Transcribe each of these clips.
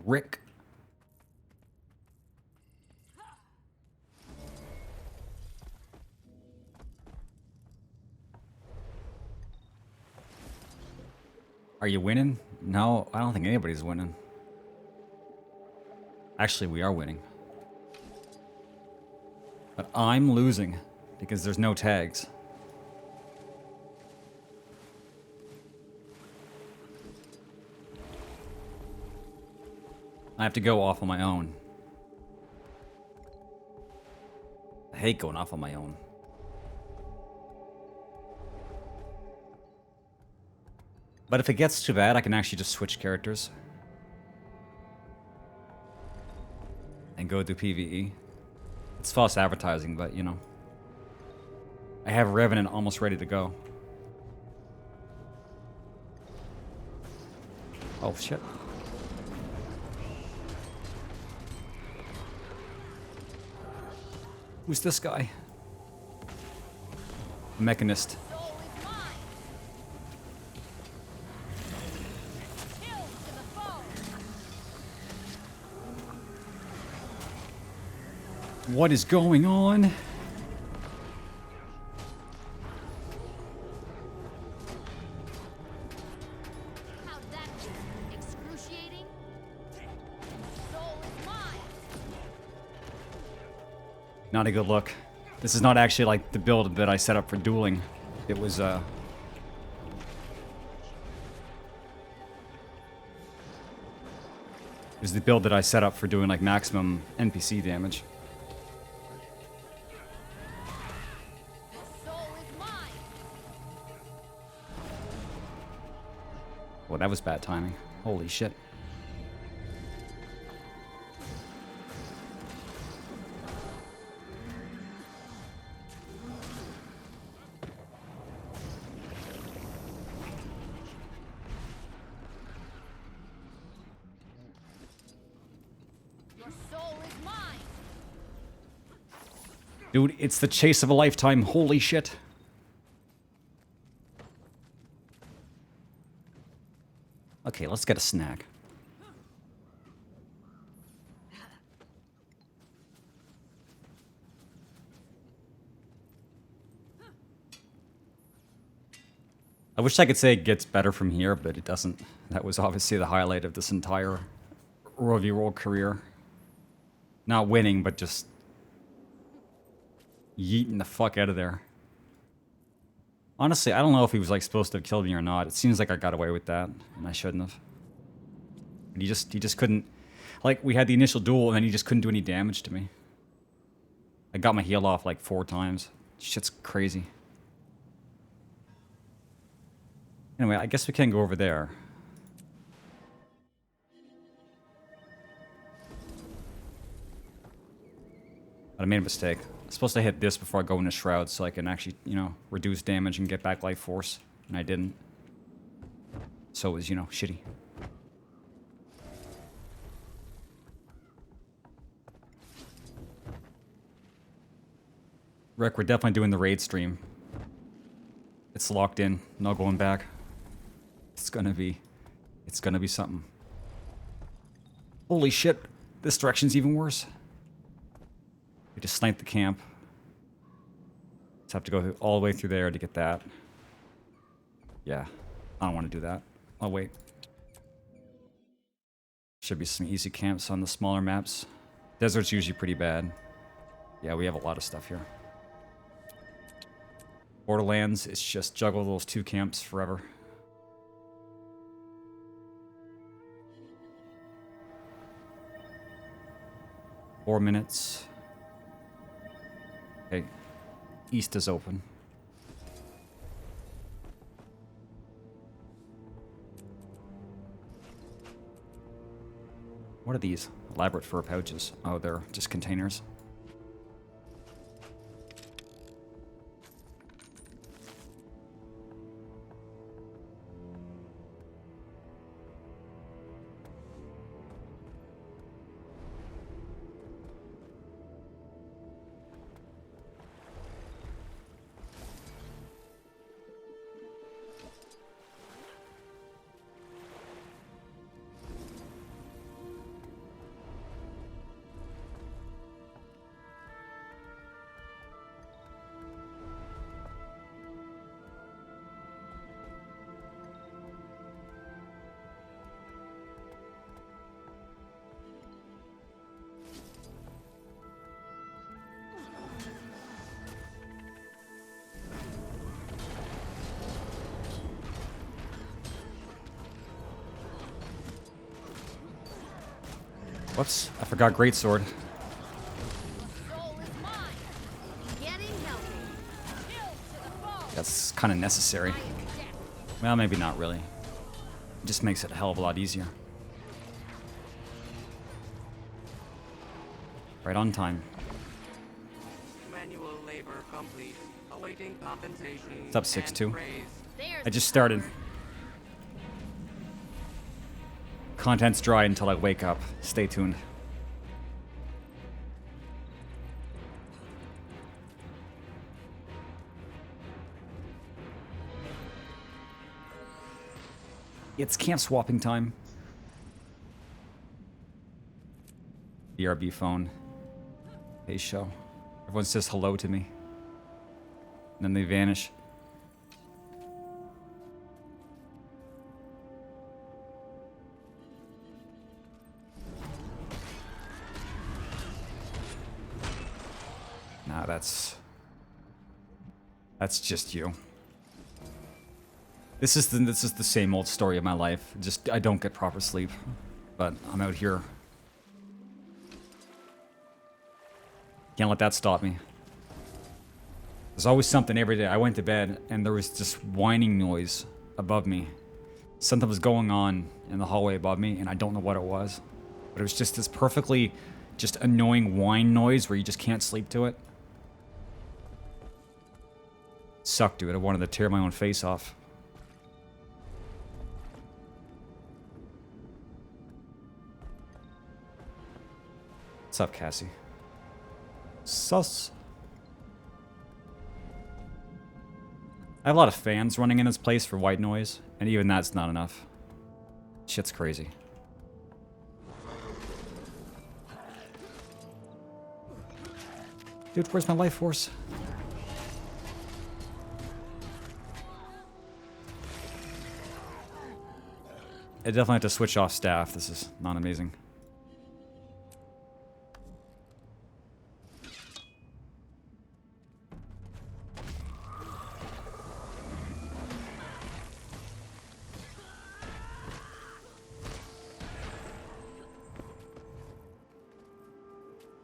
Rick. Are you winning? No, I don't think anybody's winning. Actually, we are winning. But I'm losing because there's no tags. I have to go off on my own. I hate going off on my own. But if it gets too bad, I can actually just switch characters. And go do PvE. It's false advertising, but you know. I have Revenant almost ready to go. Oh shit. Who's this guy? Mechanist. What is going on? How'd that be? Excruciating? Soul is mine. Not a good look. This is not actually like the build that I set up for dueling. It was the build that I set up for doing like maximum NPC damage. Soul is mine. Well, that was bad timing. Holy shit. Your soul is mine. Dude, it's the chase of a lifetime. Holy shit. Okay, let's get a snack. I wish I could say it gets better from here, but it doesn't. That was obviously the highlight of this entire Rovi Roll career. Not winning, but just yeeting the fuck out of there. Honestly, I don't know if he was like supposed to have killed me or not. It seems like I got away with that, and I shouldn't have. But he just couldn't. Like, we had the initial duel, and then he just couldn't do any damage to me. I got my heal off like 4 times. Shit's crazy. Anyway, I guess we can go over there. But I made a mistake. I'm supposed to hit this before I go into Shroud so I can actually, you know, reduce damage and get back life force. And I didn't. So it was, you know, shitty. Rick, we're definitely doing the raid stream. It's locked in. No going back. It's gonna be something. Holy shit. This direction's even worse. We just sniped the camp. Just have to go all the way through there to get that. Yeah, I don't want to do that. I'll wait. Should be some easy camps on the smaller maps. Desert's usually pretty bad. Yeah, we have a lot of stuff here. Borderlands, it's just juggle those 2 camps forever. Four minutes. Okay, east is open. What are these? Elaborate fur pouches. Oh, they're just containers. Whoops, I forgot greatsword. Soul is mine. Getting healthy. Kill to the foe. That's kind of necessary. I am death. Well, maybe not really. It just makes it a hell of a lot easier. Right on time. Manual labor complete. Awaiting compensation. What's up, 6-2? There's I just started. Content's dry until I wake up. Stay tuned. It's camp swapping time. BRB phone. Hey, show. Everyone says hello to me. And then they vanish. Nah, that's just you. This is the same old story of my life. Just I don't get proper sleep, but I'm out here. Can't let that stop me. There's always something every day. I went to bed and there was this whining noise above me. Something was going on in the hallway above me, and I don't know what it was, but it was just this perfectly just annoying whine noise where you just can't sleep to it. Sucked, dude. I wanted to tear my own face off. What's up, Cassie? Sus. I have a lot of fans running in this place for white noise, and even that's not enough. Shit's crazy. Dude, where's my life force? I definitely have to switch off staff. This is not amazing.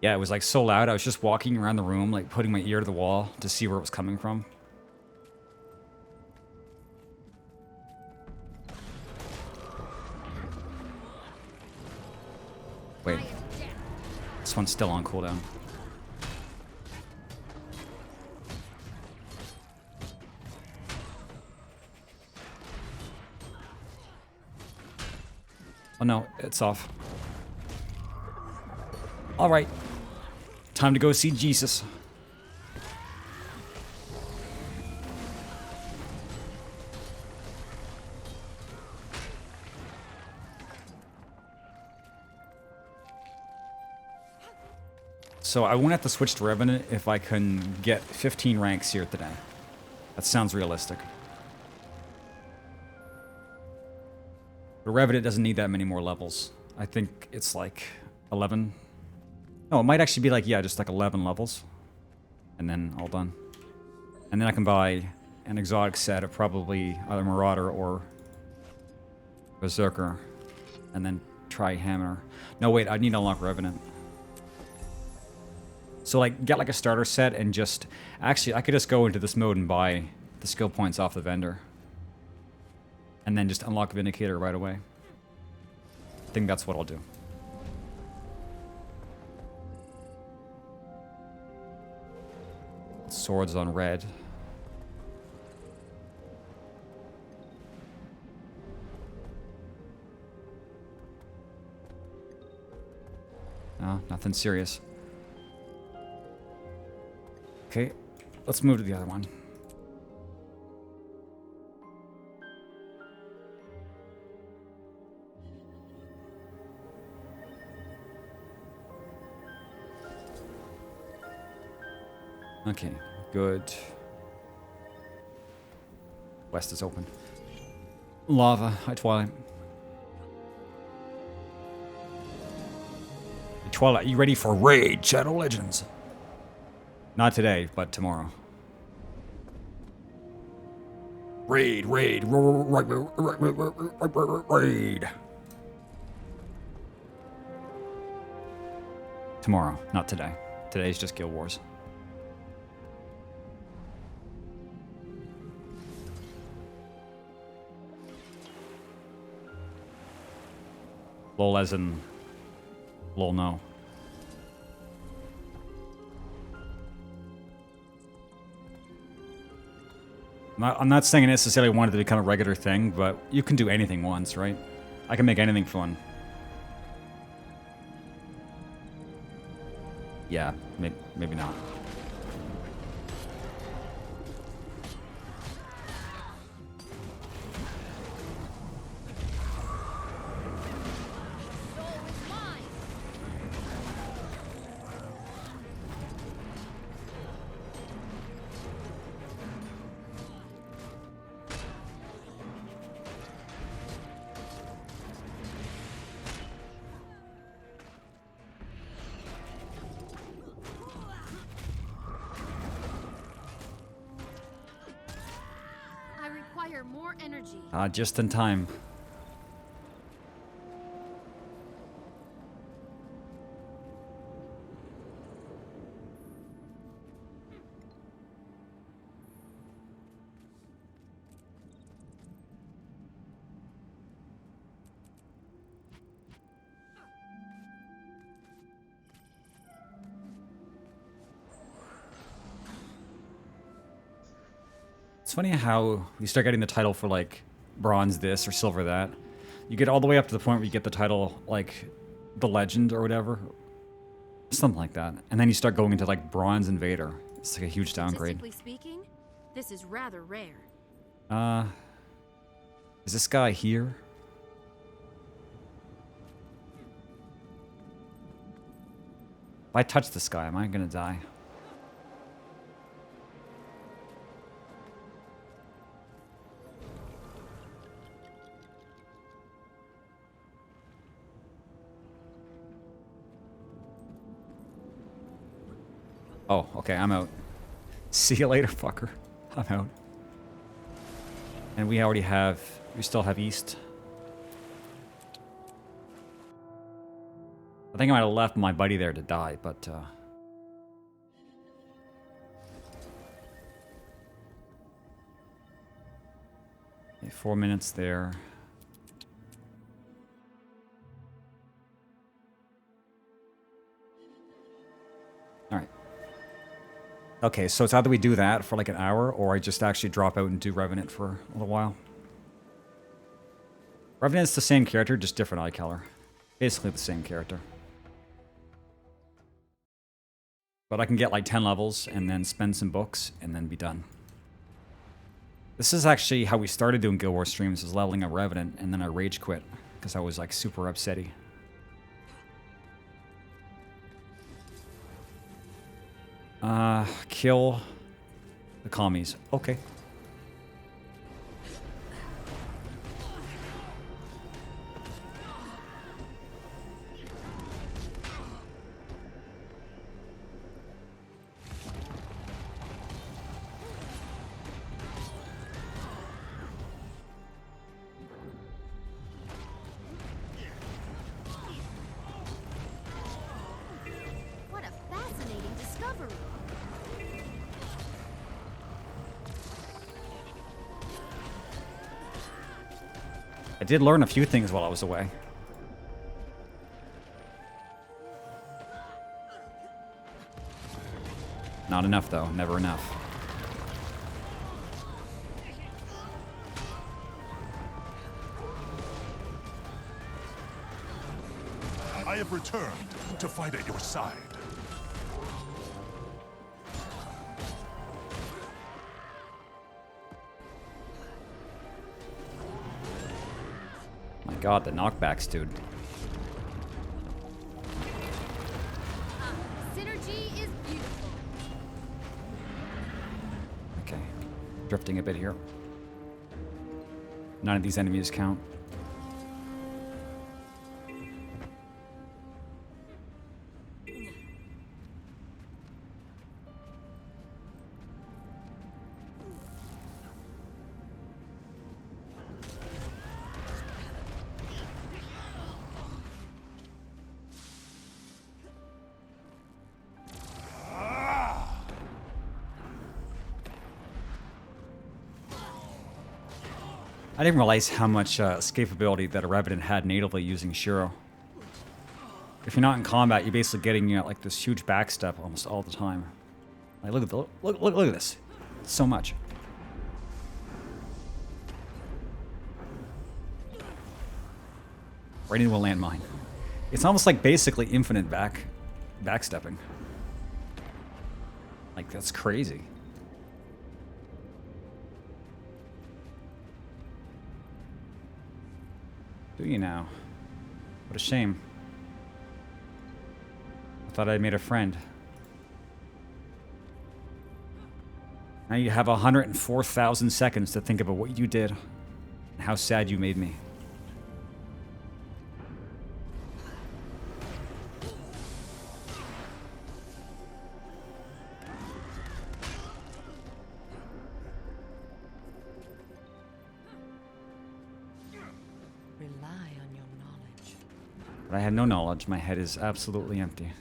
Yeah, it was like so loud. I was just walking around the room, like putting my ear to the wall to see where it was coming from. Wait. This one's still on cooldown. Oh no, it's off. Alright. Time to go see Jesus. So I won't have to switch to Revenant if I can get 15 ranks here today. That sounds realistic. The Revenant doesn't need that many more levels. I think it's like 11. No, it might actually be like, yeah, just like 11 levels. And then all done. And then I can buy an exotic set of probably either Marauder or Berserker. And then try Hammer. No, wait, I need to unlock Revenant. So, like, get like a starter set and just... Actually, I could just go into this mode and buy the skill points off the vendor. And then just unlock Vindicator right away. I think that's what I'll do. Swords on red. No, nothing serious. Okay, let's move to the other one. Okay, good. West is open. Lava, hi Twilight. Hey, Twilight, you ready for Raid Shadow Legends? Not today, but tomorrow. Raid. Tomorrow, not today. Today's just Guild Wars. Lol as in... Lol no. I'm not saying I necessarily want it to become a regular thing, but you can do anything once, right? I can make anything fun. Yeah, maybe not. Soul is mine. I require more energy. Just in time. It's funny how you start getting the title for like bronze this or silver that. You get all the way up to the point where you get the title like the legend or whatever. Something like that. And then you start going into like bronze invader. It's like a huge downgrade. Statistically speaking, this is rather rare. Is this guy here? If I touch this guy, am I gonna die? Oh, okay, I'm out. See you later, fucker. I'm out. And we still have East. I think I might have left my buddy there to die, but, okay, 4 minutes there. Alright. Okay, so it's either we do that for like an hour, or I just actually drop out and do Revenant for a little while. Revenant's the same character, just different eye color. Basically the same character. But I can get like 10 levels, and then spend some books, and then be done. This is actually how we started doing Guild Wars streams, is leveling up Revenant, and then I rage quit, because I was like super upsetty. Kill the commies. Okay. What a fascinating discovery. I did learn a few things while I was away. Not enough, though. Never enough. I have returned to fight at your side. My god, the knockbacks, dude. Synergy is beautiful. Okay. Drifting a bit here. None of these enemies count. I didn't realize how much escapability that a Revenant had natively using Shiro. If you're not in combat, you're basically getting like this huge backstep almost all the time. Like look at this, so much. Right into a landmine. It's almost like basically infinite backstepping. Like that's crazy. Do you now? What a shame. I thought I'd made a friend. Now you have 104,000 seconds to think about what you did and how sad you made me. Rely on your knowledge. But I had no knowledge. My head is absolutely empty.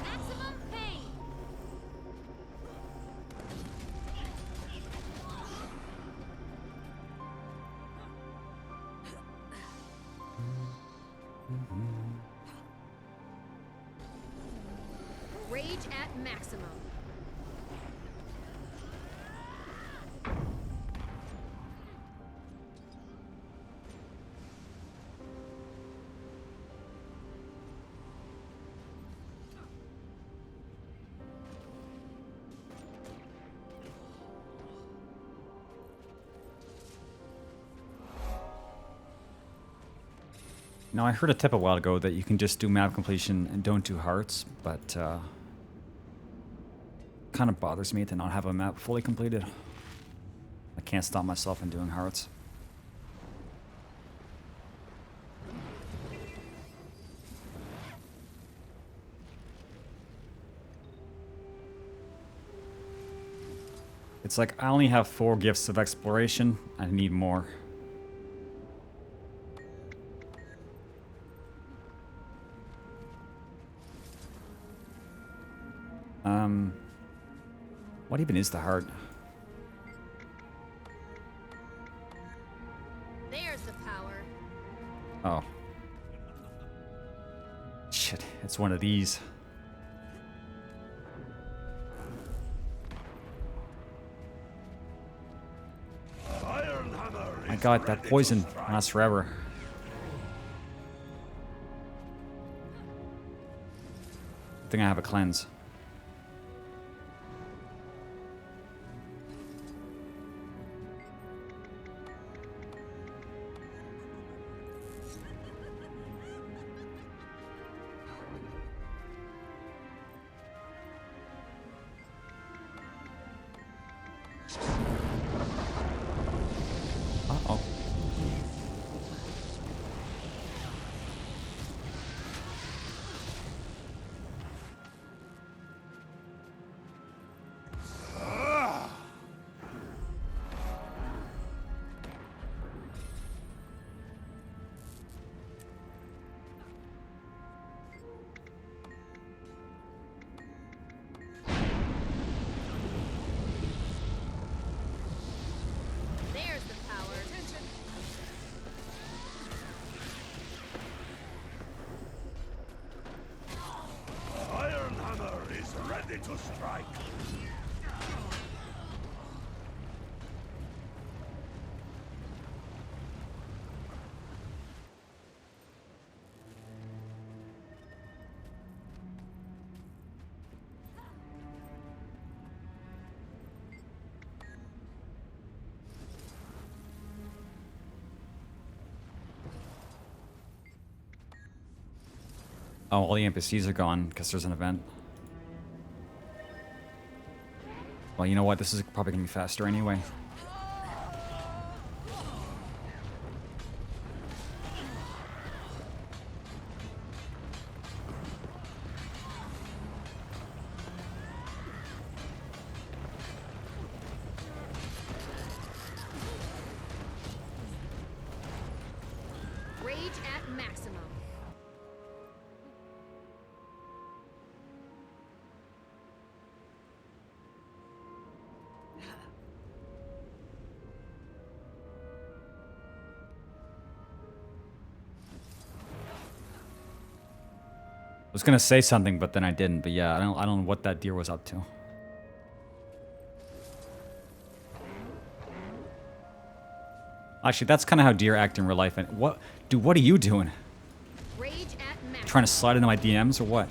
Maximum pain. Rage at maximum. Now, I heard a tip a while ago that you can just do map completion and don't do hearts, but kind of bothers me to not have a map fully completed. I can't stop myself from doing hearts. It's like I only have 4 gifts of exploration. I need more. What even is the heart? There's the power. Oh. Shit, it's one of these. My god, that poison lasts forever. I think I have a cleanse. Uh-oh. There's the power. Attention. Iron Hammer is ready to strike. Oh, all the NPCs are gone because there's an event. Well, you know what? This is probably gonna be faster anyway. Rage at maximum. was gonna say something, but then I didn't. But yeah, I don't know what that deer was up to. Actually, that's kind of how deer act in real life. And what, dude? What are you doing? Rage at max. Trying to slide into my DMs or what?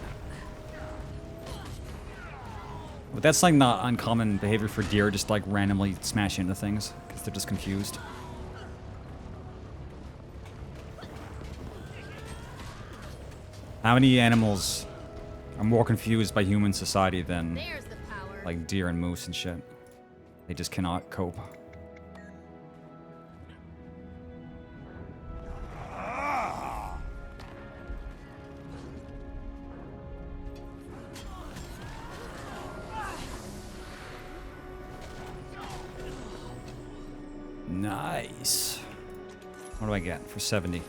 But that's like not uncommon behavior for deer, just like randomly smash into things because they're just confused. How many animals are more confused by human society than There's the power. like deer and moose and shit? They just cannot cope. Nice. What do I get for 70?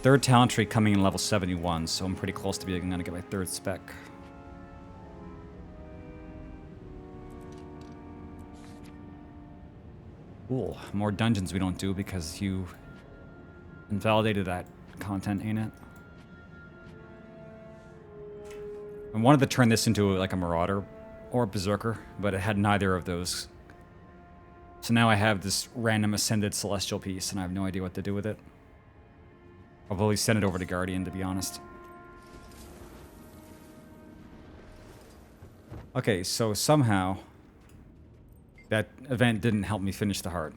Third talent tree coming in level 71, so I'm pretty close to being gonna get my third spec. Cool. More dungeons we don't do because you invalidated that content, ain't it? I wanted to turn this into like a Marauder or a Berserker, but it had neither of those. So now I have this random Ascended Celestial piece, and I have no idea what to do with it. I'll probably send it over to Guardian, to be honest. Okay, so somehow that event didn't help me finish the heart.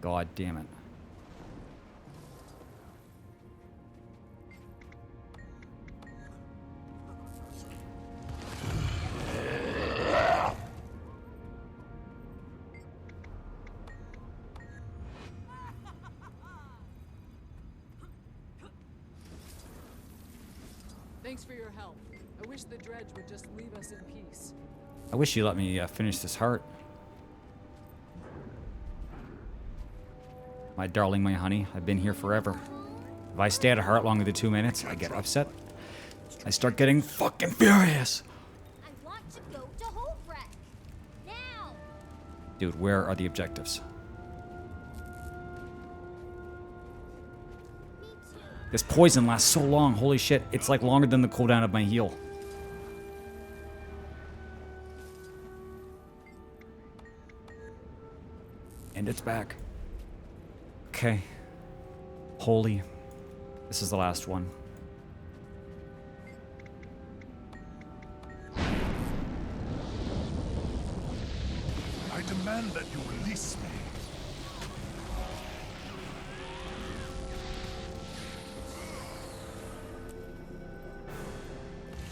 God damn it. Thanks for your help. I wish the dredge would just leave us in peace. I wish you let me finish this heart. My darling, my honey, I've been here forever. If I stay at a heart longer than 2 minutes, I get upset. I start getting fucking furious. I want to go to Hopewreck. Now. Dude, where are the objectives? Me too. This poison lasts so long, holy shit. It's like longer than the cooldown of my heal. And it's back. Okay. Holy. This is the last one. I demand that you release me.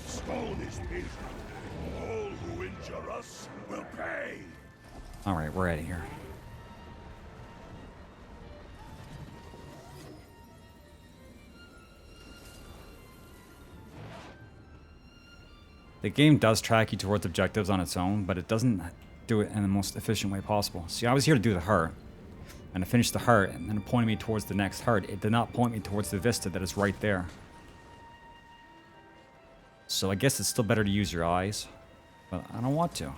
Stone is patient. All who injure us will pay. Alright, we're out of here. The game does track you towards objectives on its own, but it doesn't do it in the most efficient way possible. See, I was here to do the heart, and I finished the heart, and then it pointed me towards the next heart. It did not point me towards the vista that is right there. So I guess it's still better to use your eyes, but I don't want to.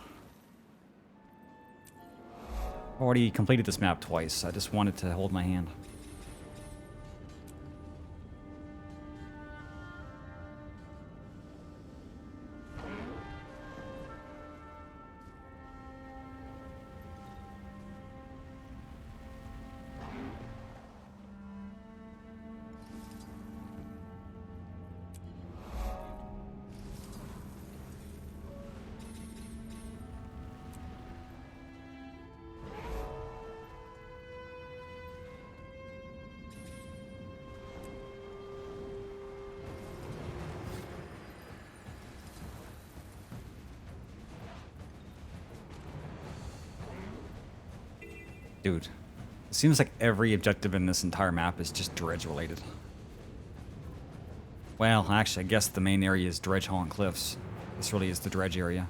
I already completed this map twice. I just wanted to hold my hand. Dude, it seems like every objective in this entire map is just dredge related. Well, actually, I guess the main area is Dredge Hall and Cliffs. This really is the dredge area.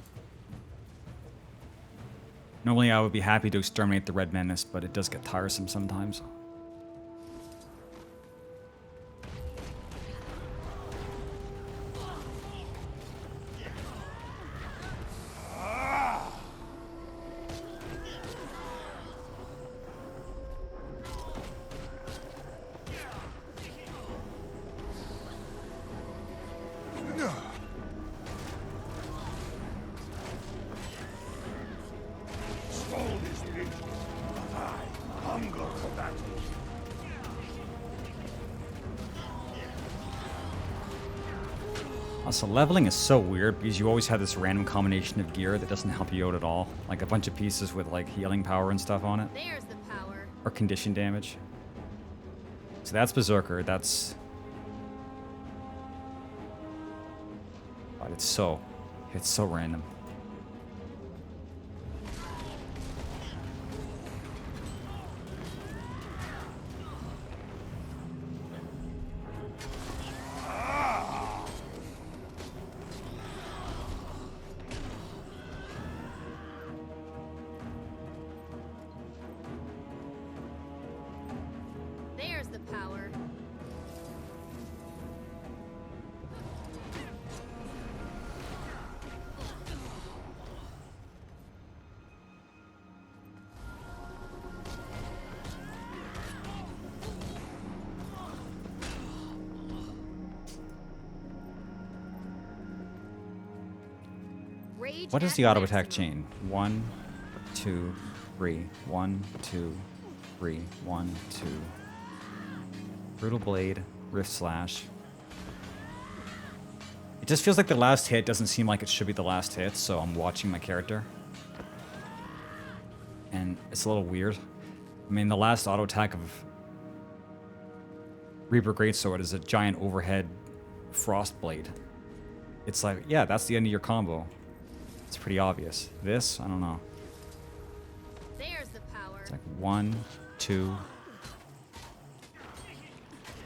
Normally I would be happy to exterminate the Red Menace, but it does get tiresome sometimes. Also, leveling is so weird because you always have this random combination of gear that doesn't help you out at all. Like a bunch of pieces with like healing power and stuff on it. There's the power. Or condition damage. So that's Berserker, that's... God, it's so random. There's the power. Rage What is at the auto attack maximum. chain? 1, 2, 3. 1, 2, 3. 1, 2. Brutal Blade, Rift Slash. It just feels like the last hit doesn't seem like it should be the last hit, so I'm watching my character. And it's a little weird. I mean, the last auto attack of Reaper Greatsword is a giant overhead Frost Blade. It's like, yeah, that's the end of your combo. It's pretty obvious. This, I don't know. There's the power. It's like 1, 2.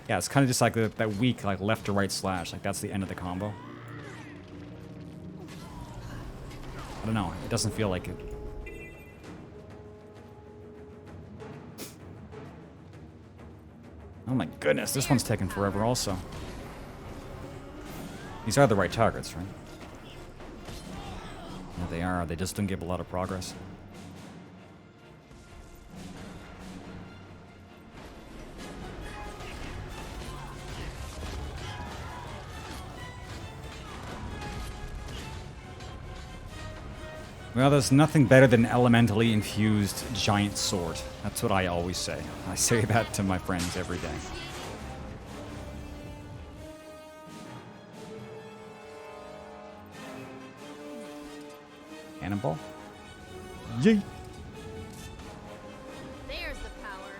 Yeah, it's kind of just like that weak, like left to right slash. Like that's the end of the combo. I don't know. It doesn't feel like it. Oh my goodness, this one's taking forever also. These are the right targets, right? Yeah, they are. They just don't give a lot of progress. Well, there's nothing better than elementally infused giant sword. That's what I always say. I say that to my friends every day. Cannonball? Yay! There's the power.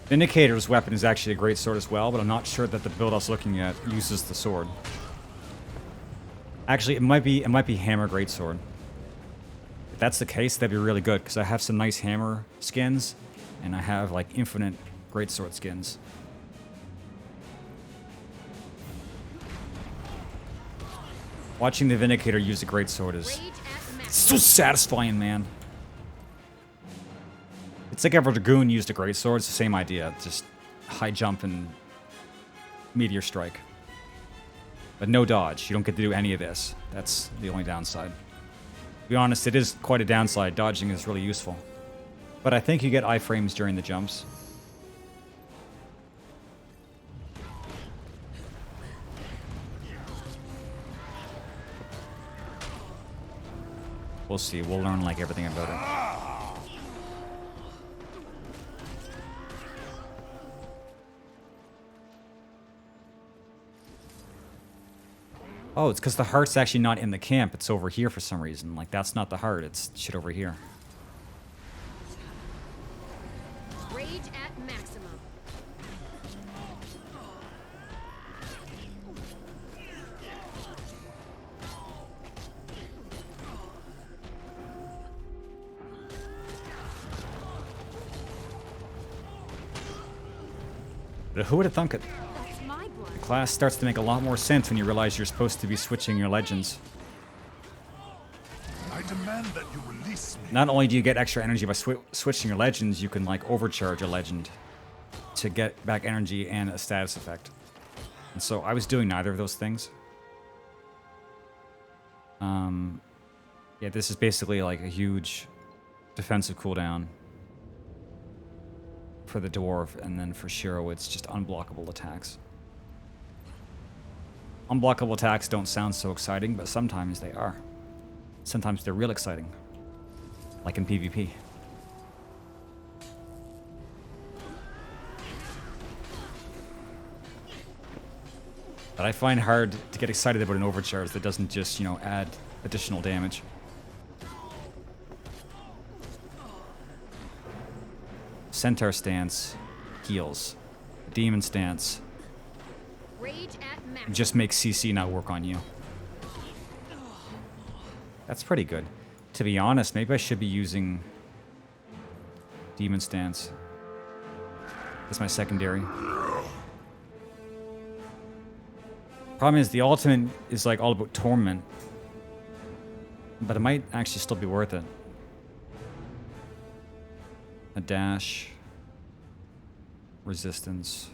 Vindicator's weapon is actually a great sword as well, but I'm not sure that the build I was looking at uses the sword. Actually, it might be Hammer Greatsword. If that's the case, that'd be really good, because I have some nice hammer skins, and I have like infinite Greatsword skins. Watching the Vindicator use a Greatsword is Rage at maximum. so satisfying, man. It's like if a Dragoon used a Greatsword, it's the same idea. Just high jump and Meteor Strike. But no dodge. You don't get to do any of this. That's the only downside. To be honest, it is quite a downside. Dodging is really useful. But I think you get iframes during the jumps. We'll see. We'll learn like everything about it. Oh, it's because the heart's actually not in the camp. It's over here for some reason. Like, that's not the heart. It's shit over here. Rage at maximum. But who would have thunk it? That's my blood. The class starts to make a lot more sense when you realize you're supposed to be switching your legends. I demand that you release me. Not only do you get extra energy by switching your legends, you can, like, overcharge a legend to get back energy and a status effect. And so I was doing neither of those things. Yeah, this is basically like a huge defensive cooldown for the dwarf, and then for Shiro it's just unblockable attacks. Unblockable attacks don't sound so exciting, but sometimes they are. Sometimes they're real exciting. Like in PvP. But I find hard to get excited about an overcharge that doesn't just, you know, add additional damage. Centaur stance heals. Demon stance Rage at max. just makes CC not work on you. That's pretty good. To be honest, maybe I should be using Demon stance as my secondary. Problem is, the ultimate is like all about torment. But it might actually still be worth it. A dash. Resistance.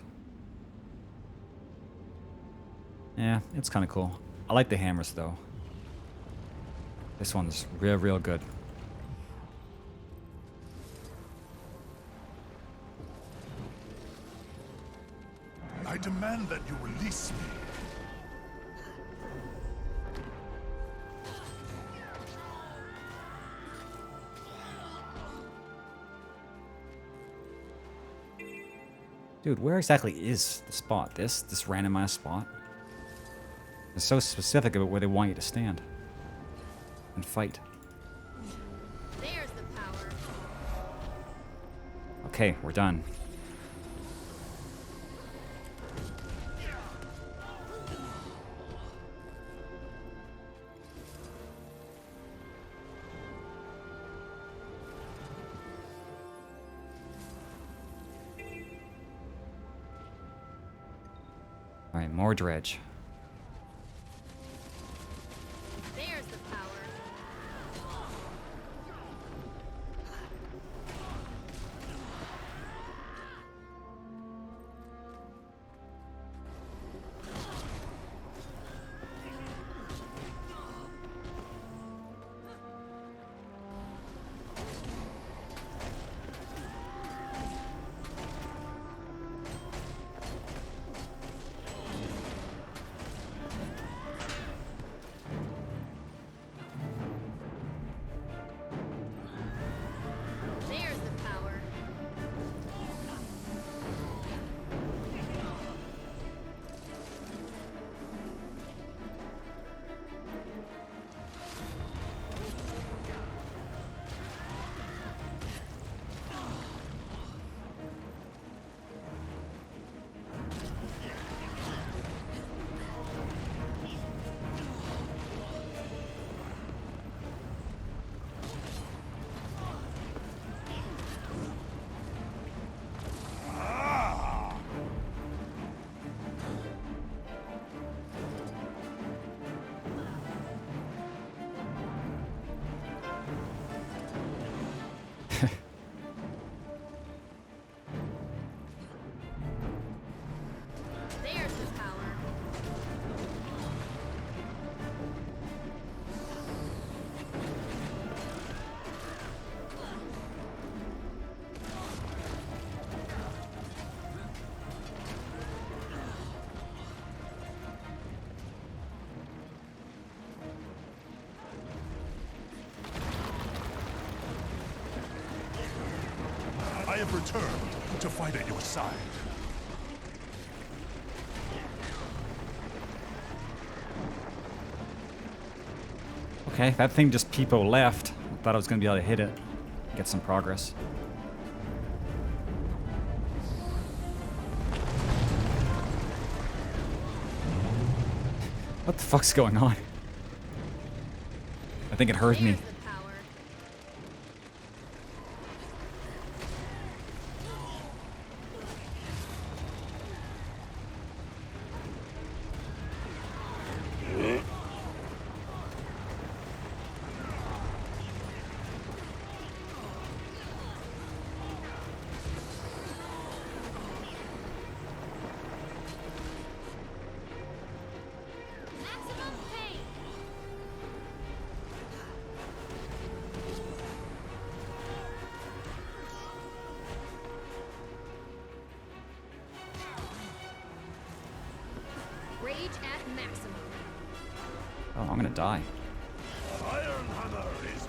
Yeah, it's kind of cool. I like the hammers, though. This one's real good. I demand that you release me. Dude, where exactly is the spot? This random ass spot? It's so specific about where they want you to stand. And fight. There's the power. Okay, we're done. Alright, more dredge. There's the power. There's the power. There's the power. I have returned to fight at your side. Okay, that thing just peepo left. I thought I was gonna be able to hit it. Get some progress. What the fuck's going on? I think it heard me. There's the power. Maximum pain. Rage at maximum. Oh, I'm gonna die. Iron Hammer is...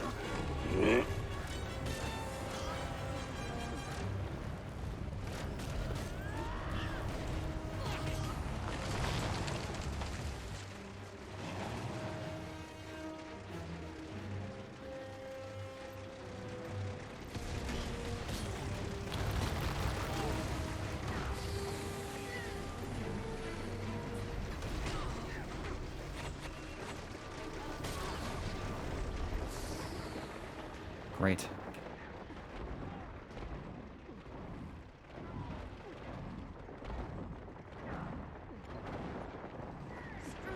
Great.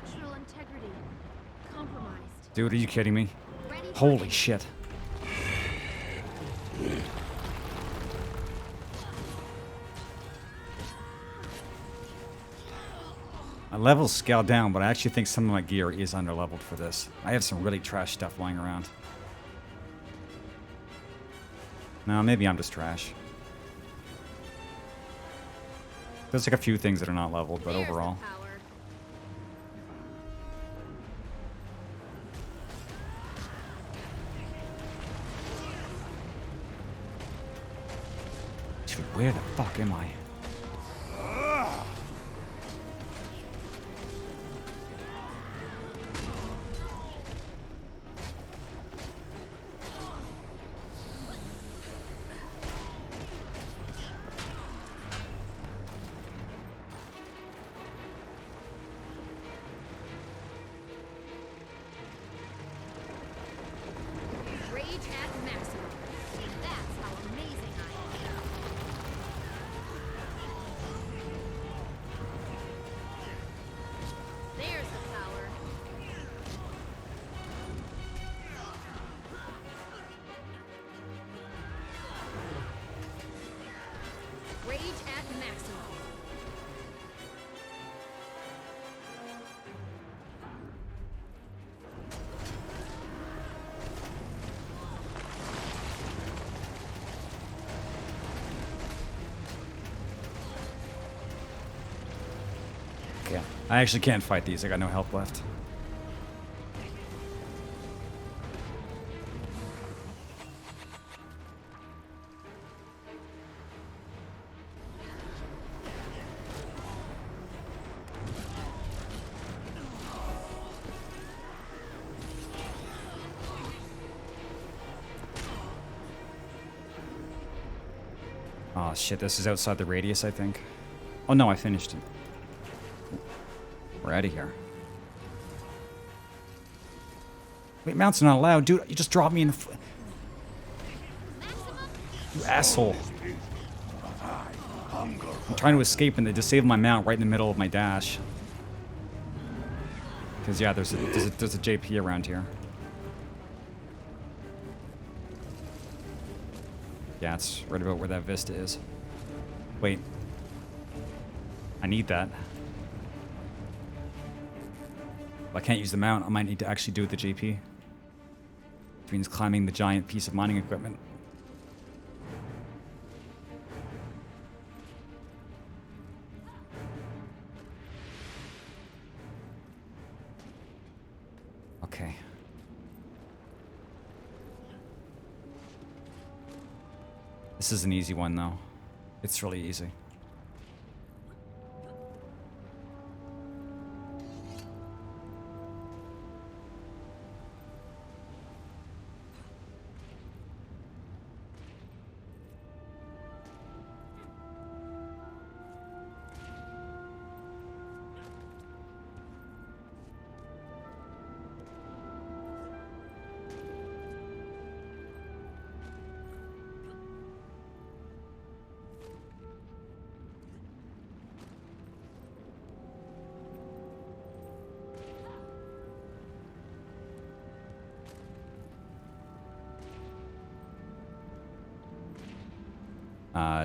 Structural integrity compromised. Dude, are you kidding me? Ready for Holy impact. shit. My level's scaled down, but I actually think some of my gear is underleveled for this. I have some really trash stuff lying around. No, maybe I'm just trash. There's like a few things that are not leveled, but There's the overall. power. Dude, where the fuck am I? Rage at maximum. That's how amazing I am. There's the power. Rage at maximum. Okay. I actually can't fight these. I got no health left. Oh shit, this is outside the radius, I think. Oh no, I finished it. We're out of here. Wait, mounts are not allowed. Dude, you just dropped me in the... You asshole. I'm trying to escape and they disabled my mount right in the middle of my dash. Because, yeah, there's a JP around here. Yeah, it's right about where that Vista is. Wait. I need that. If I can't use the mount, I might need to actually do it with the JP. Which means climbing the giant piece of mining equipment. Okay. This is an easy one, though. It's really easy.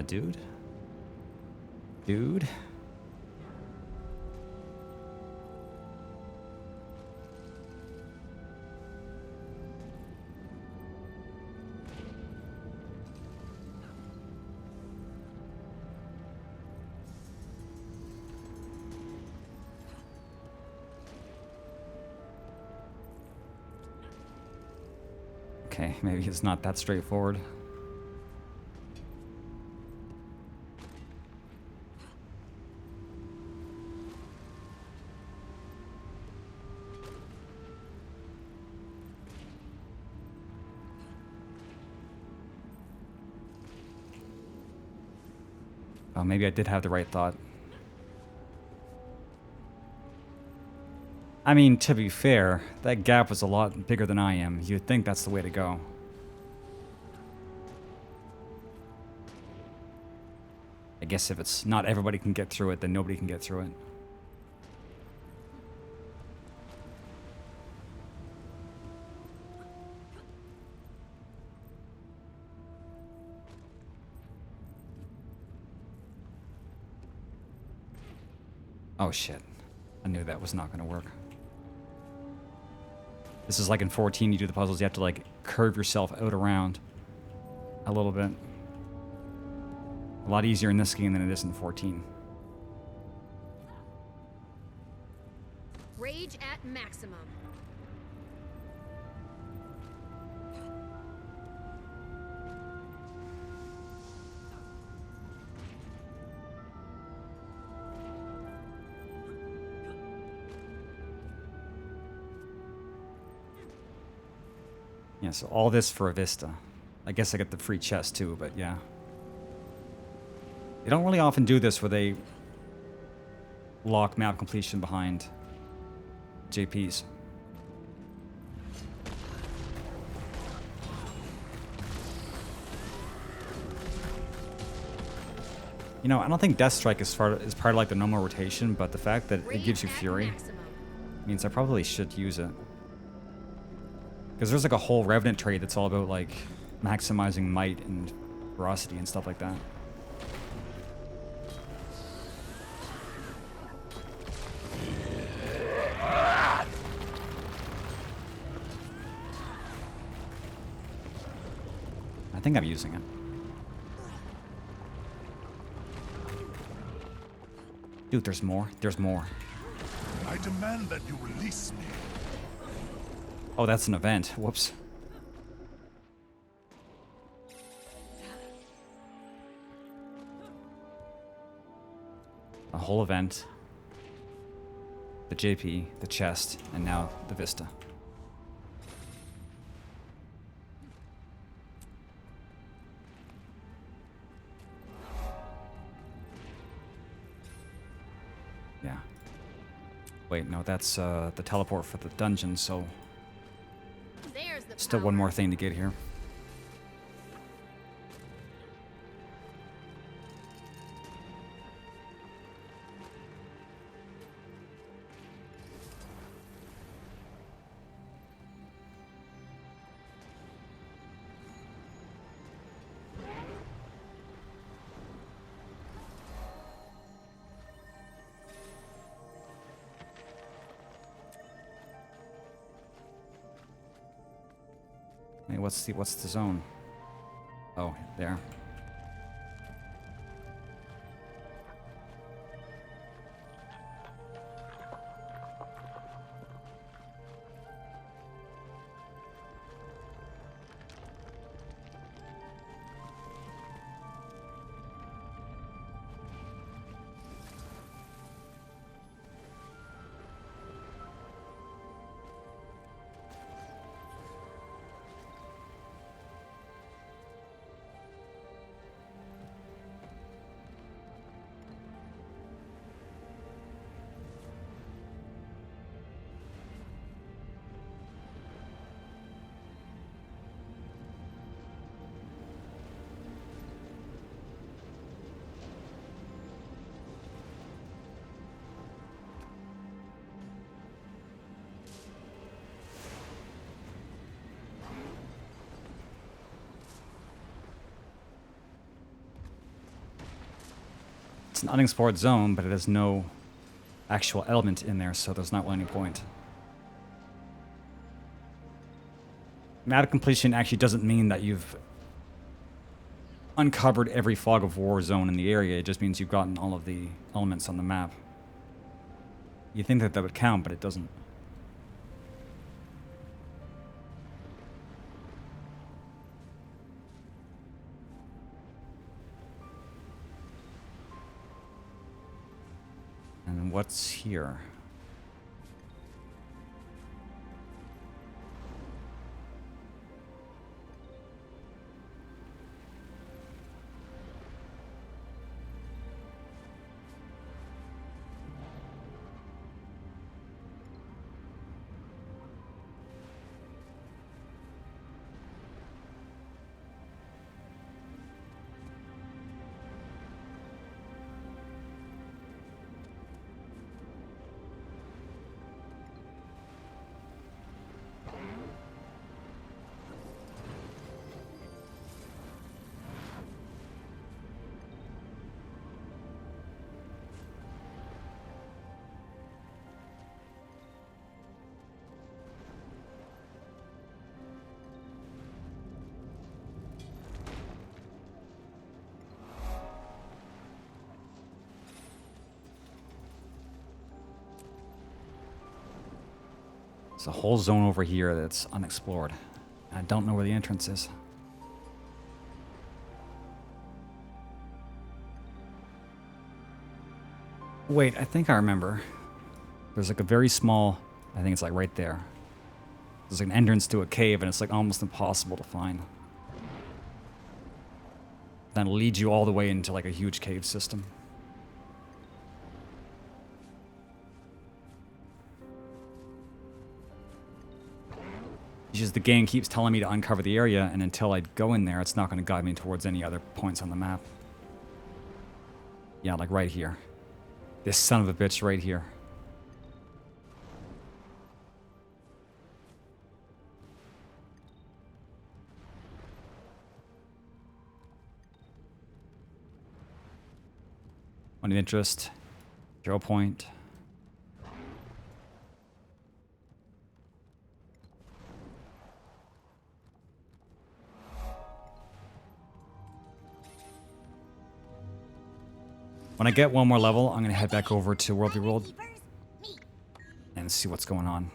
Dude? Dude? Okay, maybe it's not that straightforward. Oh, maybe I did have the right thought. I mean, to be fair, that gap was a lot bigger than I am. You'd think that's the way to go. guess if it's not everybody can get through it, then nobody can get through it. Oh shit. I knew that was not going to work. This is like in 14, you do the puzzles, you have to like curve yourself out around a little bit. A lot easier in this game than it is in 14. Rage at maximum. Yeah, so all this for a Vista. I guess I get the free chest too, but yeah. They don't really often do this where they lock map completion behind JPs. You know, I don't think Death Strike is part of like the normal rotation, but the fact that it gives you Fury means I probably should use it. Because there's like a whole Revenant trade that's all about like maximizing might and ferocity and stuff like that. I think I'm using it. Dude, there's more. There's more. I demand that you release me. Oh, that's an event. Whoops. A whole event. The JP, the chest, and now the Vista. Yeah. Wait, no, that's the teleport for the dungeon, so There's the still one power. more thing to get here. Hey, what's the zone? Oh, there. It's an unexplored zone, but it has no actual element in there, so there's not really any point. Map completion actually doesn't mean that you've uncovered every fog of war zone in the area. It just means you've gotten all of the elements on the map. You think that that would count, but it doesn't. And what's here? There's a whole zone over here that's unexplored. I don't know where the entrance is. Wait, I think I remember. There's like a very small, I think it's like right there. There's an entrance to a cave and it's like almost impossible to find. Then it leads you all the way into like a huge cave system. It's just the game keeps telling me to uncover the area, and until I go in there, it's not going to guide me towards any other points on the map. Yeah, like right here. This son of a bitch right here. Point of interest. 0 point. When I get one more level, I'm going to head back over to Worldly World and see what's going on.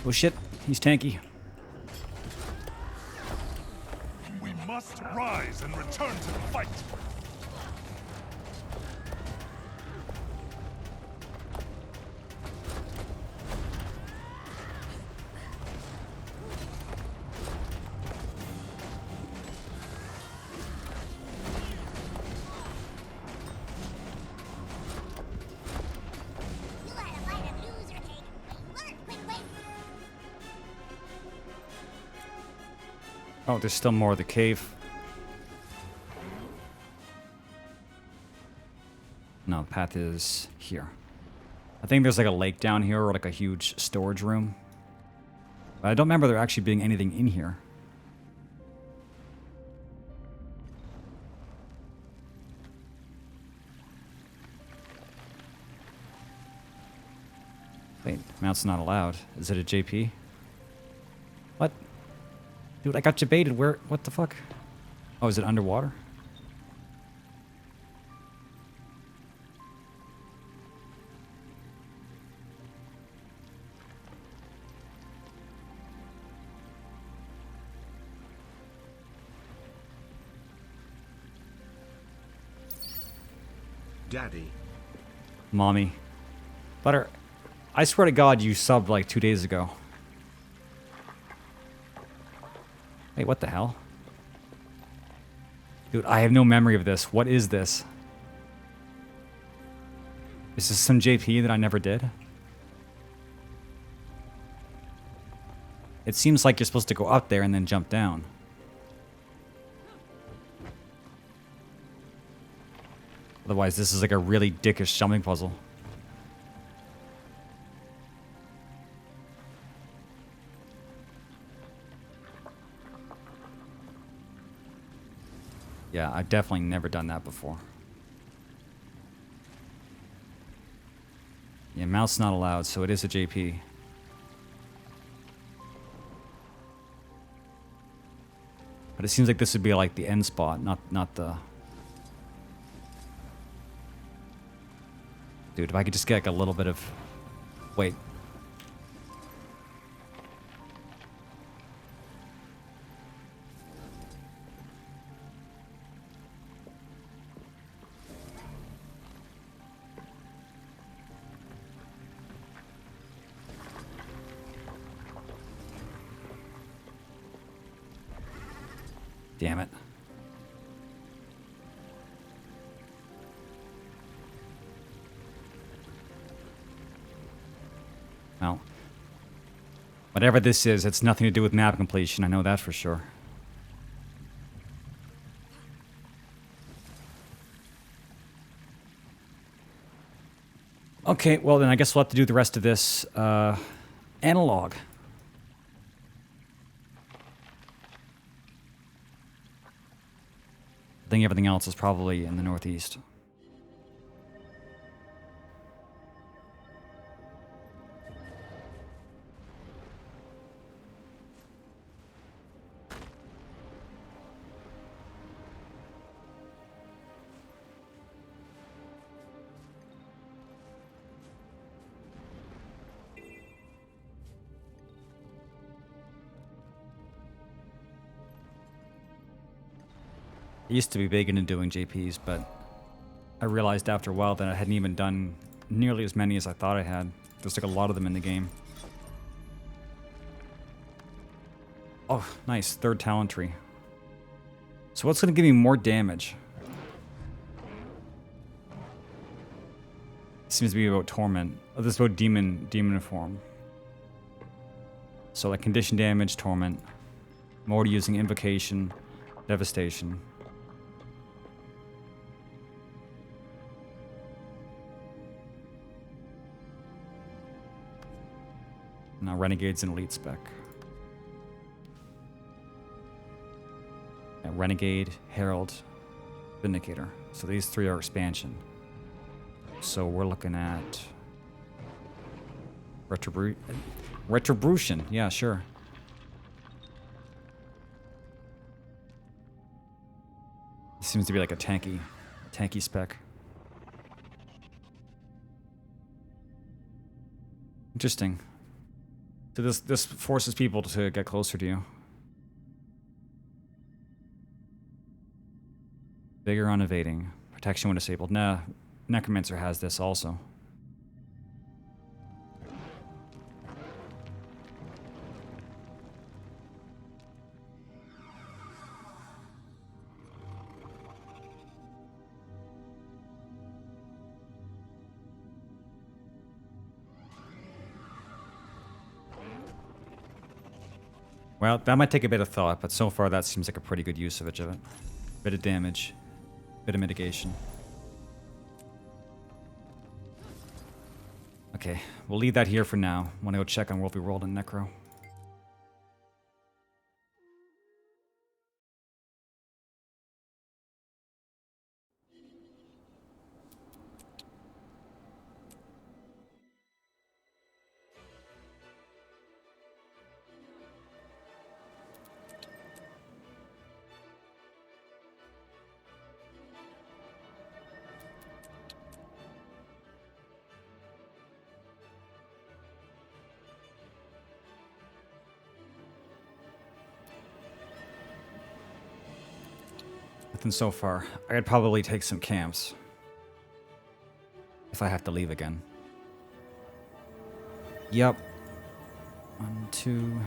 Oh shit, he's tanky. We must rise and return to the fight. Oh, there's still more of the cave. No, the path is here. I think there's like a lake down here or like a huge storage room. But I don't remember there actually being anything in here. Wait, mount's not allowed. Is it a JP? What? Dude, I got debated. Where? What the fuck? Oh, is it underwater? Daddy. Mommy. Butter, I swear to God you subbed like 2 days ago. Wait, what the hell? Dude, I have no memory of this. What is this? Is this some JP that I never did? It seems like you're supposed to go up there and then jump down. Otherwise, this is like a really dickish jumping puzzle. Yeah, I've definitely never done that before. Yeah, mouse not allowed, so it is a JP. But it seems like this would be like the end spot, not the... Dude, if I could just get like a little bit of... Wait. Damn it. Well, whatever this is, it's nothing to do with map completion. I know that for sure. Okay, well then I guess we'll have to do the rest of this analog. I think everything else is probably in the northeast. I used to be big into doing JPs, but I realized after a while that I hadn't even done nearly as many as I thought I had. There's like a lot of them in the game. Oh, nice. Third talent tree. So what's going to give me more damage? Seems to be about torment. Oh, this is about demon form. So like condition damage, torment. I'm already using invocation, devastation. Now Renegade's an elite spec. Yeah, Renegade, Herald, Vindicator. So these three are expansion. So we're looking at Retribution. Yeah, sure. It seems to be like a tanky spec. Interesting. So this forces people to get closer to you. Vigor on evading. Protection when disabled. Nah, Necromancer has this also. Well, that might take a bit of thought, but so far that seems like a pretty good usage of it. Bit of damage, bit of mitigation. Okay, we'll leave that here for now. Want to go check on World v. World and Necro. Nothing so far. I could probably take some camps. If I have to leave again. Yep. 1, 2...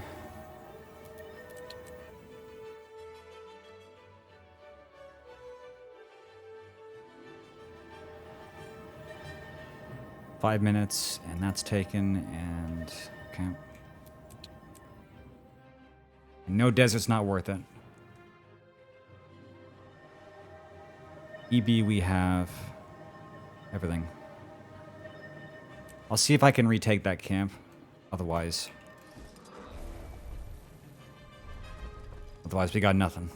Five minutes, and that's taken, and... Okay. No desert's not worth it. EB, we have everything. I'll see if I can retake that camp. Otherwise, we got nothing.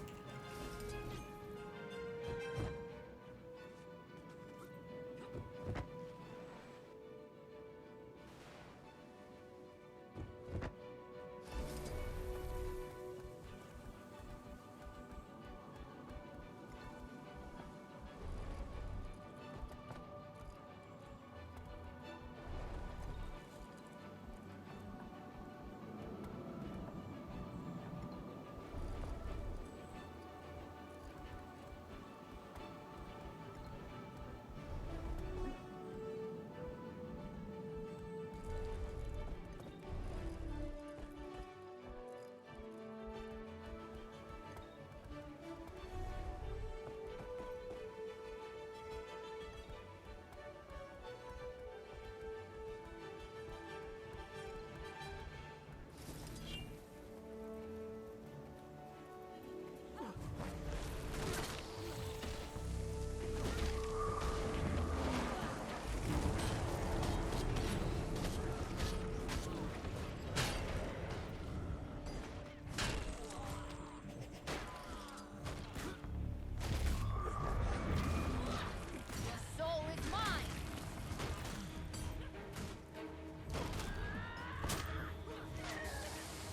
Soul is mine.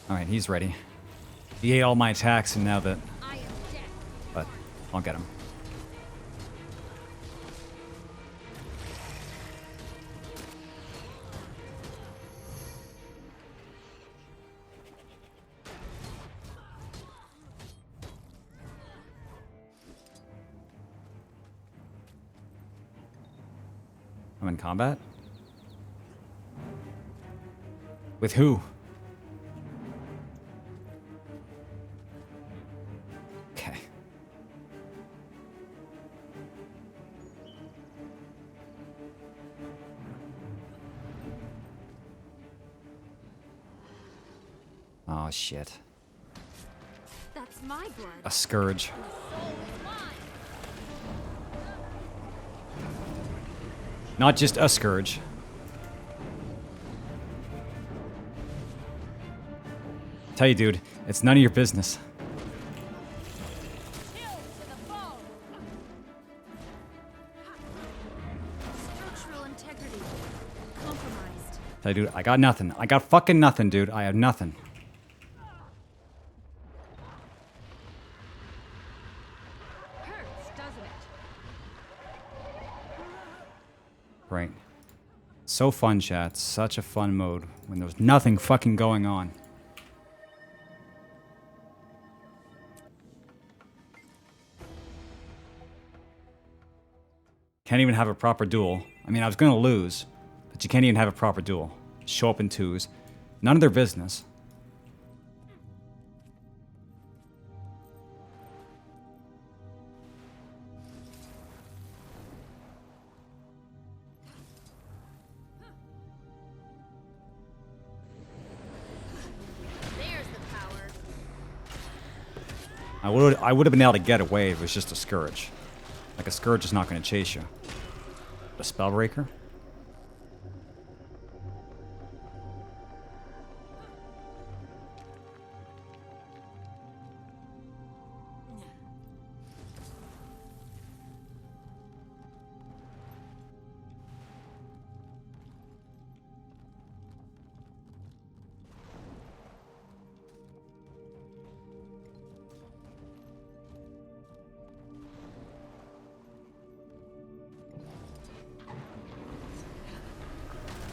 Alright, he's ready. He ate all my attacks, and now that... I am dead. But I'll get him. I'm in combat? With who? Okay. Oh, shit. That's my blood. A scourge. The soul is mine. Not just a scourge. Tell you, dude, it's none of your business. Kill to the bone. Structural integrity compromised. Tell you, dude, I got nothing. I got fucking nothing, dude. I have nothing. Hurts, doesn't it? Right. So fun, chat. Such a fun mode when there's nothing fucking going on. Can't even have a proper duel. I mean, I was gonna lose, but you can't even have a proper duel. Show up in twos. None of their business. There's the power. I would have been able to get away if it was just a scourge. Like a scourge is not going to chase you. A spellbreaker?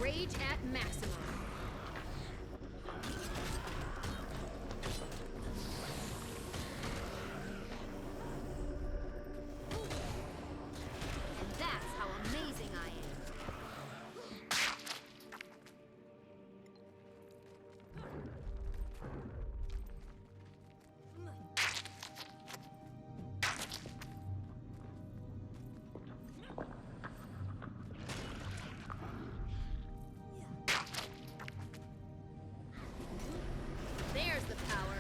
Rage at maximum. And that's how amazing I am. There's the power.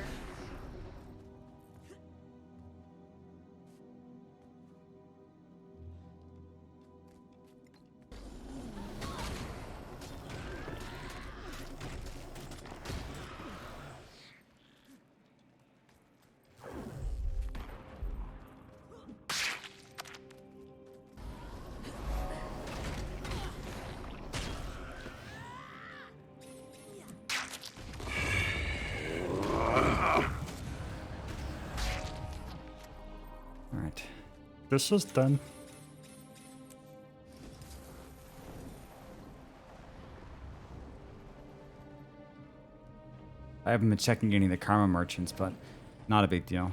Alright. This is done. I haven't been checking any of the karma merchants, but not a big deal.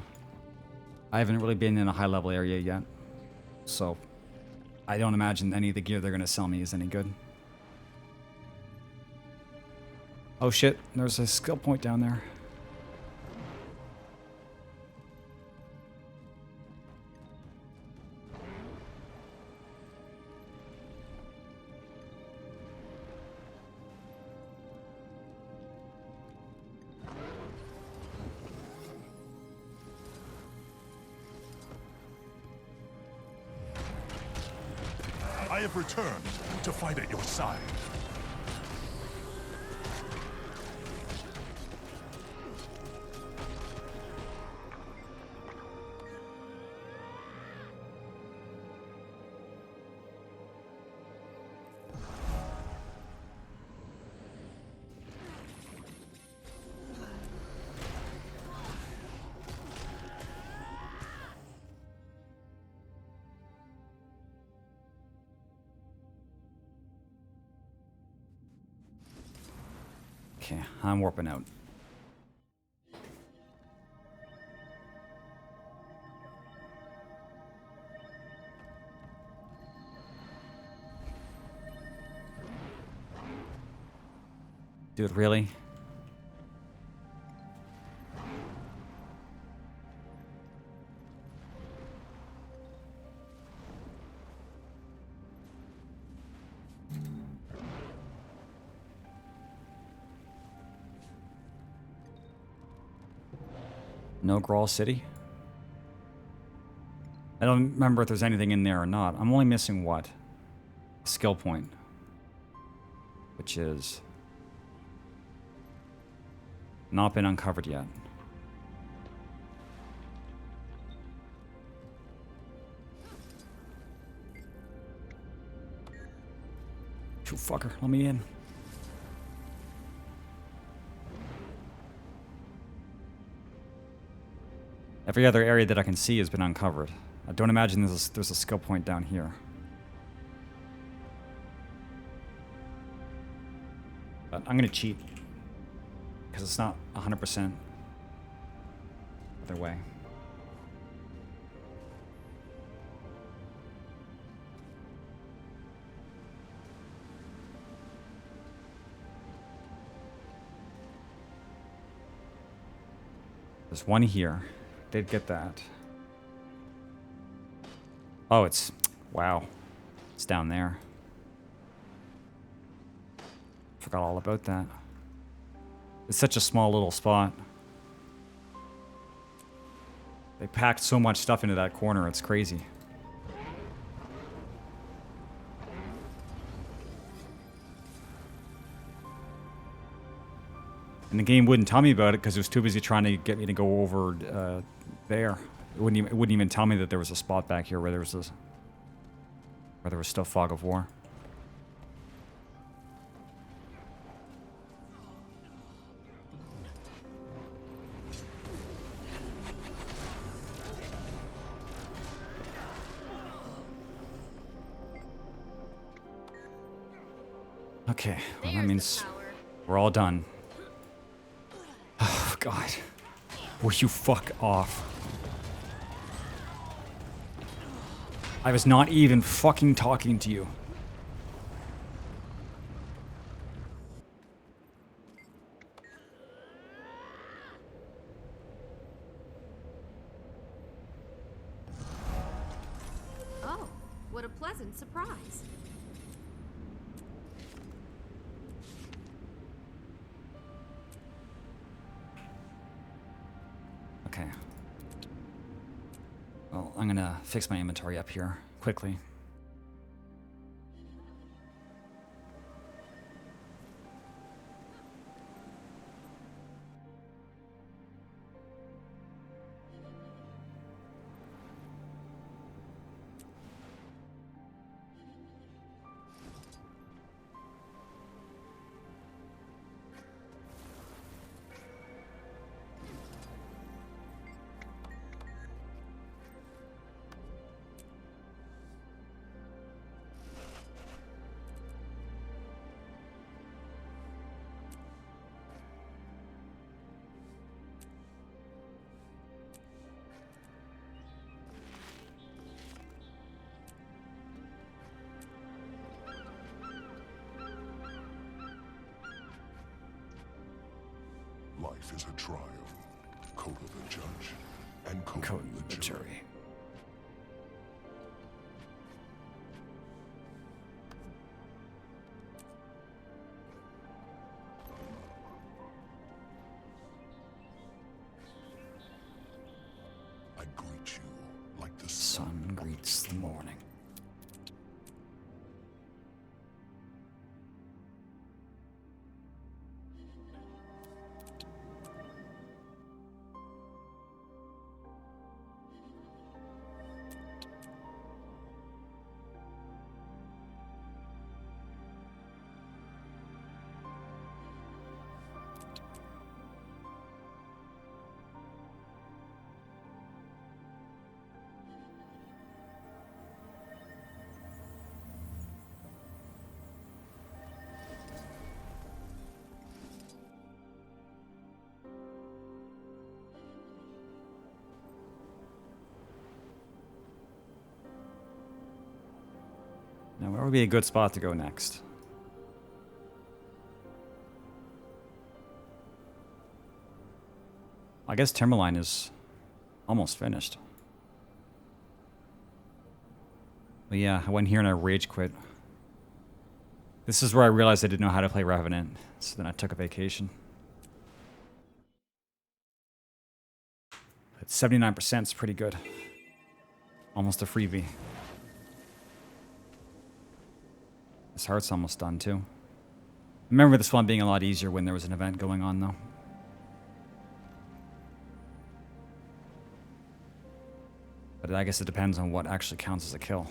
I haven't really been in a high level area yet. So I don't imagine any of the gear they're going to sell me is any good. Oh shit, there's a skill point down there. I have returned to fight at your side. Okay, I'm warping out. Dude, really? No Grawl City? I don't remember if there's anything in there or not. I'm only missing what? Skill point. Which is not been uncovered yet. You fucker, let me in. Every other area that I can see has been uncovered. I don't imagine there's a skill point down here. But I'm gonna cheat. Because it's not 100% other way. There's one here. Did get that. Oh, it's... Wow. It's down there. Forgot all about that. It's such a small little spot. They packed so much stuff into that corner, it's crazy. And the game wouldn't tell me about it because it was too busy trying to get me to go over there. It wouldn't even tell me that there was a spot back here where there was still fog of war. Okay, well, that means we're all done. Oh, God. Will you fuck off? I was not even fucking talking to you. Oh, what a pleasant surprise. Okay. Well, I'm gonna fix my inventory up here quickly. Life is a trial. Coat of the judge and coat of the jury. I greet you like the Sun greets the morning. Now, where would be a good spot to go next? I guess Timberline is almost finished. But yeah, I went here and I rage quit. This is where I realized I didn't know how to play Revenant, so then I took a vacation. But 79% is pretty good. Almost a freebie. This heart's almost done too. I remember this one being a lot easier when there was an event going on though. But I guess it depends on what actually counts as a kill.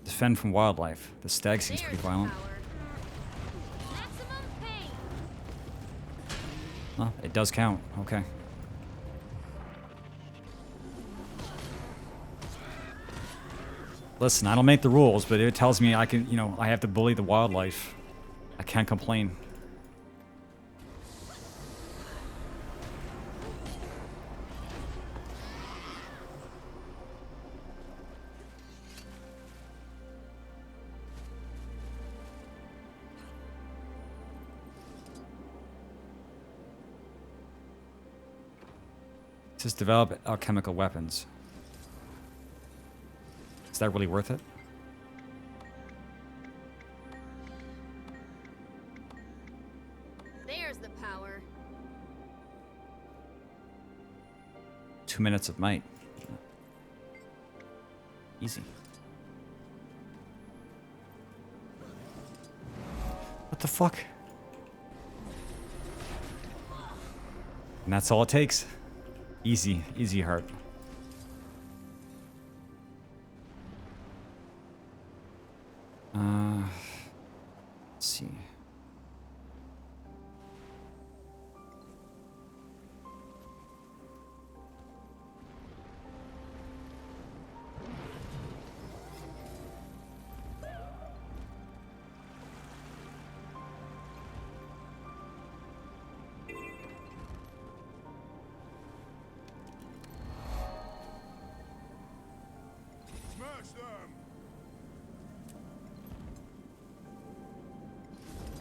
Defend from wildlife. The stag seems pretty violent. Maximum pain. Oh, it does count. Okay. Listen, I don't make the rules, but it tells me I can, you know, I have to bully the wildlife. I can't complain. Just develop alchemical weapons. Is that really worth it? There's the power. 2 minutes of might. Easy. What the fuck? And that's all it takes. Easy, easy heart. Let's see.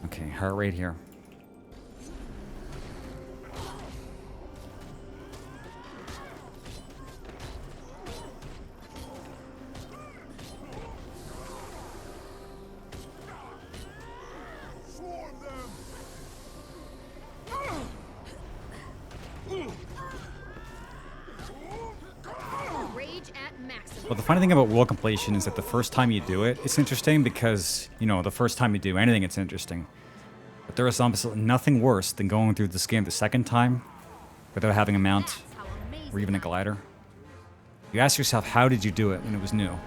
Okay, heart rate here. Rage at maximum. Well, the funny thing about world completion is that the first time you do it, it's interesting because, you know, the first time you do anything, it's interesting. But there is absolutely nothing worse than going through this game the second time without having a mount That's how amazing or even a glider. You ask yourself, how did you do it when it was new?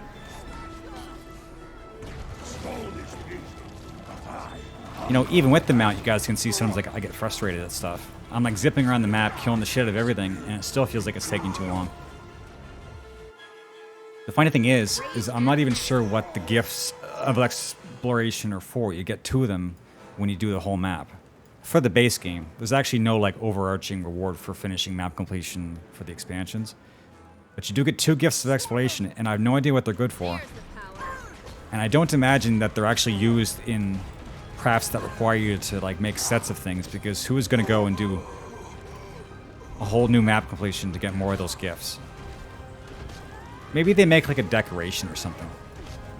You know, even with the mount, you guys can see sometimes like I get frustrated at stuff. I'm like zipping around the map, killing the shit out of everything, and it still feels like it's taking too long. The funny thing is I'm not even sure what the gifts of exploration are for. You get 2 of them when you do the whole map. For the base game, there's actually no like overarching reward for finishing map completion for the expansions. But you do get 2 gifts of exploration, and I have no idea what they're good for. There's the power. And I don't imagine that they're actually used in crafts that require you to like make sets of things, because who is going to go and do a whole new map completion to get more of those gifts? Maybe they make like a decoration or something.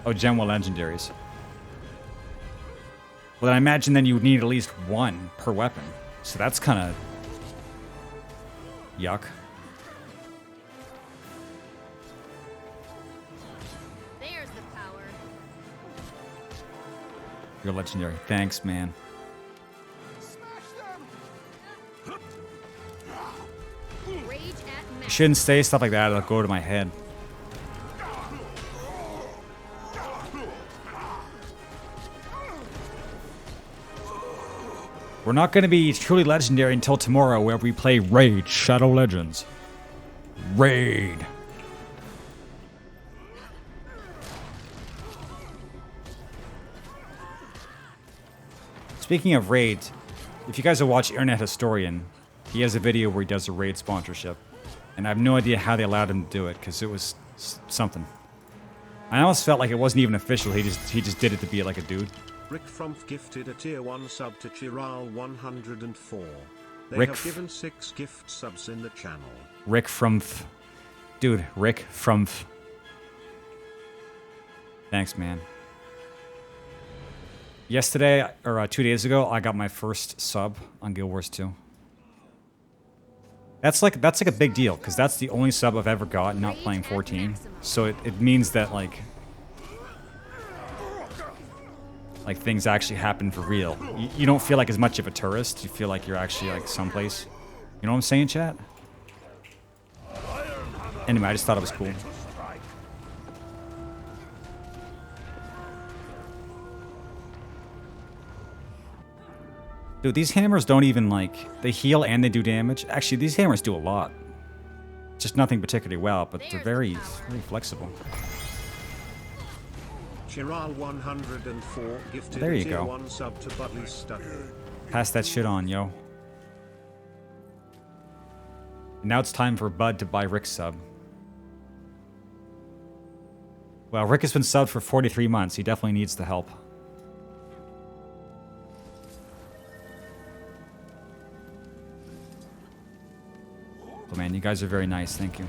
Oh, Gemwa legendaries. Well, then I imagine then you would need at least 1 per weapon. So that's kind of yuck. There's the power. You're legendary. Thanks, man. Rage at I maximum. shouldn't say stuff like that. It'll go to my head. We're not going to be truly legendary until tomorrow, where we play Raid Shadow Legends. Raid. Speaking of Raid, if you guys will watch Internet Historian, he has a video where he does a Raid sponsorship. And I have no idea how they allowed him to do it, because it was something. I almost felt like it wasn't even official. He just did it to be like a dude. Rick Frump gifted a tier 1 sub to Chiral 104. They Rick have given 6 gift subs in the channel. Rick from dude, Rick from Thanks, man. Yesterday, or 2 days ago, I got my first sub on Guild Wars 2. That's like a big deal, because that's the only sub I've ever got not playing 14. So it means that like things actually happen for real. You don't feel like as much of a tourist. You feel like you're actually like someplace. You know what I'm saying, chat? Anyway, I just thought it was cool. Dude, these hammers don't even like, they heal and they do damage. Actually, these hammers do a lot. Just nothing particularly well, but they're very flexible. Chiral 104 gifted There a you tier go. 1 sub to Budley's Study. Pass that shit on, yo. Now it's time for Bud to buy Rick's sub. Well, Rick has been subbed for 43 months. He definitely needs the help. Oh man, you guys are very nice. Thank you.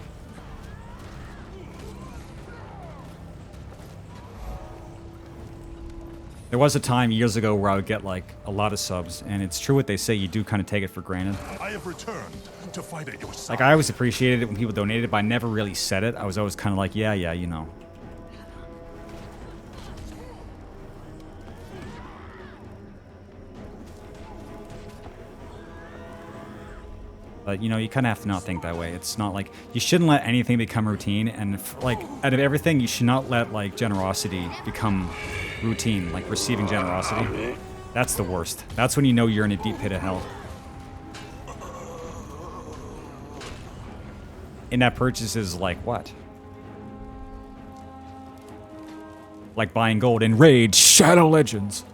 There was a time years ago where I would get like a lot of subs, and it's true what they say, you do kind of take it for granted. I have returned to fight at your side. Like, I always appreciated it when people donated, but I never really said it. I was always kind of like, yeah, you know. But, you know, you kind of have to not think that way. It's not like, you shouldn't let anything become routine, and like, out of everything, you should not let, like, generosity become routine, like receiving generosity. That's the worst. That's when you know you're in a deep pit of hell. In-app purchases like what? Like buying gold in Raid Shadow Legends.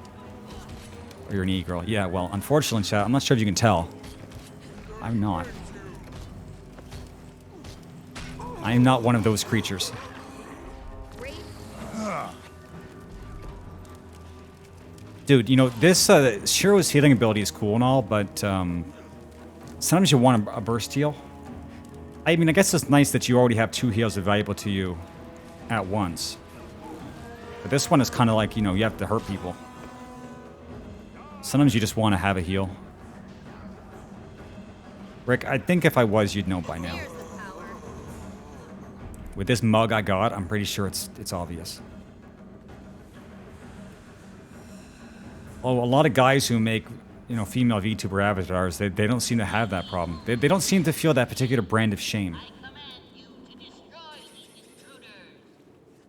Or you're an e-girl. Yeah, well, unfortunately, chat, I'm not sure if you can tell. I'm not. I am not one of those creatures. Dude, you know, this Shiro's healing ability is cool and all, but sometimes you want a burst heal. I mean, I guess it's nice that you already have 2 heals available to you at once. But this one is kind of like, you know, you have to hurt people. Sometimes you just want to have a heal. Rick, I think if I was, you'd know by now. With this mug I got, I'm pretty sure it's obvious. Oh, a lot of guys who make, you know, female VTuber avatars, they don't seem to have that problem. They don't seem to feel that particular brand of shame.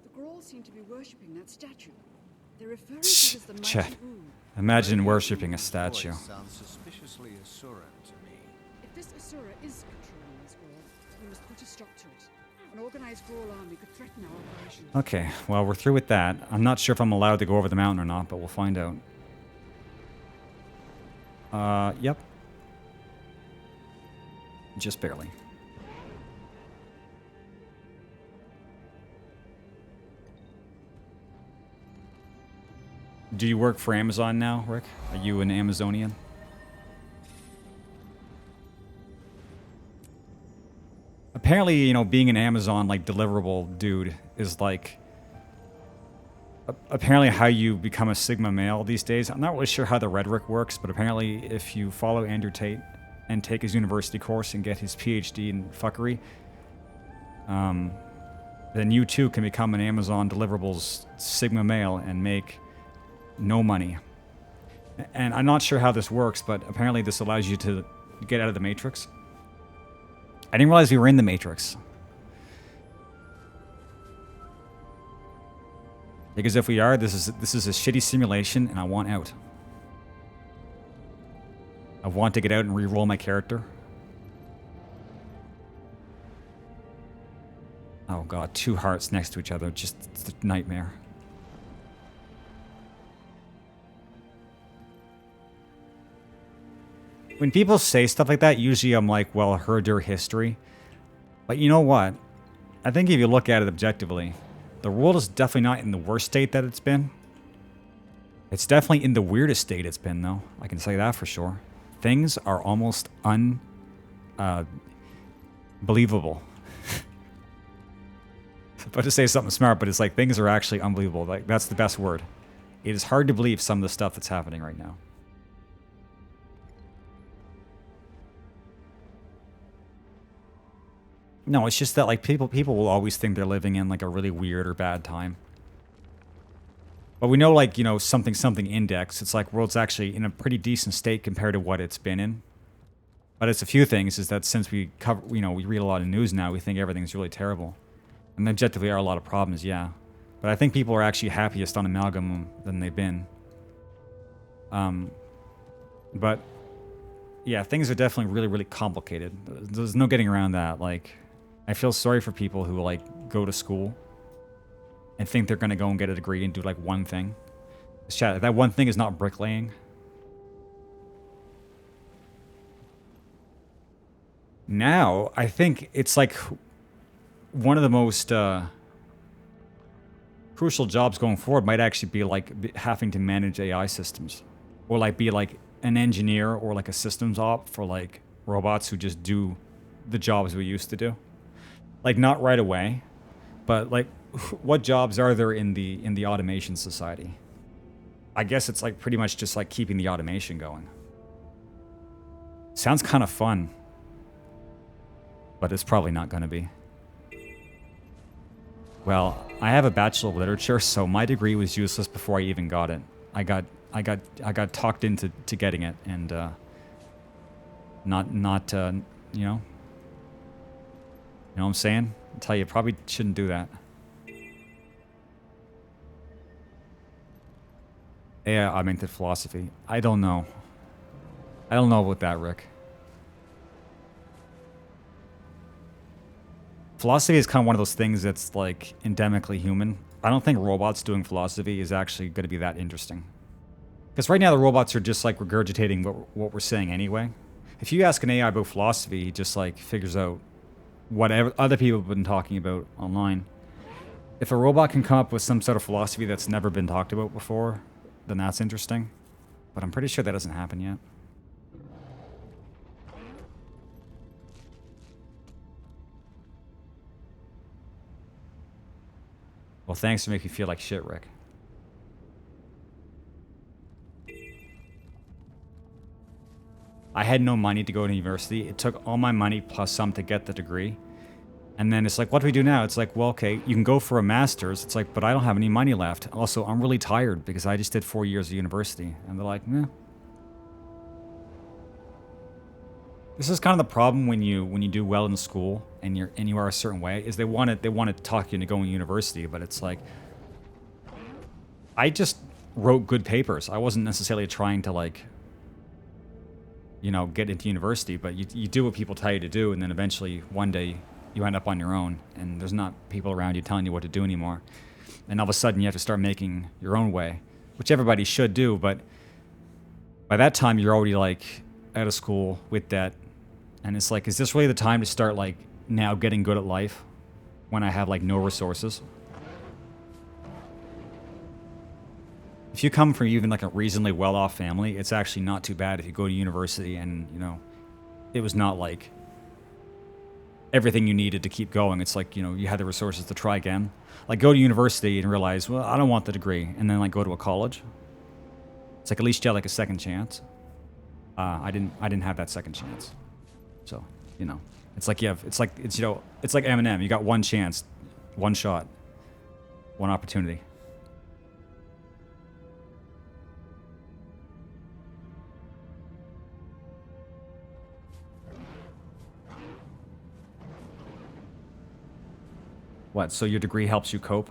The Grolls seem to be worshipping that statue. They're referring to it as the mighty Chat. Ooh. Imagine worshipping a statue. Sounds suspiciously Asuran to me. If this Asura is controlling this world, we must put a stop to it. An organized Groll army could threaten our operations. Okay, well, we're through with that. I'm not sure if I'm allowed to go over the mountain or not, but we'll find out. Yep. Just barely. Do you work for Amazon now, Rick? Are you an Amazonian? Apparently, you know, being an Amazon, like, deliverable dude is, like, apparently how you become a Sigma male these days. I'm not really sure how the rhetoric works, but apparently if you follow Andrew Tate and take his university course and get his PhD in fuckery, then you too can become an Amazon deliverables Sigma male and make no money. And I'm not sure how this works, but apparently this allows you to get out of the Matrix. I didn't realize we were in the Matrix. Because if we are, this is a shitty simulation, and I want out. I want to get out and re-roll my character. Oh god, 2 hearts next to each other, just it's a nightmare. When people say stuff like that, usually I'm like, well, heard their history. But you know what? I think if you look at it objectively, the world is definitely not in the worst state that it's been. It's definitely in the weirdest state it's been, though. I can say that for sure. things are almost believable. But to say something smart, but it's like things are actually unbelievable. Like that's the best word. It is hard to believe some of the stuff that's happening right now. No, it's just that like people will always think they're living in like a really weird or bad time. But we know like, you know, something index. It's like world's actually in a pretty decent state compared to what it's been in. But it's a few things is that since we cover, you know, we read a lot of news now, we think everything's really terrible. And there objectively are a lot of problems, yeah. But I think people are actually happiest on amalgam than they've been. But yeah, things are definitely really, really complicated. There's no getting around that. Like, I feel sorry for people who like go to school and think they're gonna go and get a degree and do like one thing. Chat, that one thing is not bricklaying. Now, I think it's like one of the most crucial jobs going forward might actually be like having to manage AI systems, or like be like an engineer or like a systems op for like robots who just do the jobs we used to do. Like not right away, but like what jobs are there in the automation society? I guess it's like pretty much just like keeping the automation going. Sounds kind of fun, but it's probably not going to be. Well, I have a Bachelor of Literature, so my degree was useless before I even got it. I got talked into getting it, and not you know what I'm saying? I tell you, probably shouldn't do that. Yeah, I'm into philosophy. I don't know. I don't know about that, Rick. Philosophy is kind of one of those things that's like endemically human. I don't think robots doing philosophy is actually going to be that interesting. Because right now the robots are just like regurgitating what we're saying anyway. If you ask an AI about philosophy, he just like figures out whatever other people have been talking about online. If a robot can come up with some sort of philosophy that's never been talked about before, then that's interesting. But I'm pretty sure that doesn't happen yet. Well, thanks for making me feel like shit, Rick. I had no money to go to university. It took all my money plus some to get the degree. And then it's like, what do we do now? It's like, well, okay, you can go for a master's. It's like, but I don't have any money left. Also, I'm really tired because I just did 4 years of university. And they're like, nah. This is kind of the problem when you do well in school and you are a certain way, is they want to talk you into going to university, but it's like, I just wrote good papers. I wasn't necessarily trying to like, you know, get into university, but you do what people tell you to do, and then eventually one day you end up on your own, and there's not people around you telling you what to do anymore. And all of a sudden you have to start making your own way, which everybody should do, but by that time you're already like out of school with debt. And it's like, is this really the time to start like now getting good at life when I have like no resources? If you come from even like a reasonably well-off family, it's actually not too bad if you go to university and, you know, it was not like everything you needed to keep going. It's like, you know, you had the resources to try again. Like go to university and realize, well, I don't want the degree, and then like go to a college. It's like at least you had like a second chance. I didn't have that second chance. So, you know, it's like it's like Eminem. You got one chance, one shot, one opportunity. What, so your degree helps you cope?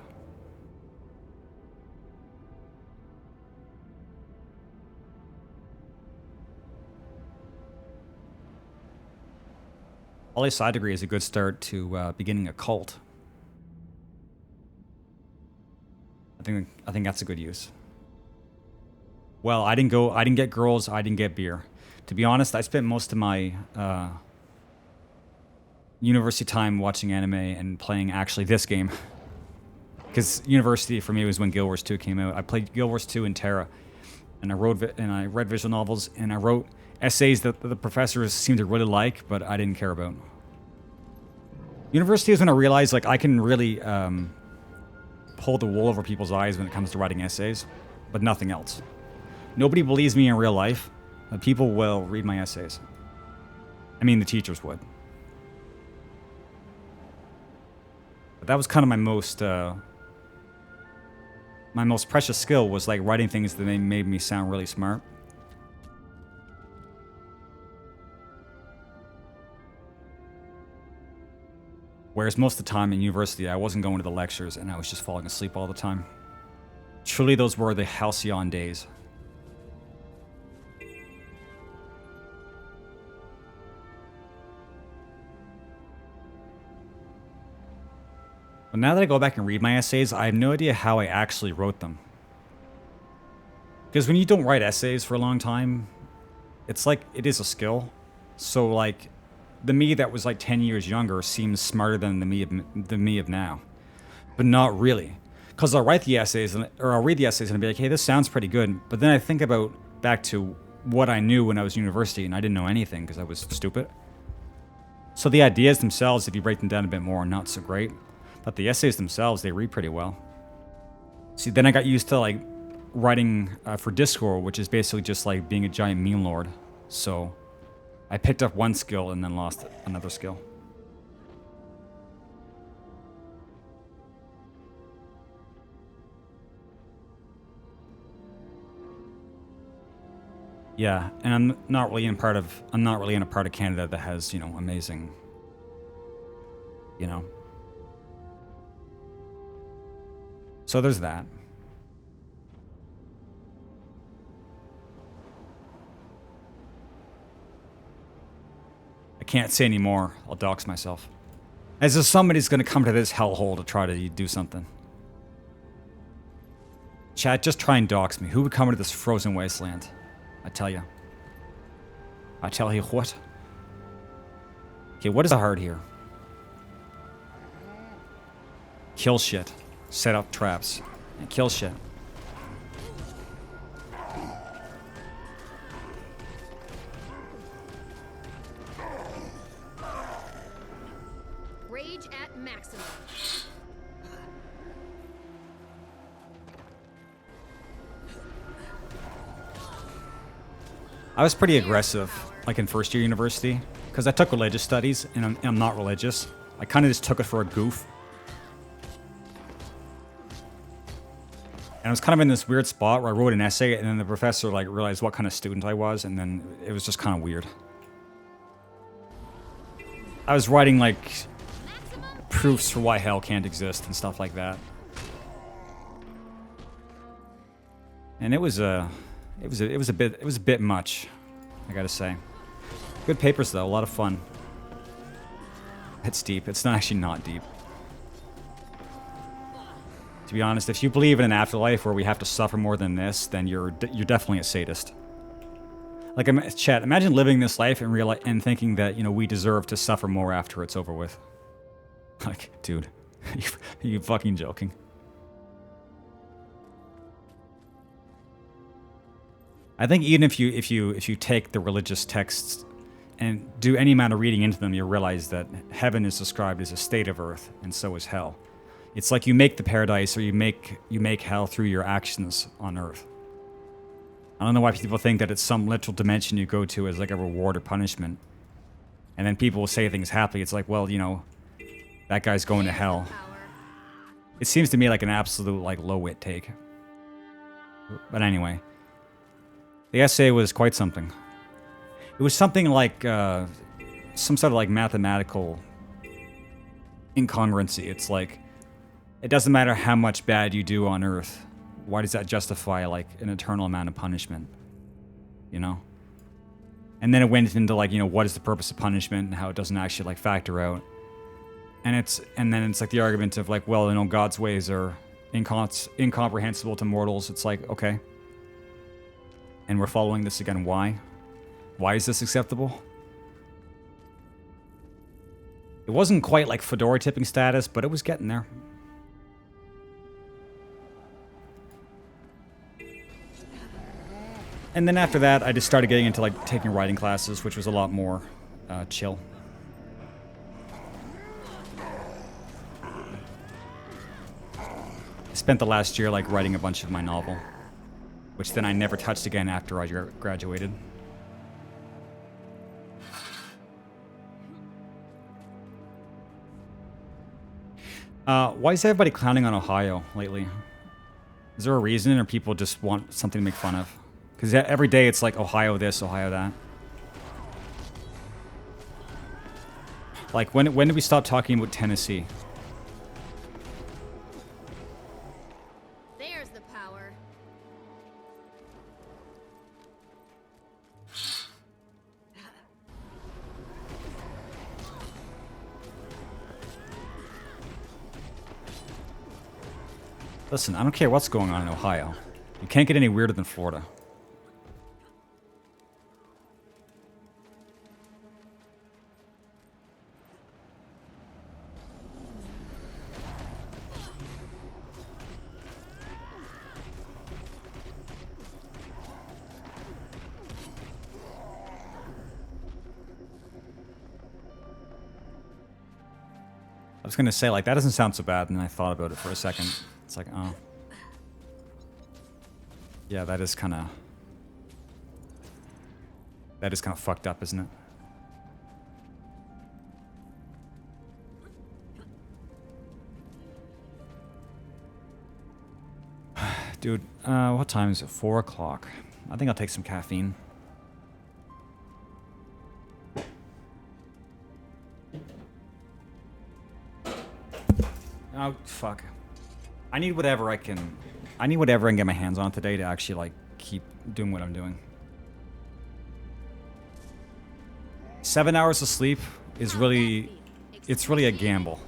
Poli sci degree is a good start to beginning a cult. I think that's a good use. Well, I didn't get girls, I didn't get beer. To be honest, I spent most of my university time watching anime and playing actually this game. Because university for me was when Guild Wars 2 came out. I played Guild Wars 2 and Terra, and I read visual novels, and I wrote essays that the professors seemed to really like, but I didn't care about. University is when I realized like I can really pull the wool over people's eyes when it comes to writing essays, but nothing else. Nobody believes me in real life, but people will read my essays. I mean, the teachers would. But that was kind of my most precious skill was like writing things that they made me sound really smart. Whereas most of the time in university, I wasn't going to the lectures and I was just falling asleep all the time. Truly, those were the halcyon days. But now that I go back and read my essays, I have no idea how I actually wrote them. Because when you don't write essays for a long time, it's like, it is a skill. So like, the me that was like 10 years younger seems smarter than the me of now. But not really. Because I'll write the essays, or I'll read the essays and I'll be like, hey, this sounds pretty good. But then I think back to what I knew when I was in university, and I didn't know anything because I was stupid. So the ideas themselves, if you break them down a bit more, are not so great. But the essays themselves, they read pretty well. See, then I got used to like writing for Discord, which is basically just like being a giant meme lord. So I picked up one skill and then lost another skill. Yeah, and I'm not really in a part of Canada that has, you know, amazing, you know. So there's that. I can't say any more. I'll dox myself. As if somebody's gonna come to this hellhole to try to do something. Chat, just try and dox me. Who would come to this frozen wasteland? I tell you. I tell you what. Okay, what is the hard here? Kill shit. Set up traps. And kill shit. Rage at maximum. I was pretty aggressive, like in first year university, because I took religious studies, and I'm not religious. I kind of just took it for a goof. And I was kind of in this weird spot where I wrote an essay, and then the professor like realized what kind of student I was, and then it was just kind of weird. I was writing like proofs for why hell can't exist and stuff like that. And it was a bit much, I gotta say. Good papers though, a lot of fun. It's deep. It's not actually not deep. To be honest, if you believe in an afterlife where we have to suffer more than this, then you're definitely a sadist. Like, chat, imagine living this life and thinking that, you know, we deserve to suffer more after it's over with. Like, dude, are you fucking joking? I think even if you take the religious texts and do any amount of reading into them, you realize that heaven is described as a state of earth, and so is hell. It's like you make the paradise or you make hell through your actions on earth. I don't know why people think that it's some literal dimension you go to as like a reward or punishment. And then people will say things happily. It's like, well, you know, that guy's going to hell. It seems to me like an absolute like low-wit take. But anyway, the essay was quite something. It was something like some sort of like mathematical incongruency. It's like, it doesn't matter how much bad you do on Earth. Why does that justify like an eternal amount of punishment? You know? And then it went into like, you know, what is the purpose of punishment and how it doesn't actually like factor out. And then it's like the argument of like, well, you know, God's ways are incomprehensible to mortals. It's like, okay. And we're following this again. Why? Why is this acceptable? It wasn't quite like fedora tipping status, but it was getting there. And then after that, I just started getting into like taking writing classes, which was a lot more chill. I spent the last year like writing a bunch of my novel, which then I never touched again after I graduated. Why is everybody clowning on Ohio lately? Is there a reason, or people just want something to make fun of? Because every day it's like Ohio this, Ohio that. Like, when did we stop talking about Tennessee? There's the power. Listen, I don't care what's going on in Ohio. You can't get any weirder than Florida. I was gonna say, like, that doesn't sound so bad, and then I thought about it for a second. It's like, oh. Yeah, that is kind of fucked up, isn't it? Dude, what time is it? 4 o'clock. I think I'll take some caffeine. Oh, fuck. I need whatever I can get my hands on today to actually, like, keep doing what I'm doing. 7 hours of sleep is really, it's really a gamble.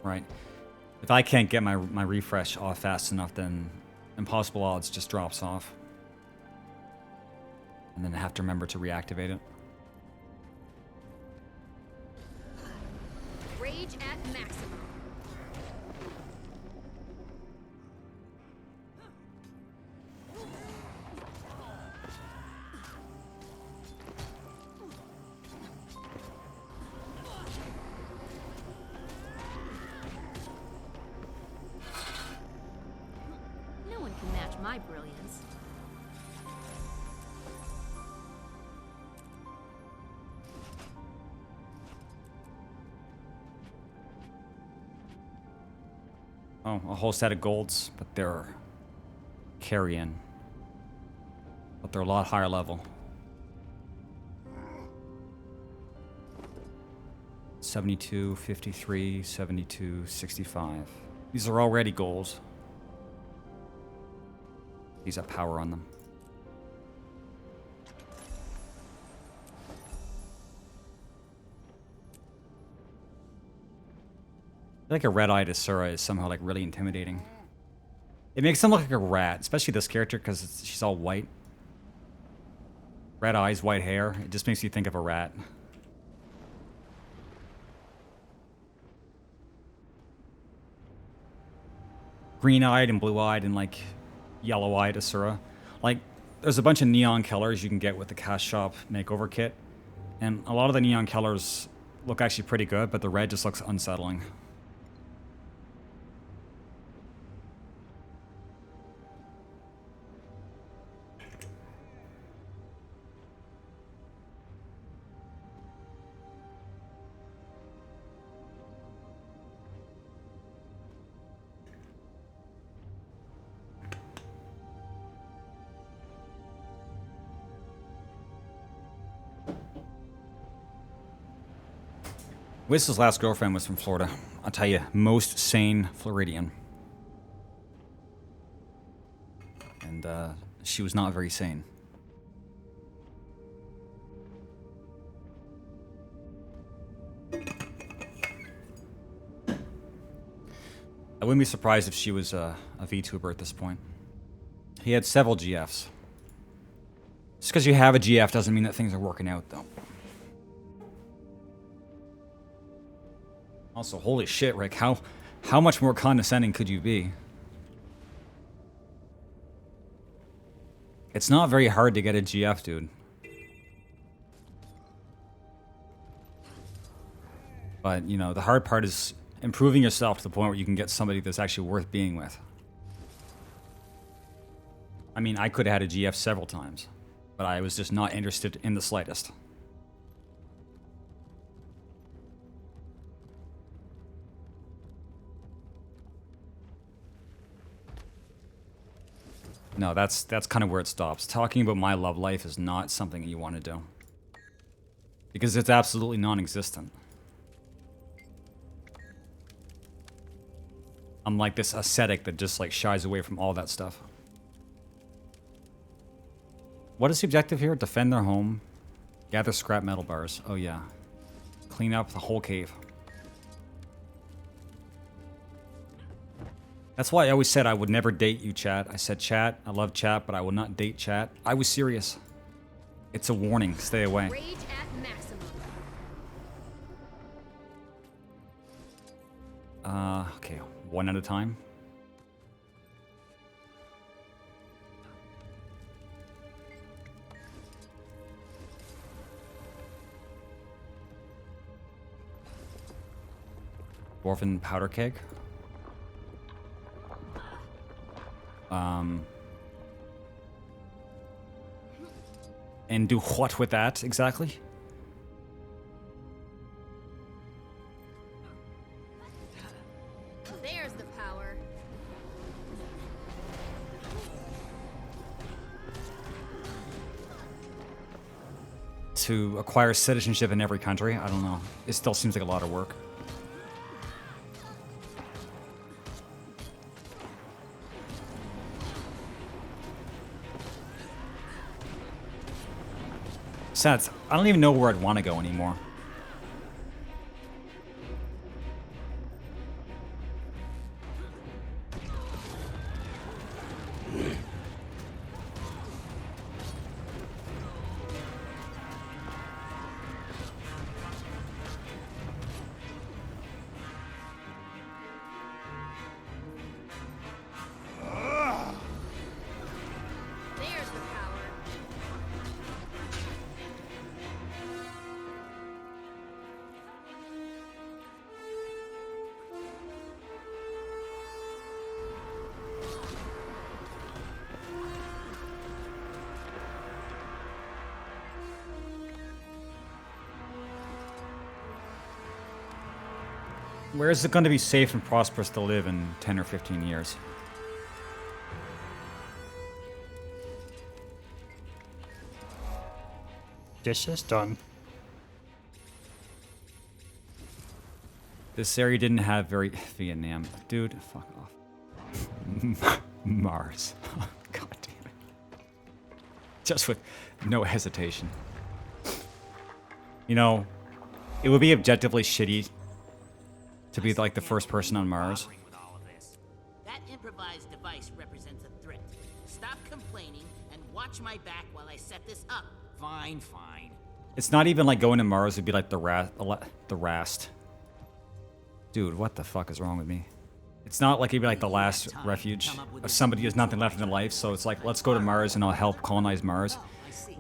Right. If I can't get my refresh off fast enough, then Impossible Odds just drops off. And then I have to remember to reactivate it. Rage at maximum. No one can match my brilliance. Oh, a whole set of golds, but they're carrion. But they're a lot higher level. 72, 53, 72, 65. These are already goals. These have power on them. I feel like a red-eyed Asura is somehow like really intimidating. It makes them look like a rat, especially this character because she's all white. Red eyes, white hair. It just makes you think of a rat. Green-eyed and blue-eyed and like yellow-eyed Asura. Like, there's a bunch of neon colors you can get with the Cash Shop makeover kit. And a lot of the neon colors look actually pretty good, but the red just looks unsettling. Whistle's last girlfriend was from Florida. I'll tell you, most sane Floridian. And, she was not very sane. I wouldn't be surprised if she was a VTuber at this point. He had several GFs. Just because you have a GF doesn't mean that things are working out, though. Also, holy shit, Rick, how much more condescending could you be? It's not very hard to get a GF, dude. But, you know, the hard part is improving yourself to the point where you can get somebody that's actually worth being with. I mean, I could have had a GF several times, but I was just not interested in the slightest. No, that's kind of where it stops. Talking about my love life is not something you want to do. Because it's absolutely non-existent. I'm like this ascetic that just like shies away from all that stuff. What is the objective here? Defend their home. Gather scrap metal bars. Oh yeah. Clean up the whole cave. That's why I always said I would never date you, chat. I said, chat, I love chat, but I will not date chat. I was serious. It's a warning. Stay away. Rage at maximum. Okay. One at a time. Dwarven powder keg. And do what with that exactly? There's the power. To acquire citizenship in every country? I don't know. It still seems like a lot of work. Sad. I don't even know where I'd want to go anymore. There's the power. Where is it going to be safe and prosperous to live in 10 or 15 years? This is done. This area didn't have very... Vietnam. Dude, fuck off. Mars. God damn it. Just with no hesitation. You know, it would be objectively shitty to be like the first person on Mars. With all of this. That improvised device represents a threat. Stop complaining and watch my back while I set this up. Fine, fine. It's not even like going to Mars would be like the Rast. Dude, what the fuck is wrong with me? It's not like it'd be like the last refuge of somebody who has nothing left in their life, so it's like, let's go to Mars and I'll help colonize Mars.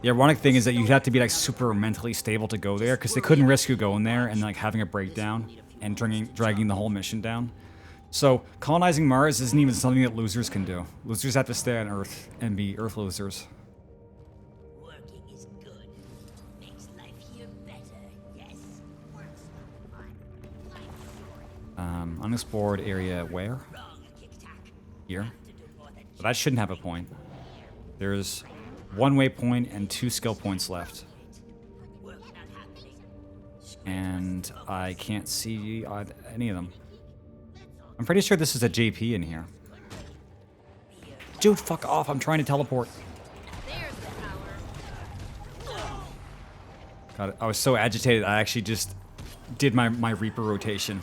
The ironic thing is that you'd have to be like super mentally stable to go there, because they couldn't risk you going there and like having a breakdown and dragging the whole mission down. So colonizing Mars isn't even something that losers can do. Losers have to stay on Earth and be Earth losers. Working is good. Makes life here better, yes. Work's not fun. Unexplored area where? Wrong, kick-tack. Here. But that shouldn't have a point. There's one waypoint and 2 skill points left. Work not happening. And I can't see any of them. I'm pretty sure this is a JP in here. Dude, fuck off. I'm trying to teleport. There's the power. God, I was so agitated, I actually just did my Reaper rotation.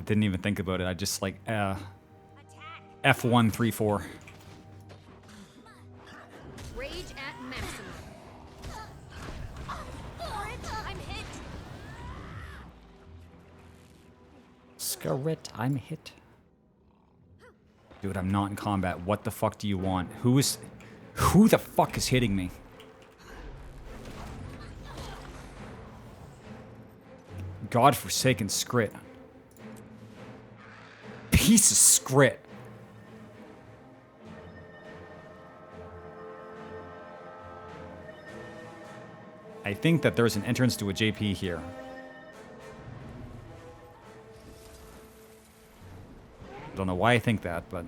didn't even think about it. I just like Attack. F134. Rage at maximum. For it, I'm hit. Scarret, I'm hit. Dude, I'm not in combat. What the fuck do you want? Who the fuck is hitting me? Godforsaken Scrit. Piece of Scrit. I think that there's an entrance to a JP here. Don't know why I think that, but...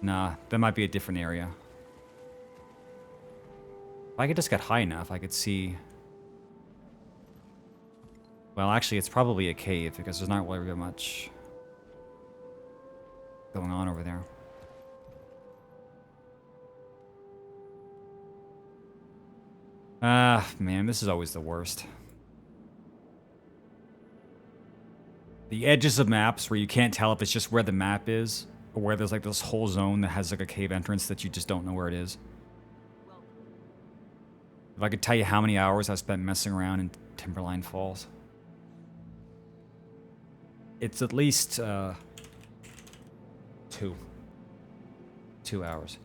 Nah, that might be a different area. If I could just get high enough, I could see... Well, actually, it's probably a cave, because there's not really much going on over there. Ah, man, this is always the worst. The edges of maps where you can't tell if it's just where the map is, or where there's like this whole zone that has like a cave entrance that you just don't know where it is. If I could tell you how many hours I spent messing around in Timberline Falls. It's at least 2 hours.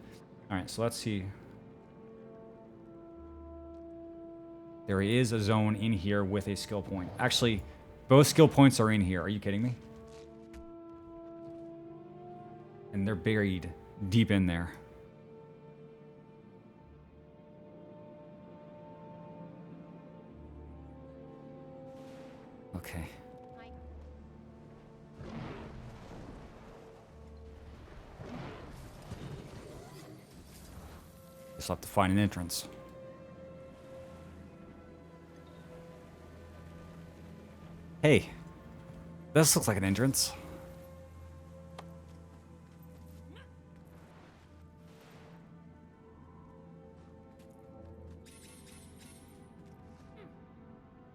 Alright, so let's see. There is a zone in here with a skill point. Actually, both skill points are in here. Are you kidding me? And they're buried deep in there. Okay. Just have to find an entrance. Hey, this looks like an entrance.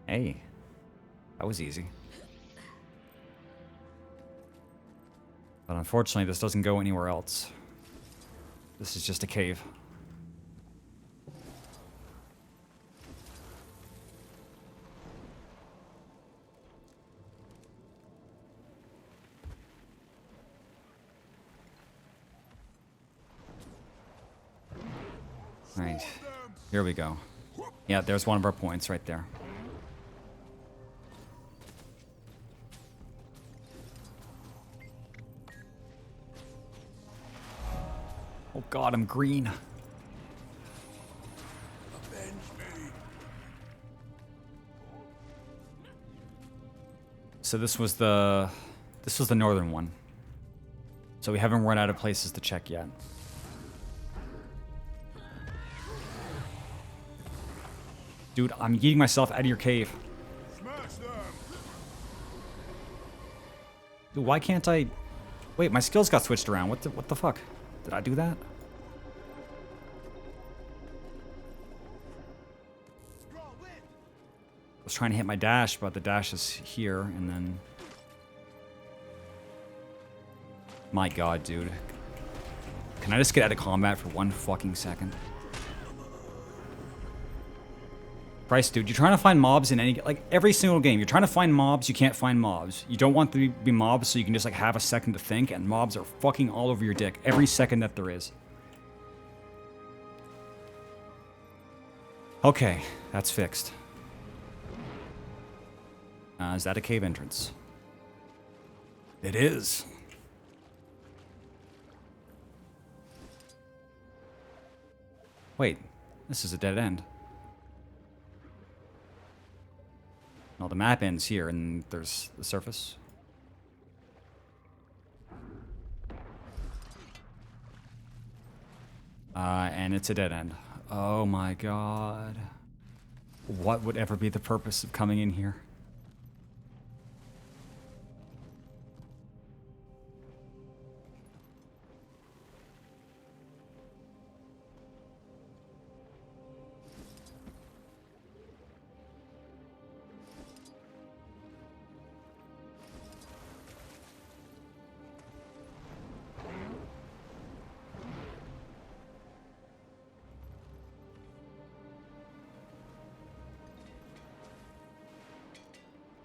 Hey, that was easy. But unfortunately, this doesn't go anywhere else. This is just a cave. Right, here we go. Yeah, there's one of our points right there. Oh god, I'm green. So this was the northern one. So we haven't run out of places to check yet. Dude, I'm eating myself out of your cave. Dude, why can't I... Wait, my skills got switched around. What the fuck? Did I do that? I was trying to hit my dash, but the dash is here, and then... My god, dude. Can I just get out of combat for 1 fucking second? Christ, dude, you're trying to find mobs in any... Like, every single game, you're trying to find mobs, you can't find mobs. You don't want them to be mobs so you can just, like, have a second to think, and mobs are fucking all over your dick every second that there is. Okay, that's fixed. Is that a cave entrance? It is. Wait, this is a dead end. No, the map ends here, and there's the surface. And it's a dead end. Oh my god. What would ever be the purpose of coming in here?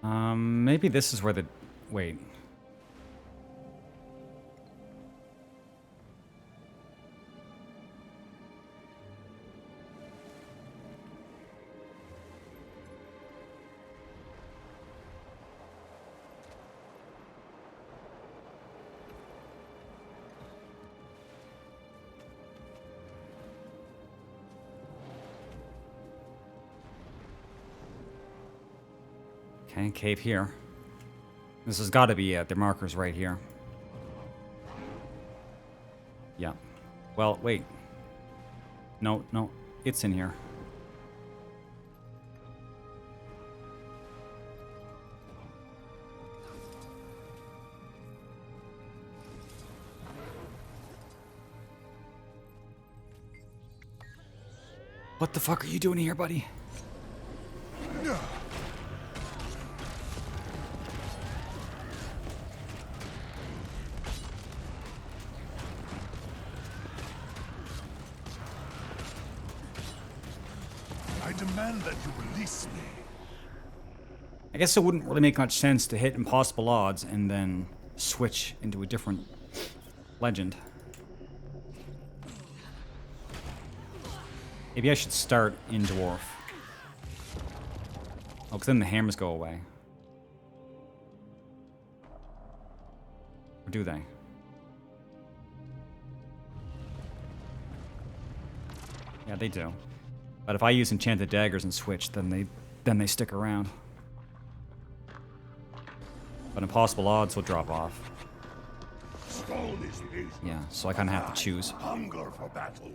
Maybe this is where the... Wait. Okay, cave here. This has got to be it. The marker's right here. Yeah. Well, wait. No, no. It's in here. What the fuck are you doing here, buddy? I demand that you release me. I guess it wouldn't really make much sense to hit impossible odds and then switch into a different legend. Maybe I should start in Dwarf. Oh, because then the hammers go away. Or do they? Yeah, they do. But if I use enchanted daggers and switch, then they stick around. But impossible odds will drop off. Stone is patient. Yeah, so I kind of have to choose. Hunger for battle.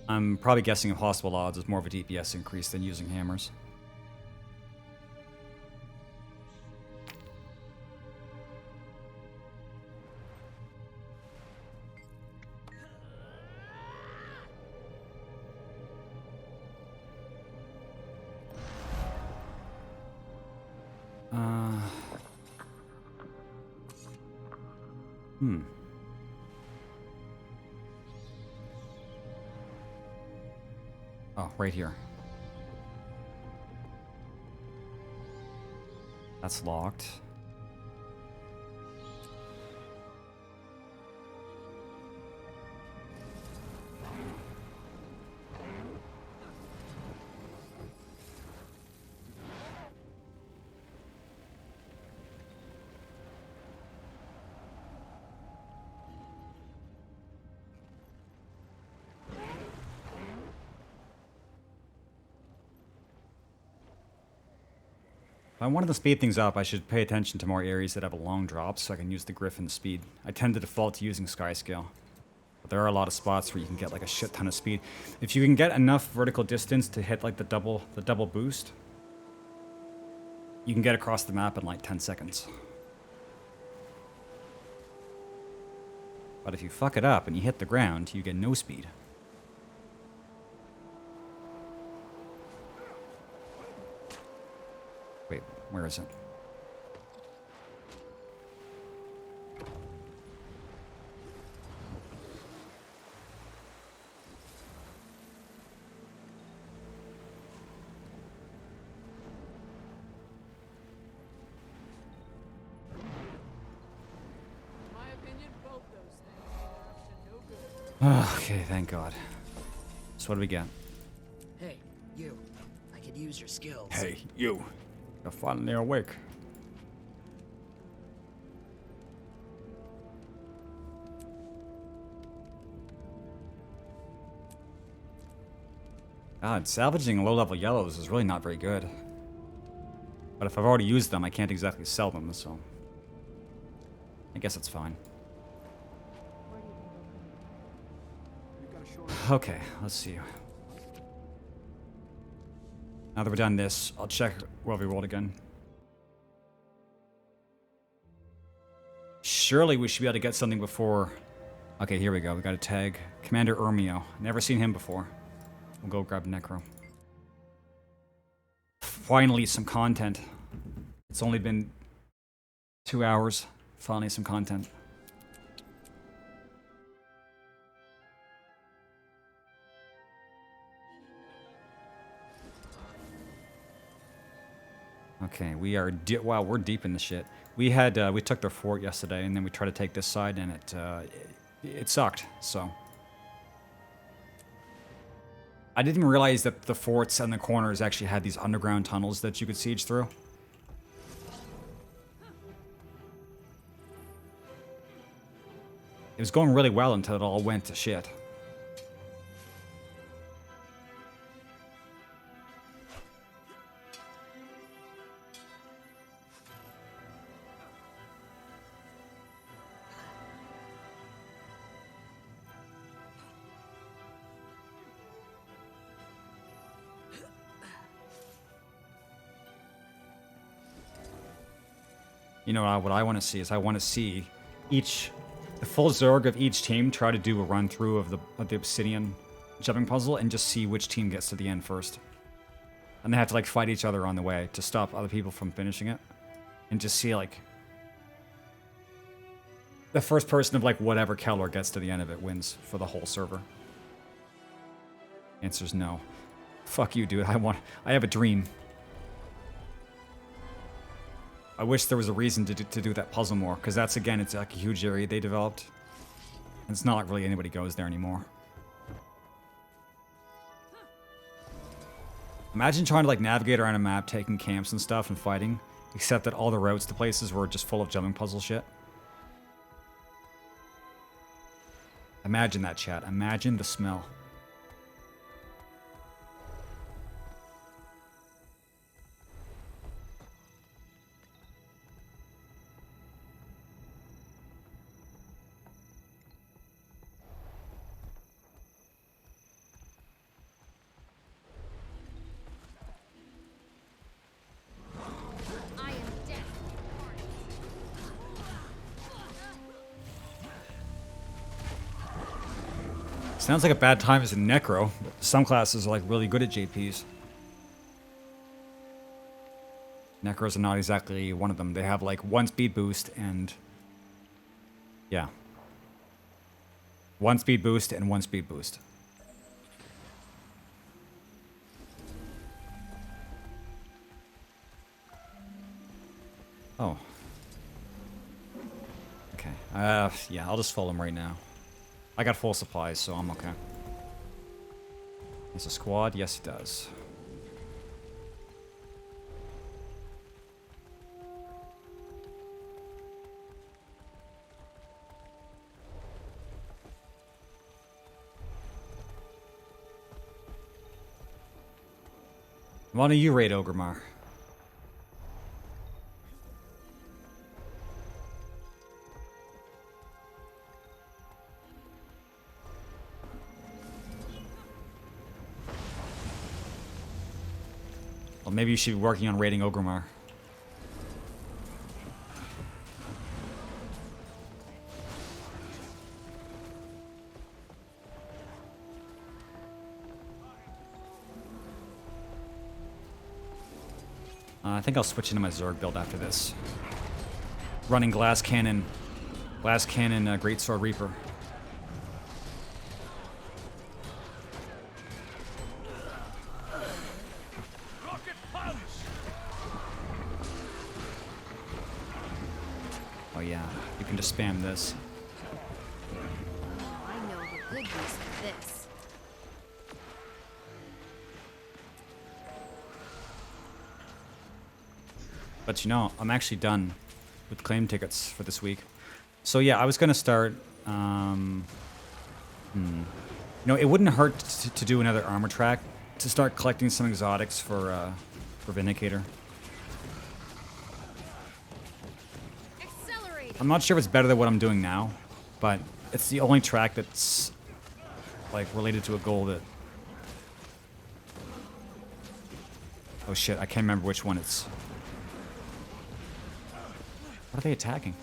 I'm probably guessing impossible odds is more of a DPS increase than using hammers. Oh, right here. That's locked. If I wanted to speed things up, I should pay attention to more areas that have a long drop so I can use the Griffin speed. I tend to default to using Skyscale. But there are a lot of spots where you can get like a shit ton of speed. If you can get enough vertical distance to hit like the double boost, you can get across the map in like 10 seconds. But if you fuck it up and you hit the ground, you get no speed. Wait, where is it? In my opinion, both those things are up to no good. Okay, thank God. So what do we get? Hey, you. I could use your skills. Hey, you. You're finally awake. God, salvaging low-level yellows is really not very good. But if I've already used them, I can't exactly sell them, so... I guess it's fine. Okay, let's see. Now that we're done this, I'll check where we rolled again. Surely we should be able to get something before... Okay, here we go. We got a tag. Commander Ermio. Never seen him before. We'll go grab Necro. Finally, some content. It's only been 2 hours. Finally, some content. Okay, we are wow, we're deep in the shit. We had we took their fort yesterday, and then we tried to take this side, and it sucked. So I didn't realize that the forts and the corners actually had these underground tunnels that you could siege through. It was going really well until it all went to shit. You know what I want to see is I want to see the full Zerg of each team try to do a run through of the obsidian jumping puzzle and just see which team gets to the end first. And they have to like fight each other on the way to stop other people from finishing it. And just see like the first person of like whatever Keller gets to the end of it wins for the whole server. Answer's no. Fuck you, dude. I have a dream. I wish there was a reason to do that puzzle more, because that's, again, it's like a huge area they developed. And it's not like really anybody goes there anymore. Imagine trying to like navigate around a map, taking camps and stuff and fighting, except that all the routes to places were just full of jumping puzzle shit. Imagine that, chat. Imagine the smell. I am dead. Sounds like a bad time as a Necro, but some classes are like really good at JPs. Necros are not exactly one of them. They have like 1 speed boost and... yeah. 1 speed boost and 1 speed boost. Oh. Okay. Yeah, I'll just follow him right now. I got full supplies, so I'm okay. There's a squad? Yes, he does. Why don't you raid Ogremar? Well, maybe you should be working on raiding Ogremar. I think I'll switch into my Zerg build after this. Running Glass Cannon, Greatsword Reaper. Oh yeah, you can just spam this. I know the good use of this. But you know, I'm actually done with claim tickets for this week. So yeah, I was gonna start. You know, it wouldn't hurt to do another armor track to start collecting some exotics for Vindicator. Accelerating. I'm not sure if it's better than what I'm doing now, but it's the only track that's like related to a goal that. Oh shit! I can't remember which one it's. What are they attacking?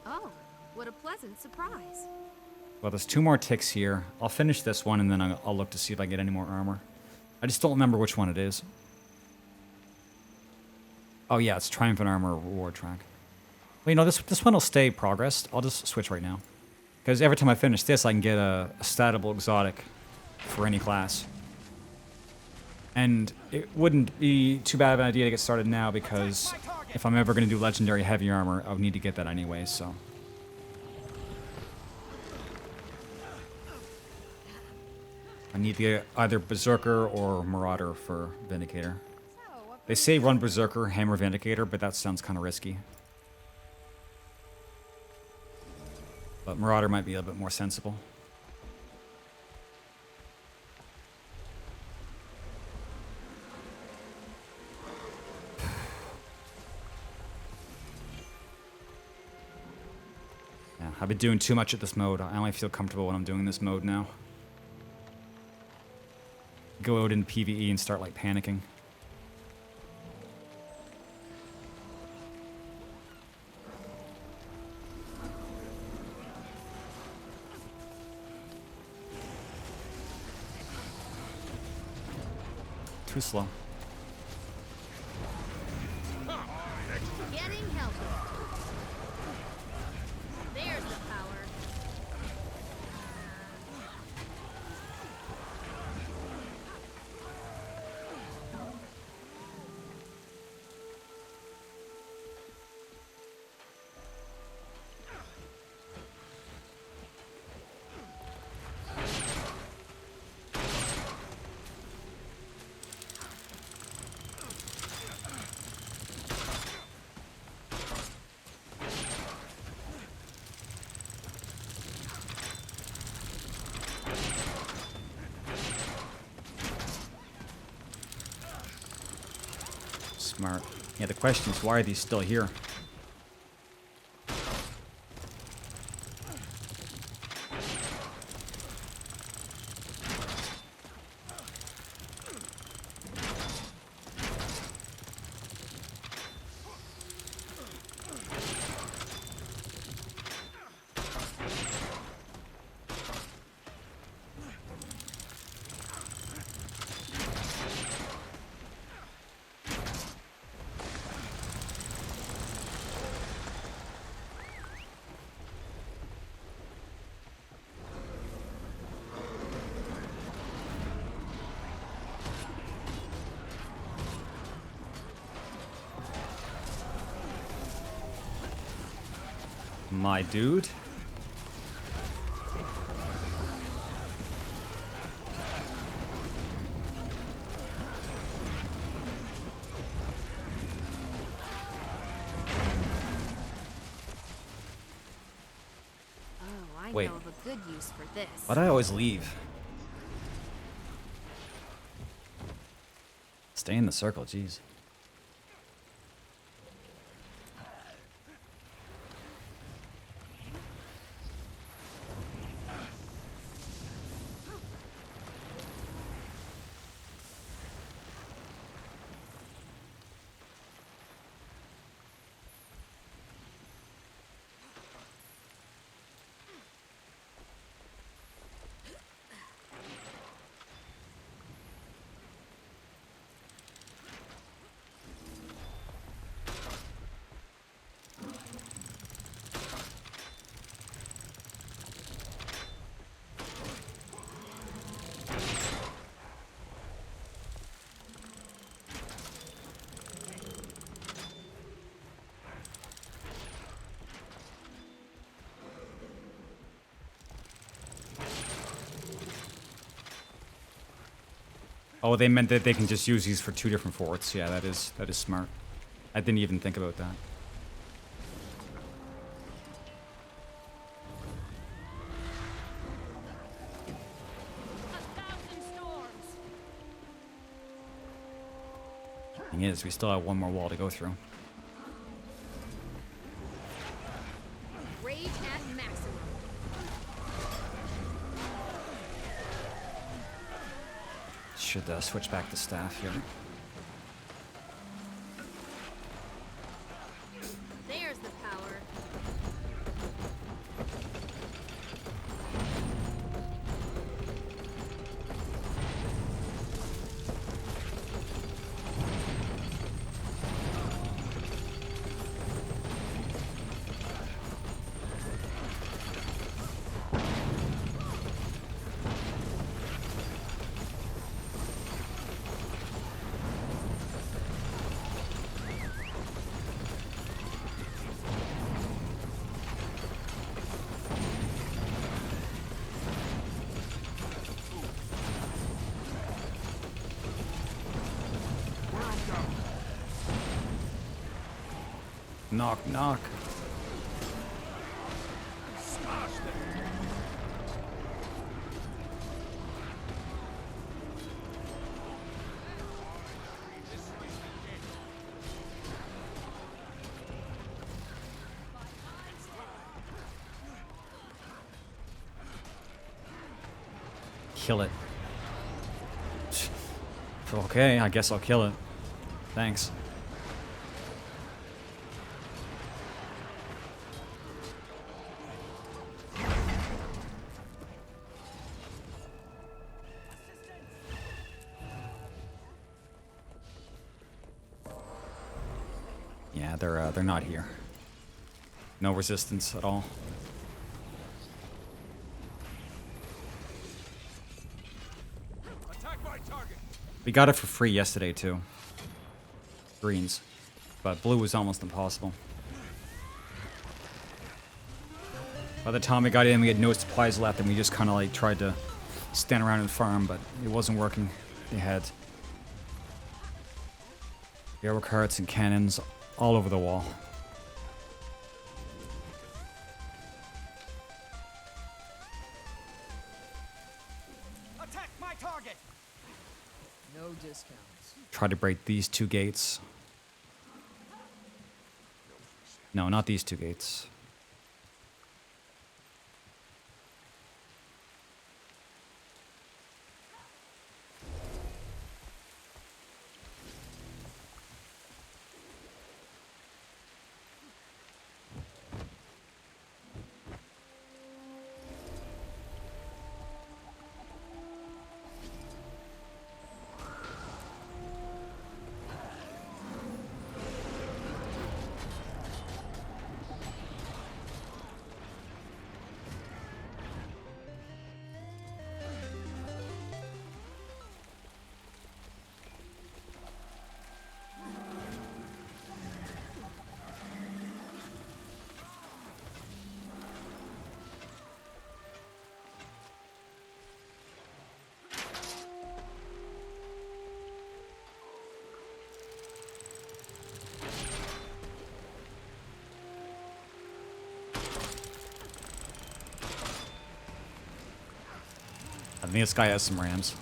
Oh, what a pleasant surprise. Well, there's 2 more ticks here. I'll finish this one, and then I'll look to see if I get any more armor. I just don't remember which one it is. Oh yeah, it's Triumphant Armor Reward track. Well, you know, this one will stay progressed. I'll just switch right now. Because every time I finish this, I can get a statable exotic for any class. And it wouldn't be too bad of an idea to get started now, because if I'm ever going to do legendary heavy armor, I would need to get that anyway, so. I need to get either Berserker or Marauder for Vindicator. They say run Berserker, hammer Vindicator, but that sounds kind of risky. But Marauder might be a bit more sensible. Yeah, I've been doing too much at this mode. I only feel comfortable when I'm doing this mode now. Go out in PvE and start like panicking. Too slow. Getting healthy. There's the power. Smart. Yeah, the question is, why are these still here? My dude. Oh, I Wait. know of a good use for this. Why'd I always leave? Stay in the circle, jeez. Oh, they meant that they can just use these for 2 different forts. Yeah, that is smart. I didn't even think about that. Thing is, we still have one more wall to go through. Rage at maximum. Should switch back to staff here. There's the power. knock, knock. Kill it. Okay, I guess I'll kill it. Thanks. Yeah, they're not here. No resistance at all. We got it for free yesterday too. Greens. But blue was almost impossible. By the time we got in, we had no supplies left, and we just kind of like tried to stand around and farm, but it wasn't working. They had arrow carts and cannons all over the wall. Attack my target! No discounts. Try to break these two gates. No, not these two gates. I think this guy has some rams.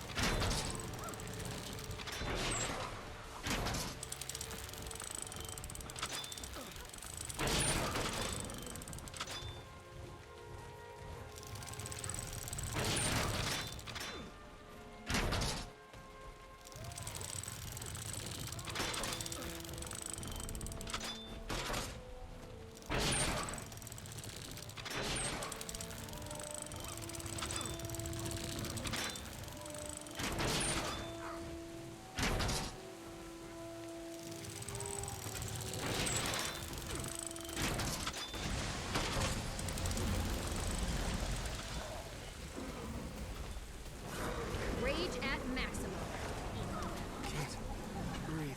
Rage at maximum. Breathe.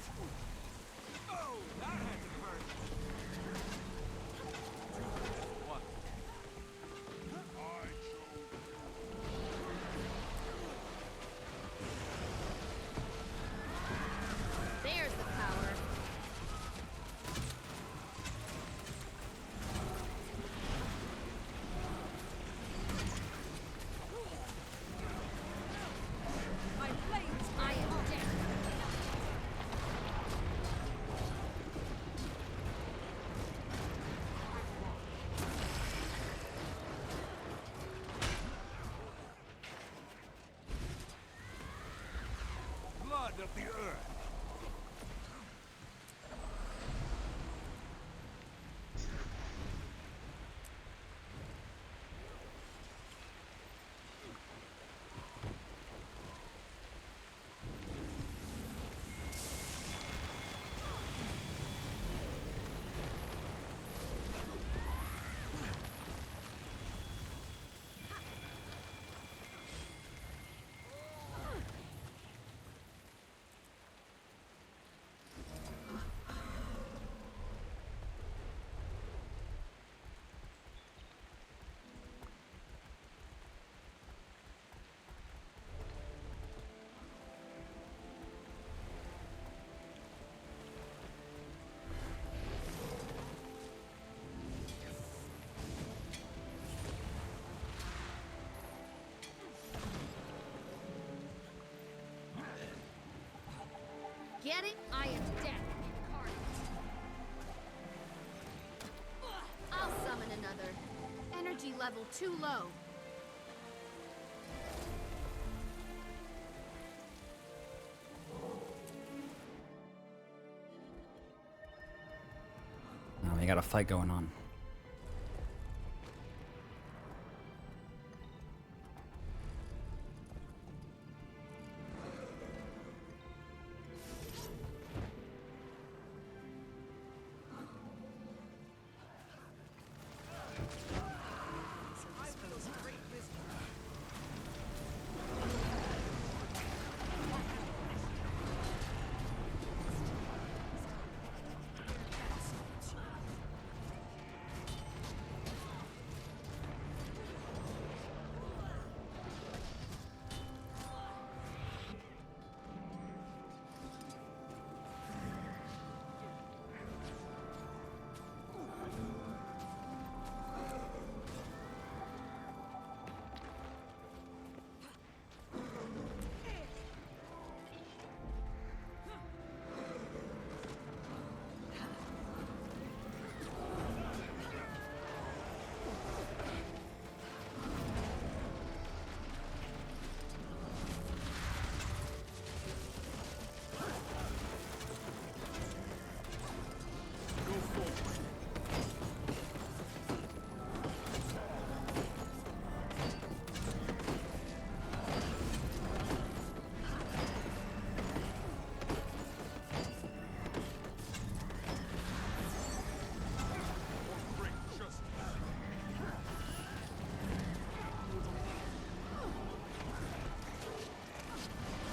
There's the power. I am dead. Blood of the earth. getting? I am death incarnate. I'll summon another. Energy level too low. Oh, we got a fight going on.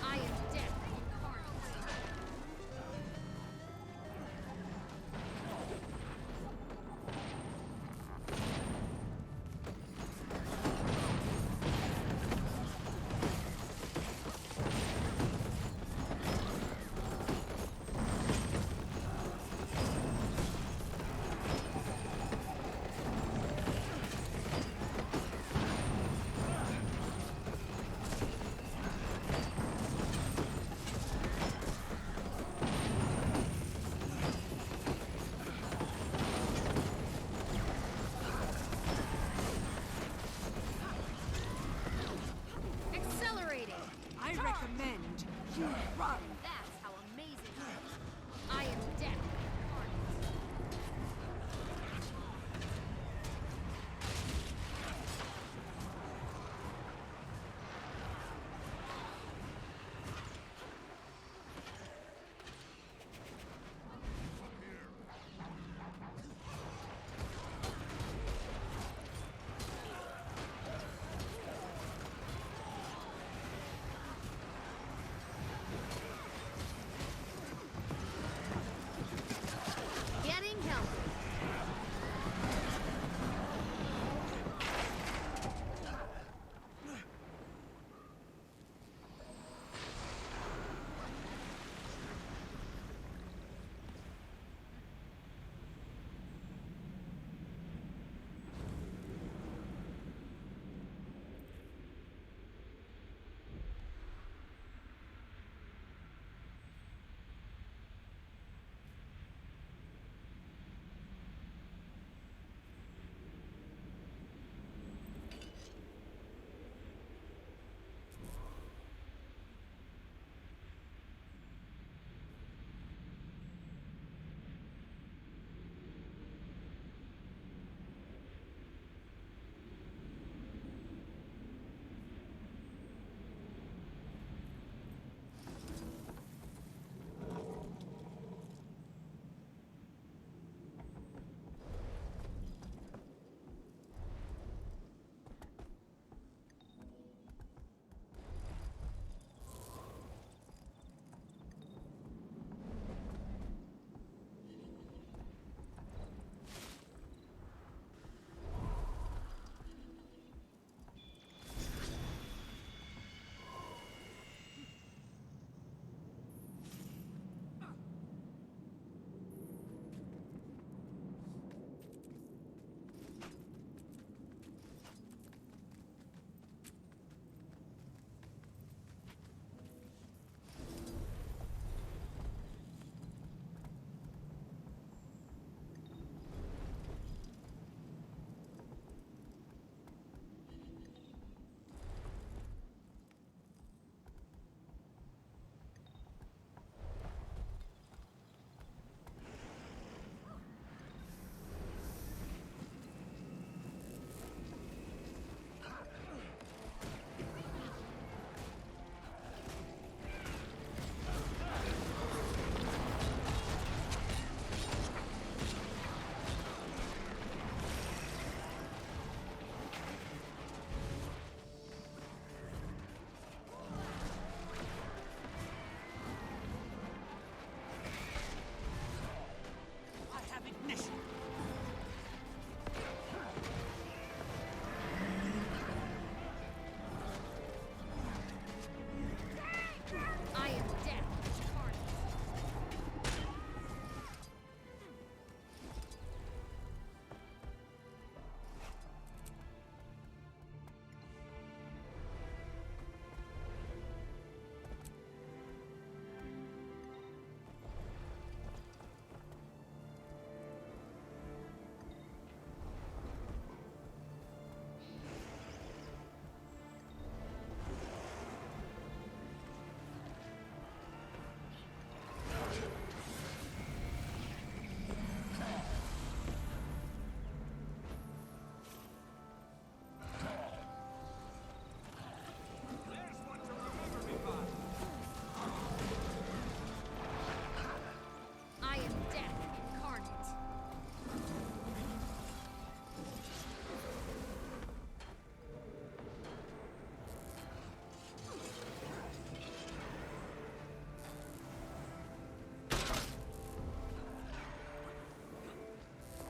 I am death incarnate. Accelerating. I recommend you run. That's how amazing I am. I am death incarnate.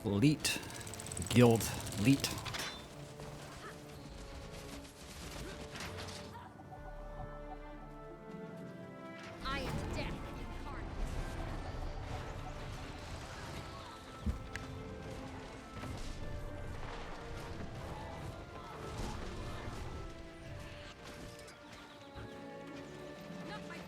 Leet. Guild. Leet. I am death incarnate. Not my pet.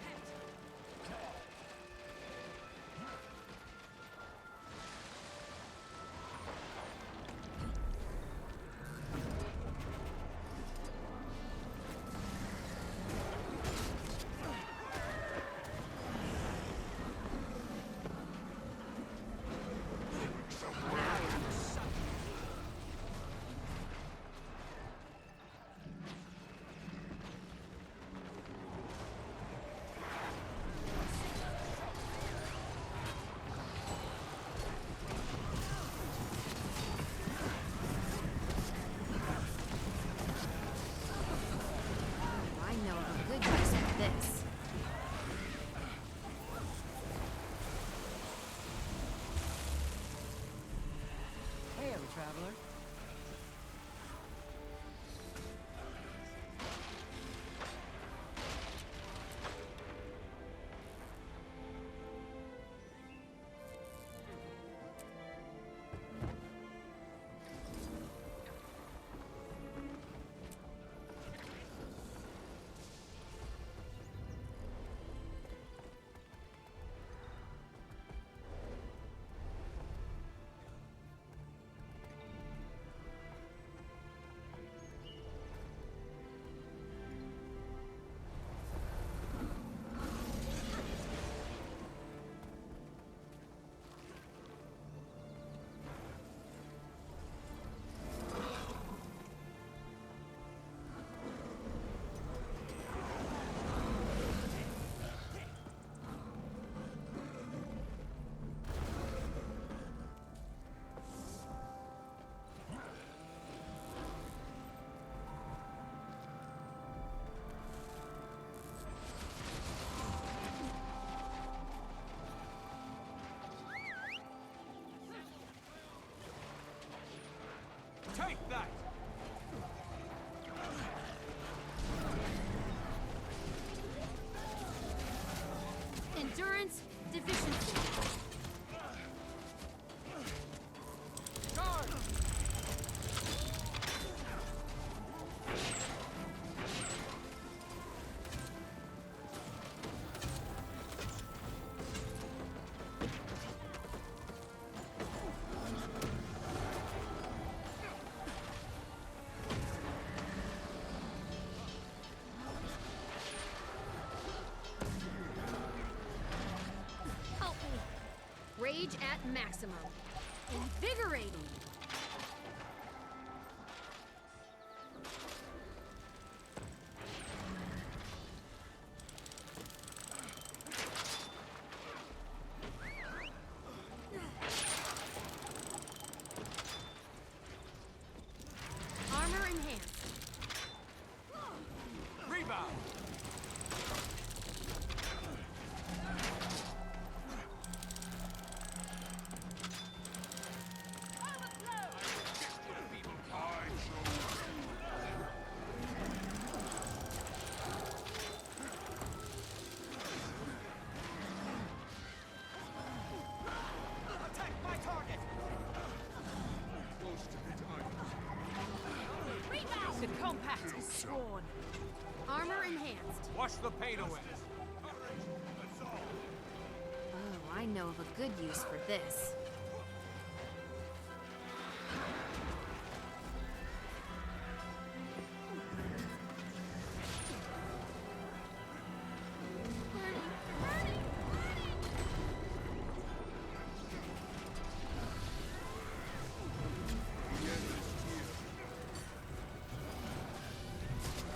I know of a good use for this. Hail, traveler. Take that! Endurance deficiency. Guard! Help me. Rage at maximum. Invigorating. Armor enhanced. Rebound! Attack my target! Close to the target. Rebound. The compact is sworn. Armor enhanced. Wash the pain away. Oh, I know of a good use for this.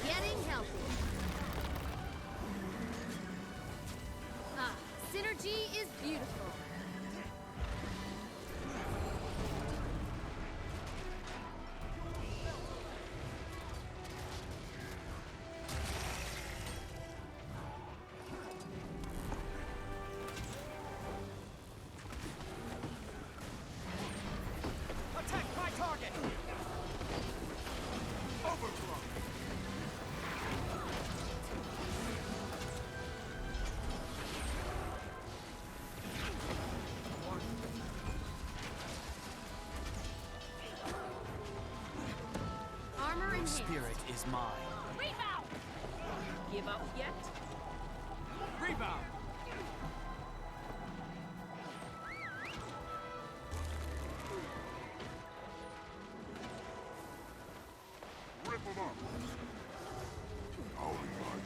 Getting healthy. Ah, synergy is beautiful. hands. spirit is mine. Rebound! Give up yet? Rebound! Rip 'em up. Howdy, bud.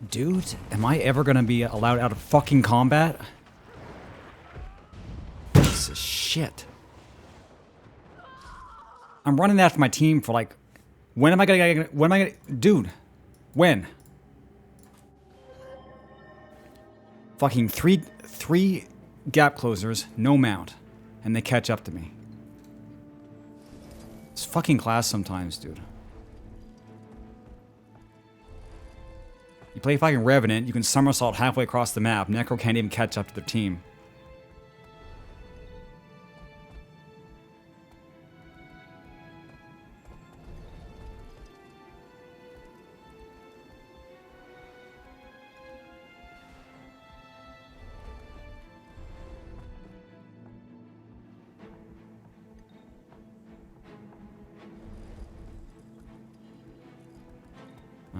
Dude, am I ever gonna be allowed out of fucking combat? Piece of shit. I'm running after my team for like... When am I gonna... Dude. When? Fucking three gap closers, no mount. And they catch up to me. It's fucking class sometimes, dude. You play fucking Revenant, you can somersault halfway across the map. Necro can't even catch up to their team.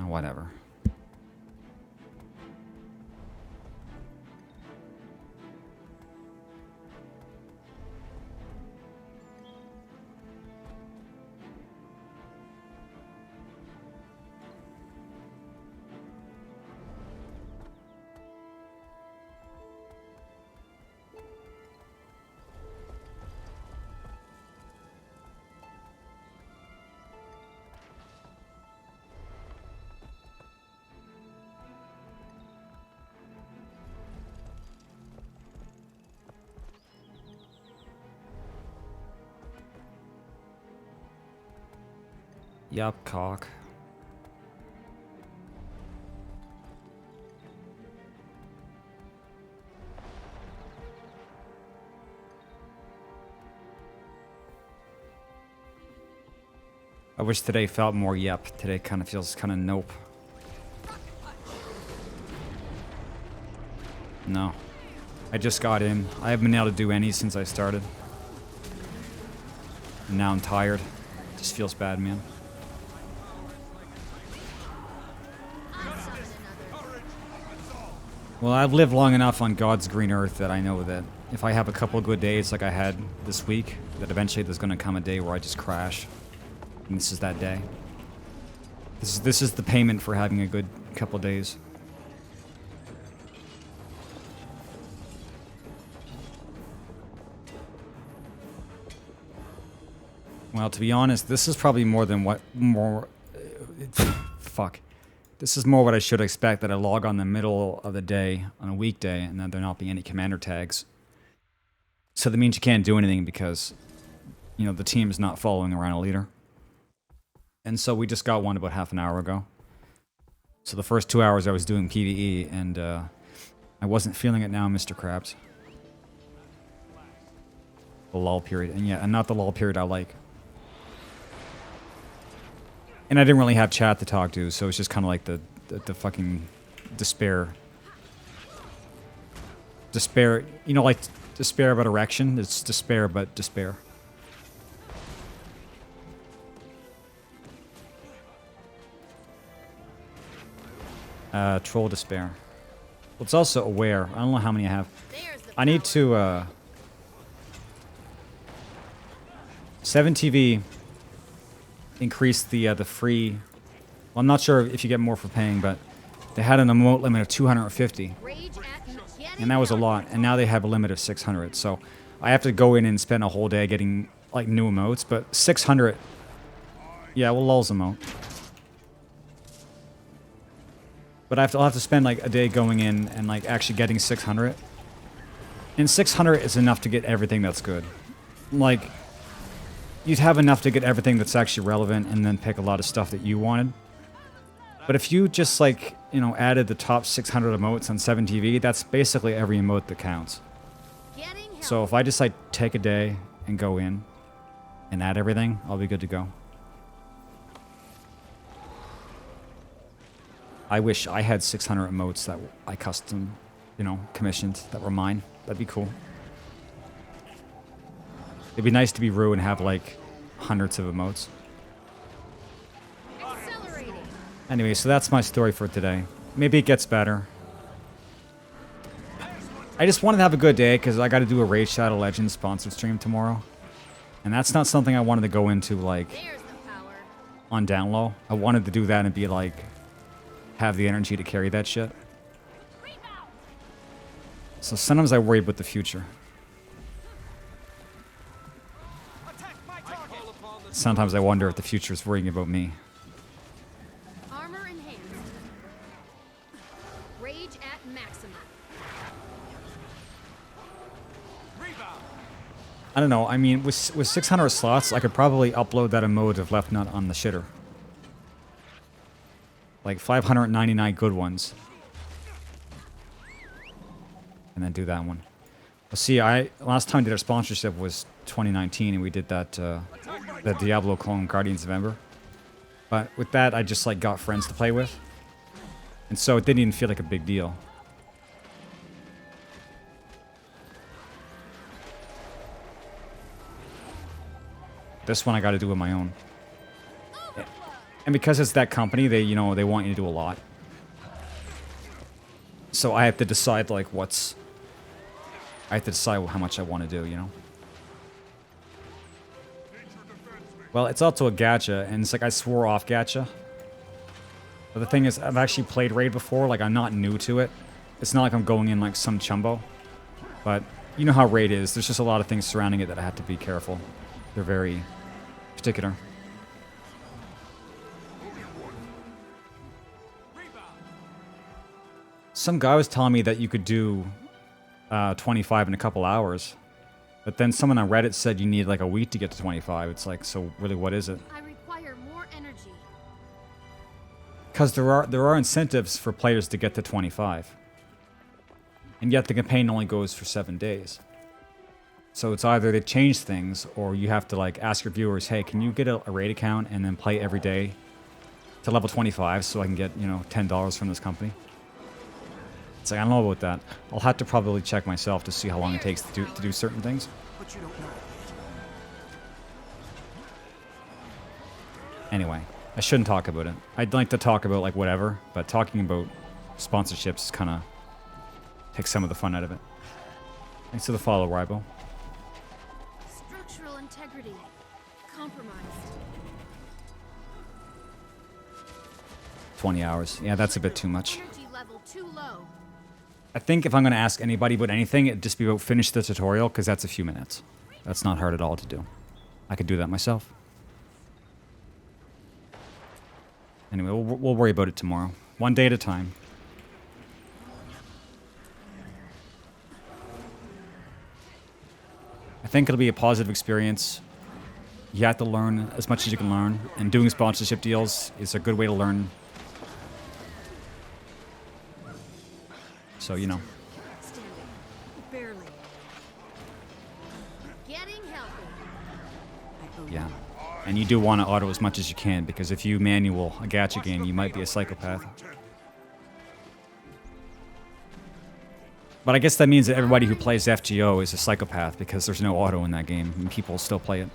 Whatever. Yup, cock. I wish today felt more yep. Today kind of feels kind of nope. No. I just got in. I haven't been able to do any since I started. And now I'm tired. Just feels bad, man. Well, I've lived long enough on God's green earth that I know that if I have a couple good days like I had this week, that eventually there's going to come a day where I just crash. And this is that day. This is the payment for having a good couple days. Well, to be honest, this is probably more than what... Fuck. This is more what I should expect, that I log on the middle of the day on a weekday and that there not be any commander tags. So that means you can't do anything because, you know, the team is not following around a leader. And so we just got one about half an hour ago. So the first 2 hours I was doing PvE and I wasn't feeling it now, Mr. Krabs. The lull period. And yeah, and not the lull period I like. And I didn't really have chat to talk to, so it's just kind of like the fucking despair. Despair, you know, like despair about erection? It's despair but despair. Troll despair. Well, it's also aware. I don't know how many I have. I need to, 7TV increased the free... Well, I'm not sure if you get more for paying, but they had an emote limit of 250. And that was a lot. And now they have a limit of 600. So I have to go in and spend a whole day getting, like, new emotes. But 600... Yeah, well, lul's emote. But I'll have to spend like a day going in and like actually getting 600. And 600 is enough to get everything that's good. Like, you'd have enough to get everything that's actually relevant and then pick a lot of stuff that you wanted. But if you just like, you know, added the top 600 emotes on 7TV, that's basically every emote that counts. So if I just like take a day and go in and add everything, I'll be good to go. I wish I had 600 emotes that I custom, you know, commissioned that were mine. That'd be cool. It'd be nice to be Rue and have like hundreds of emotes. Anyway, so that's my story for today. Maybe it gets better. I just wanted to have a good day because I got to do a Raid Shadow Legends sponsored stream tomorrow. And that's not something I wanted to go into like on down low. I wanted to do that and be like, have the energy to carry that shit. So sometimes I worry about the future. Sometimes I wonder if the future is worrying about me. Armor enhanced. Rage at maximum. I don't know. I mean, with 600 slots, I could probably upload that emote of Left Nut on the shitter. Like 599 good ones. And then do that one. Well, see, last time I did our sponsorship was 2019, and we did that the Diablo clone Guardians of Ember. But with that, I just like got friends to play with, and so it didn't even feel like a big deal. This one I got to do with my own. And because it's that company, they want you to do a lot. So I have to decide like I have to decide how much I want to do, you know? Well, it's also a gacha, and it's like I swore off gacha. But the thing is, I've actually played Raid before, like I'm not new to it. It's not like I'm going in like some chumbo. But you know how Raid is, there's just a lot of things surrounding it that I have to be careful. They're very particular. Some guy was telling me that you could do 25 in a couple hours. But then someone on Reddit said you need like a week to get to 25. It's like, so really what is it? I require more energy. Because there are incentives for players to get to 25. And yet the campaign only goes for 7 days. So it's either they change things, or you have to like ask your viewers, hey, can you get a raid account and then play every day to level 25 so I can get, you know, $10 from this company? It's like, I don't know about that. I'll have to probably check myself to see how long it takes to do certain things. But you don't know. Anyway, I shouldn't talk about it. I'd like to talk about like whatever, but talking about sponsorships kind of takes some of the fun out of it. Thanks for the follow, Ribo. Structural integrity compromised. 20 hours. Yeah, that's a bit too much. Energy level too low. I think if I'm going to ask anybody about anything, it'd just be about finish the tutorial, because that's a few minutes. That's not hard at all to do. I could do that myself. Anyway, we'll worry about it tomorrow. One day at a time. I think it'll be a positive experience. You have to learn as much as you can learn, and doing sponsorship deals is a good way to learn. So, you know. Standing. Barely. Getting healthy. Yeah. And you do want to auto as much as you can, because if you manual a gacha game, you might be a psychopath. But I guess that means that everybody who plays FGO is a psychopath, because there's no auto in that game, and people still play it.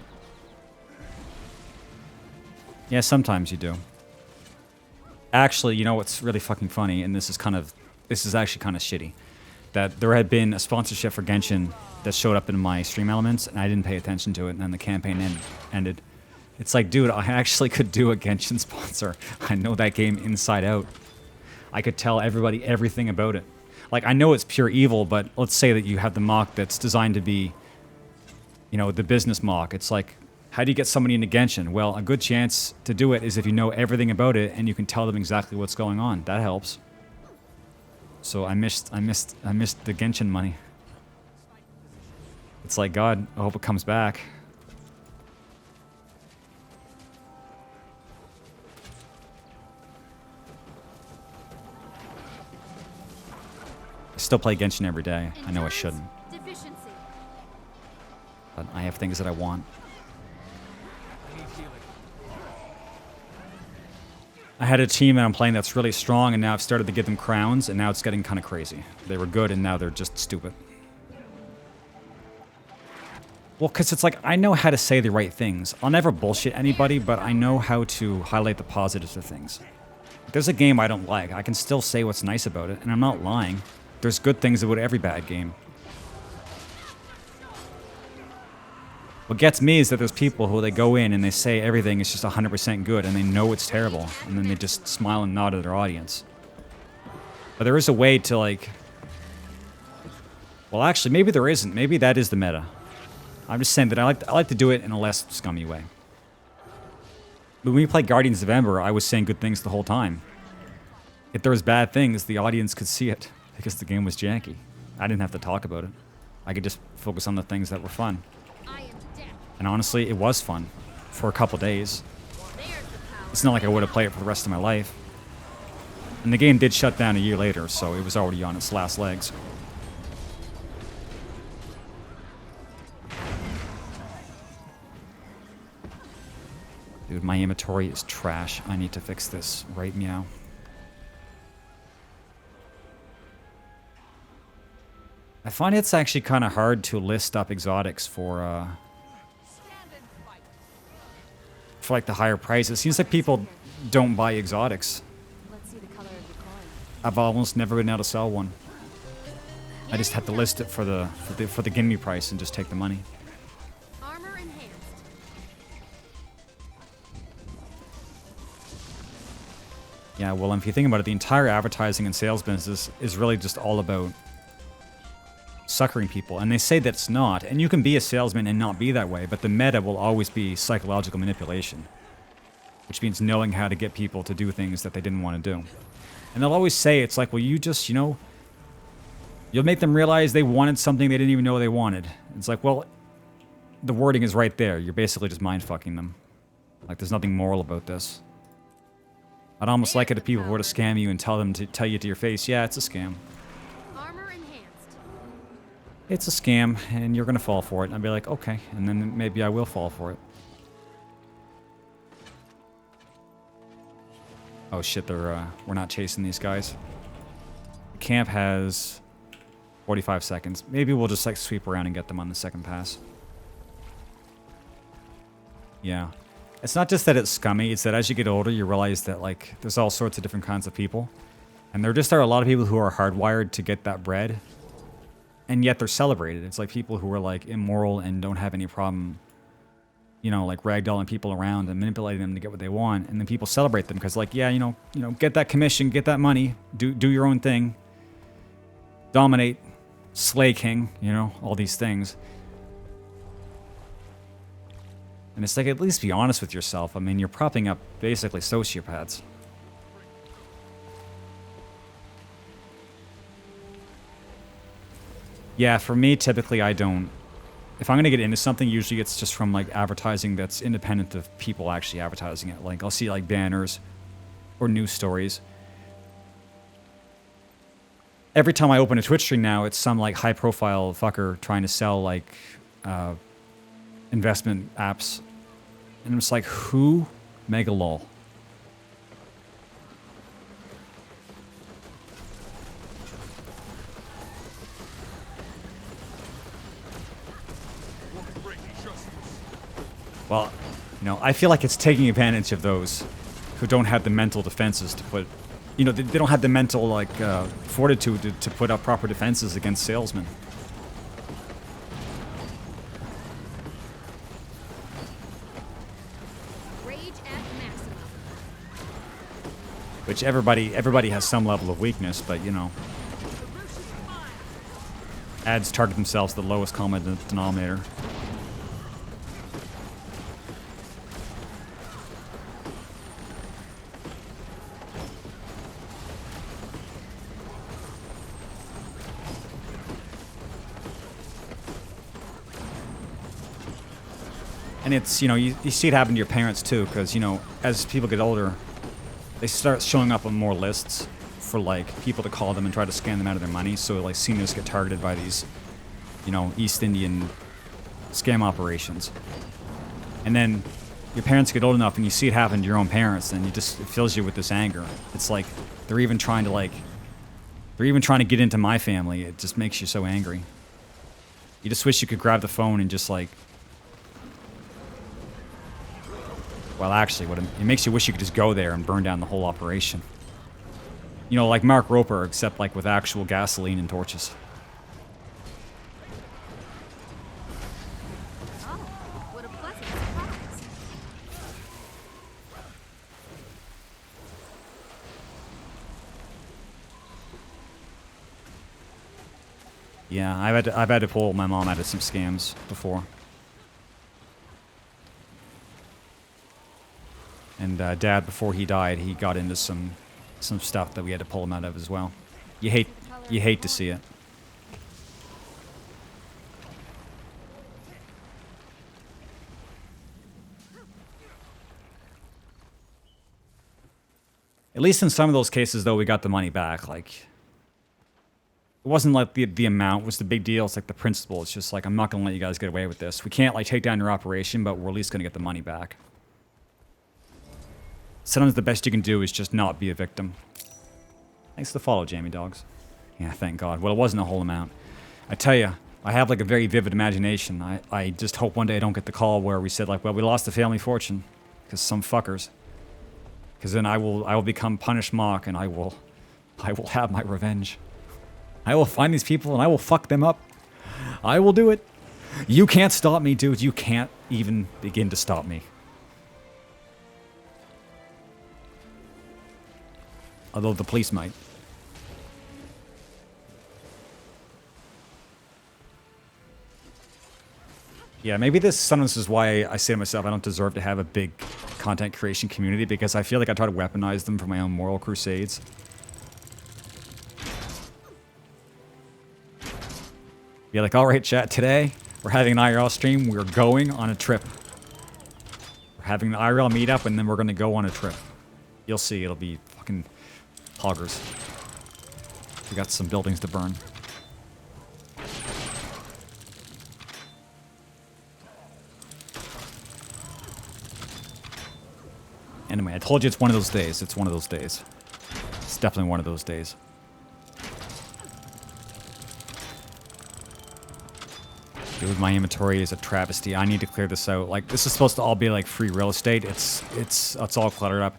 Yeah, sometimes you do. Actually, you know what's really fucking funny, and this is actually kind of shitty, that there had been a sponsorship for Genshin that showed up in my stream elements, and I didn't pay attention to it, and then the campaign ended. It's like, dude, I actually could do a Genshin sponsor. I know that game inside out. I could tell everybody everything about it. Like, I know it's pure evil, but let's say that you have the mock that's designed to be, you know, the business mock. It's like, how do you get somebody into Genshin? Well, a good chance to do it is if you know everything about it and you can tell them exactly what's going on. That helps. So I missed the Genshin money. It's like, God, I hope it comes back. I still play Genshin every day. I know I shouldn't. Deficiency. But I have things that I want. I had a team that I'm playing that's really strong, and now I've started to give them crowns, and now it's getting kind of crazy. They were good, and now they're just stupid. Well, because it's like, I know how to say the right things. I'll never bullshit anybody, but I know how to highlight the positives of things. If there's a game I don't like, I can still say what's nice about it, and I'm not lying. There's good things about every bad game. What gets me is that there's people who they go in and they say everything is just 100% good and they know it's terrible, and then they just smile and nod at their audience. But there is a way to, like... Well, actually, maybe there isn't. Maybe that is the meta. I'm just saying that I like to do it in a less scummy way. But when we played Guardians of Ember, I was saying good things the whole time. If there was bad things, the audience could see it because the game was janky. I didn't have to talk about it. I could just focus on the things that were fun. And honestly, it was fun for a couple days. It's not like I would have played it for the rest of my life. And the game did shut down a year later, so it was already on its last legs. Dude, my inventory is trash. I need to fix this. Right, meow. I find it's actually kind of hard to list up exotics for like the higher prices. It seems like people don't buy exotics. Let's see the color of the coin. I've almost never been able to sell one. I just have to list it for the gimme price and just take the money. Armor enhanced. Yeah, well, if you think about it, the entire advertising and sales business is really just all about suckering people, and they say that it's not, and you can be a salesman and not be that way, but the meta will always be psychological manipulation, which means knowing how to get people to do things that they didn't want to do. And they'll always say, it's like, well, you just, you know, you'll make them realize they wanted something they didn't even know they wanted. It's like, well, the wording is right there. You're basically just mind-fucking them. Like, there's nothing moral about this. I'd almost like it if people were to scam you and tell you to your face, yeah, it's a scam. It's a scam, and you're gonna fall for it. And I'd be like, okay, and then maybe I will fall for it. Oh shit, we're not chasing these guys. Camp has 45 seconds. Maybe we'll just like sweep around and get them on the second pass. Yeah. It's not just that it's scummy, it's that as you get older, you realize that like there's all sorts of different kinds of people. And there just are a lot of people who are hardwired to get that bread. And yet they're celebrated. It's like people who are like immoral and don't have any problem, you know, like ragdolling people around and manipulating them to get what they want. And then people celebrate them because like, yeah, you know, get that commission, get that money, do your own thing, dominate, slay king, you know, all these things. And it's like, at least be honest with yourself. I mean, you're propping up basically sociopaths. Yeah, for me, typically I don't. If I'm going to get into something, usually it's just from like advertising that's independent of people actually advertising it. Like I'll see like banners or news stories. Every time I open a Twitch stream now, it's some like high profile fucker trying to sell like investment apps. And it's like, who? Mega lol. Well, you know, I feel like it's taking advantage of those who don't have the mental defenses to put, you know, they don't have the mental, like, fortitude to put up proper defenses against salesmen. Rage at maximum. Which everybody has some level of weakness, but, you know. Ads target themselves the lowest common denominator. And it's, you know, you see it happen to your parents too, because, you know, as people get older, they start showing up on more lists for, like, people to call them and try to scam them out of their money. So, like, seniors get targeted by these, you know, East Indian scam operations. And then your parents get old enough and you see it happen to your own parents, and it fills you with this anger. It's like they're even trying to get into my family. It just makes you so angry. You just wish you could grab the phone and just, like, well, actually, it makes you wish you could just go there and burn down the whole operation. You know, like Mark Roper, except, like, with actual gasoline and torches. Oh, what a pleasant surprise. Yeah, I've had to pull my mom out of some scams before. And Dad, before he died, he got into some stuff that we had to pull him out of as well. You hate to see it. At least in some of those cases, though, we got the money back. Like, it wasn't like the amount was the big deal. It's like the principle. It's just like, I'm not going to let you guys get away with this. We can't, like, take down your operation, but we're at least going to get the money back. Sometimes the best you can do is just not be a victim. Thanks for the follow, Jamie Dogs. Yeah, thank God. Well, it wasn't a whole amount. I tell you, I have, like, a very vivid imagination. I just hope one day I don't get the call where we said, like, well, we lost the family fortune. Because some fuckers. Because then I will become Punish Mock, and I will have my revenge. I will find these people, and I will fuck them up. I will do it. You can't stop me, dude. You can't even begin to stop me. Although the police might. Yeah, maybe sometimes is why I say to myself I don't deserve to have a big content creation community, because I feel like I try to weaponize them for my own moral crusades. Be like, alright chat, today we're having an IRL stream, we're going on a trip. We're having an IRL meetup, and then we're gonna go on a trip. You'll see, it'll be fucking hoggers. We got some buildings to burn. Anyway, I told you it's one of those days. It's one of those days. It's definitely one of those days. Dude, my inventory is a travesty. I need to clear this out. Like, this is supposed to all be like free real estate. It's all cluttered up.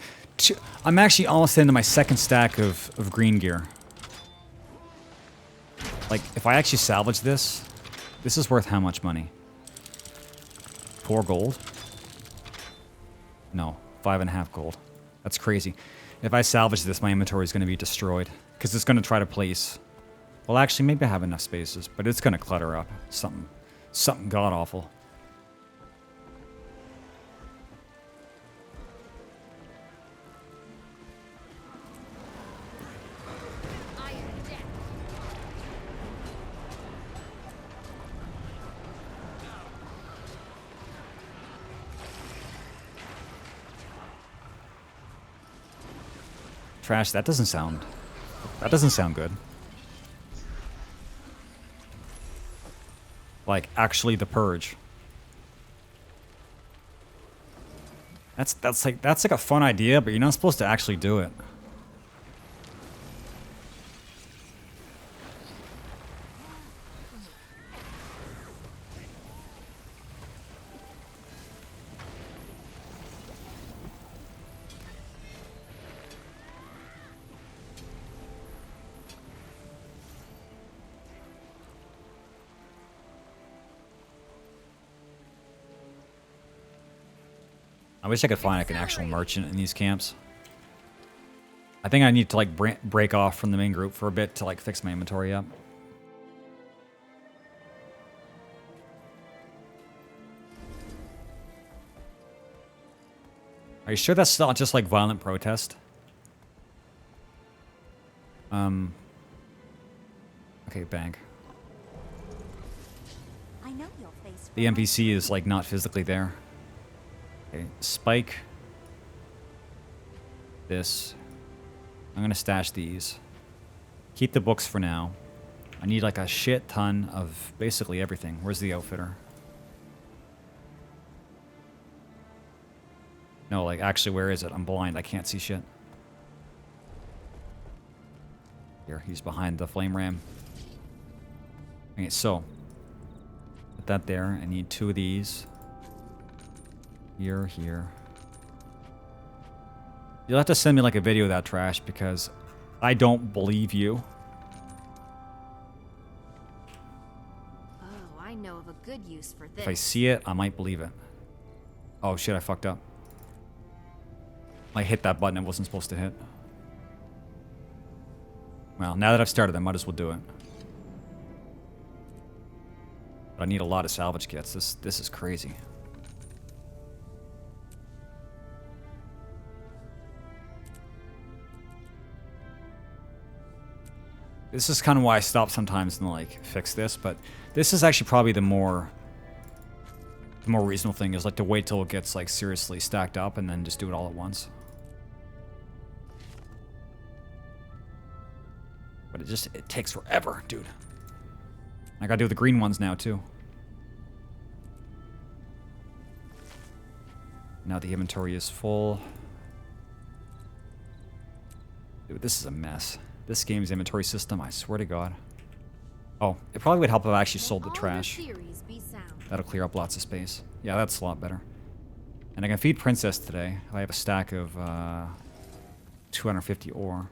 I'm actually almost into my second stack of green gear. Like, if I actually salvage this is worth how much money? 4 gold? No, 5.5 gold. That's crazy. If I salvage this, my inventory is going to be destroyed. Because it's going to try to place... Well, actually, maybe I have enough spaces, but it's going to clutter up. Something god-awful. Trash, that doesn't sound good. Like, actually the purge. That's like a fun idea, but you're not supposed to actually do it. I wish I could find like an actual merchant in these camps. I think I need to like break off from the main group for a bit to like fix my inventory up. Are you sure that's not just like violent protest? Okay, bank. I know your face. The NPC is like not physically there. Okay, spike. This. I'm gonna stash these. Keep the books for now. I need like a shit ton of basically everything. Where's the outfitter? No, like actually, where is it? I'm blind. I can't see shit. Here, he's behind the flame ram. Okay, so put that there. I need 2 of these. Here, here. You'll have to send me like a video of that trash because I don't believe you. Oh, I know of a good use for this. If I see it, I might believe it. Oh shit, I fucked up. I hit that button I wasn't supposed to hit. Well, now that I've started, I might as well do it. But I need a lot of salvage kits. This is crazy. This is kind of why I stop sometimes and like fix this, but this is actually probably the more reasonable thing is like to wait till it gets like seriously stacked up and then just do it all at once. But it takes forever, dude. I gotta do the green ones now too. Now the inventory is full. Dude, this is a mess. This game's inventory system, I swear to God. Oh, it probably would help if I actually sold the trash. That'll clear up lots of space. Yeah, that's a lot better. And I can feed Princess today. I have a stack of 250 ore.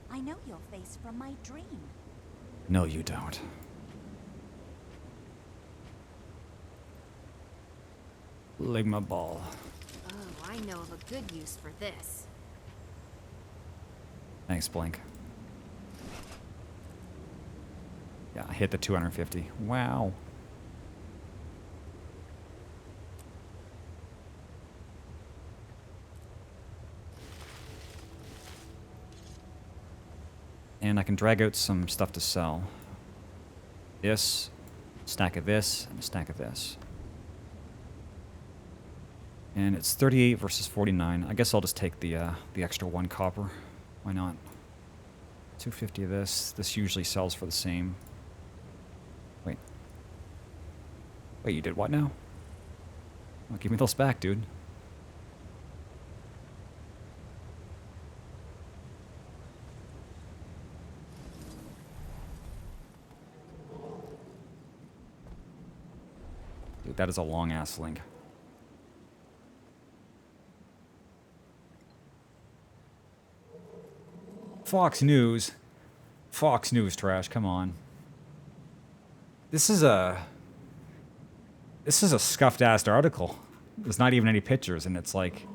I know your face from my dream. No, you don't. Ligma ball. Oh, I know of a good use for this. Thanks, Blink. Yeah, I hit the 250. Wow. And I can drag out some stuff to sell. This, stack of this, and a stack of this. And it's 38 versus 49. I guess I'll just take the extra 1 copper. Why not? 250 of this. This usually sells for the same. Wait. Wait, you did what now? Oh, give me those back, dude. Dude, that is a long-ass link. Fox News. Fox News trash, come on. This is a scuffed ass article. There's not even any pictures and it's like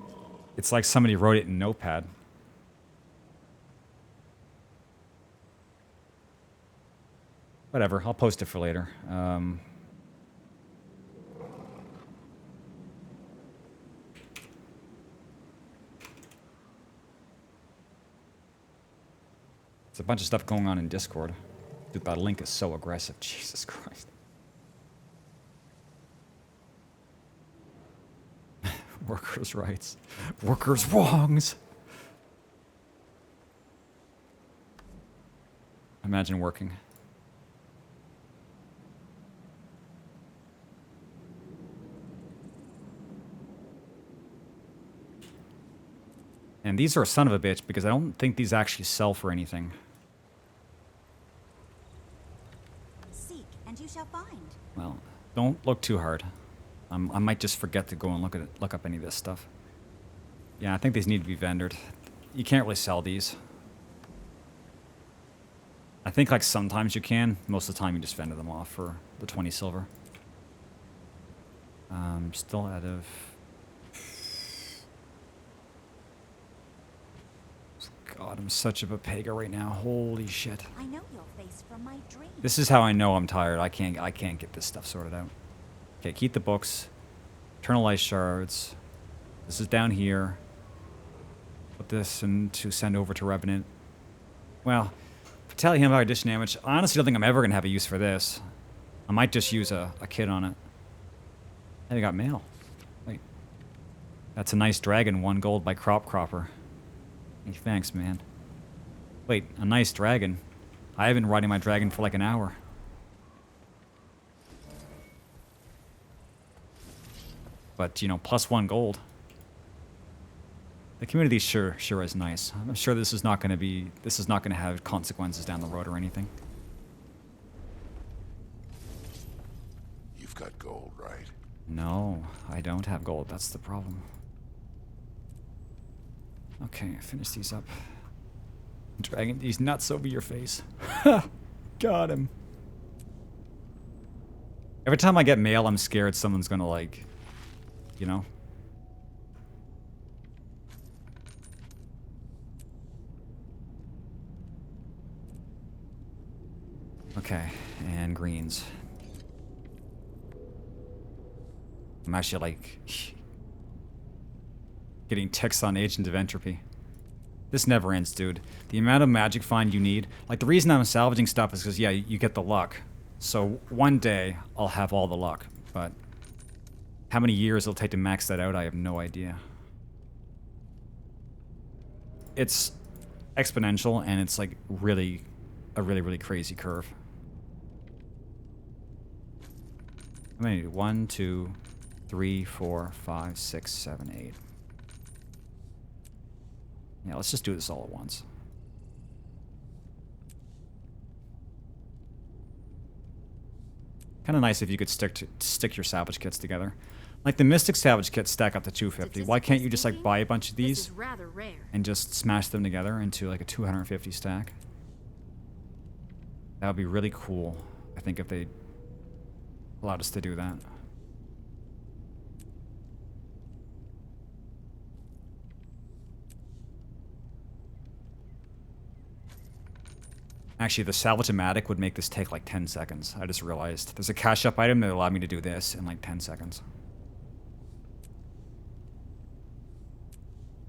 somebody wrote it in Notepad. Whatever, I'll post it for later. There's a bunch of stuff going on in Discord. Dude, that link is so aggressive. Jesus Christ. Workers' rights. Workers' wrongs. Imagine working. And these are a son of a bitch because I don't think these actually sell for anything. Seek, and you shall find. Well, don't look too hard. I might just forget to go and look up any of this stuff. Yeah, I think these need to be vendored. You can't really sell these. I think like sometimes you can. Most of the time you just vendor them off for the 20 silver. Still out of... God, I'm such a Pega right now. Holy shit. I know your face from my dream. This is how I know I'm tired. I can't get this stuff sorted out. Okay, keep the books. Eternal Ice Shards. This is down here. Put this in to send over to Revenant. Well, Battalion Empire Edition damage. I honestly don't think I'm ever going to have a use for this. I might just use a kit on it. Hey, I got mail. Wait. That's a nice dragon, 1 gold by Crop Cropper. Hey, thanks, man. Wait, a nice dragon? I have been riding my dragon for like an hour. But, you know, plus 1 gold. The community sure is nice. I'm sure this is not going to have consequences down the road or anything. You've got gold, right? No, I don't have gold. That's the problem. Okay, finish these up. Dragging these nuts over your face. Got him. Every time I get mail, I'm scared someone's gonna, like, you know? Okay, and greens. I'm actually, like, getting ticks on Agent of Entropy. This never ends, dude. The amount of magic find you need. Like, the reason I'm salvaging stuff is because, yeah, you get the luck. So, one day, I'll have all the luck. But how many years it'll take to max that out, I have no idea. It's exponential, and it's, like, really, a really crazy curve. How many? 1, 2, 3, 4, 5, 6, 7, 8. Yeah, let's just do this all at once. Kind of nice if you could stick your salvage kits together. Like the Mystic salvage kits stack up to 250. Why can't you just like buy a bunch of these and just smash them together into like a 250 stack? That would be really cool, I think, if they allowed us to do that. Actually, the salvage-o-matic would make this take like 10 seconds. I just realized. There's a cash-up item that allowed me to do this in like 10 seconds.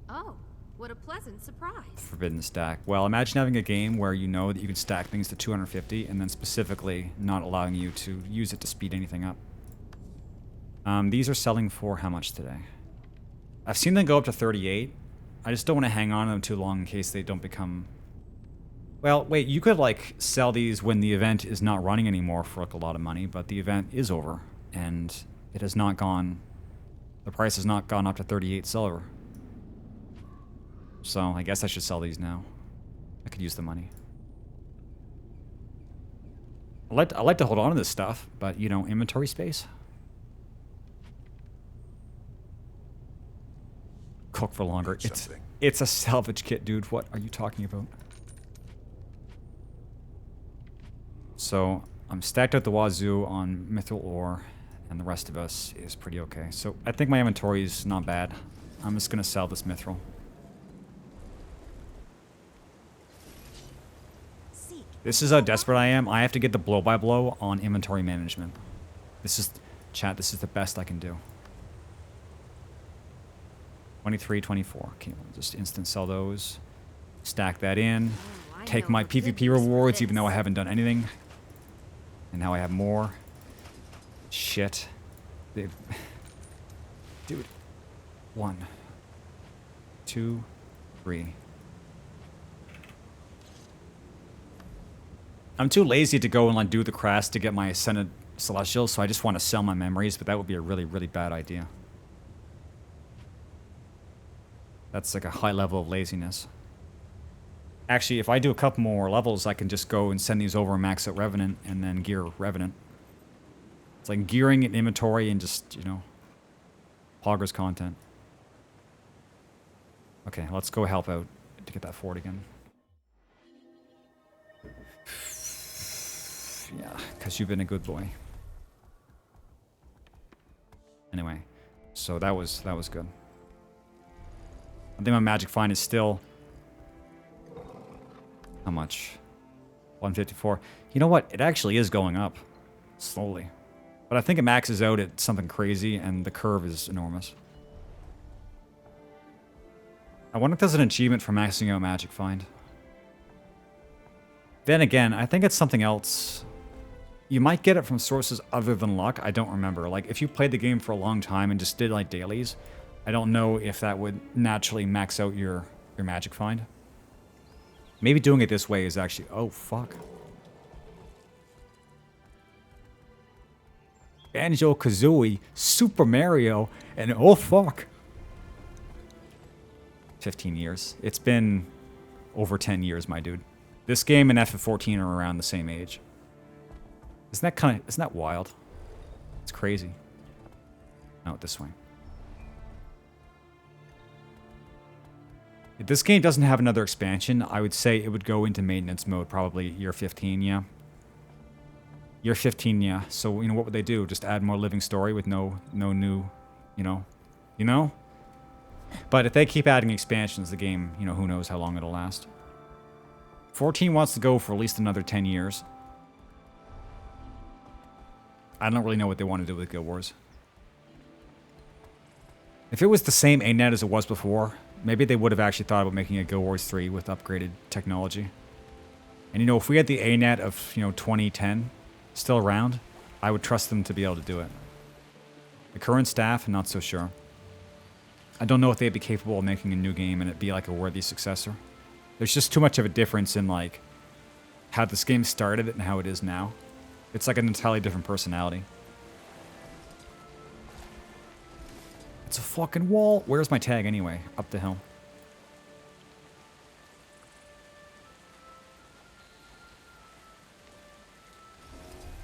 Oh, what a pleasant surprise. Forbidden stack. Well, imagine having a game where you know that you can stack things to 250 and then specifically not allowing you to use it to speed anything up. These are selling for how much today? I've seen them go up to 38. I just don't want to hang on to them too long in case they don't become... Well, wait, you could, like, sell these when the event is not running anymore for, like, a lot of money, but the event is over, and it has not gone... The price has not gone up to 38 silver. So, I guess I should sell these now. I could use the money. I like to hold on to this stuff, but, you know, inventory space? Cook for longer. It's a salvage kit, dude. What are you talking about? So, I'm stacked out the wazoo on mithril ore, and the rest of us is pretty okay. So, I think my inventory is not bad. I'm just going to sell this mithril. This is how desperate I am. I have to get the blow-by-blow on inventory management. This is... Chat, this is the best I can do. 23, 24. Okay, we'll just instant sell those. Stack that in. Take my PvP rewards, even though I haven't done anything. And now I have more. Shit. Dude. 1, 2, 3. I'm too lazy to go and like do the crafts to get my Ascended Celestials, so I just want to sell my memories, but that would be a really bad idea. That's like a high level of laziness. Actually, if I do a couple more levels, I can just go and send these over and max out Revenant, and then gear Revenant. It's like gearing an inventory and just, you know, Poggers content. Okay, let's go help out to get that fort again. Yeah, because you've been a good boy. Anyway, so that was good. I think my magic find is still... How much? 154. You know what? It actually is going up. Slowly. But I think it maxes out at something crazy, and the curve is enormous. I wonder if there's an achievement for maxing out magic find. Then again, I think it's something else. You might get it from sources other than luck. I don't remember. Like, if you played the game for a long time and just did, like, dailies, I don't know if that would naturally max out your magic find. Maybe doing it this way is actually... Oh, fuck. Banjo-Kazooie, Super Mario, and oh, fuck. 15 years. It's been over 10 years, my dude. This game and FF14 are around the same age. Isn't that wild? It's crazy. No, this way. If this game doesn't have another expansion, I would say it would go into maintenance mode probably year 15, yeah. Year 15, yeah. So, you know, what would they do? Just add more living story with no new, you know? You know? But if they keep adding expansions, the game, you know, who knows how long it'll last. 14 wants to go for at least another 10 years. I don't really know what they want to do with Guild Wars. If it was the same ANET as it was before, maybe they would have actually thought about making a Guild Wars 3 with upgraded technology. And, you know, if we had the ANET of, you know, 2010 still around, I would trust them to be able to do it. The current staff, I'm not so sure. I don't know if they'd be capable of making a new game and it be like a worthy successor. There's just too much of a difference in, like, how this game started and how it is now. It's like an entirely different personality. It's a fucking wall. Where's my tag anyway? Up the hill.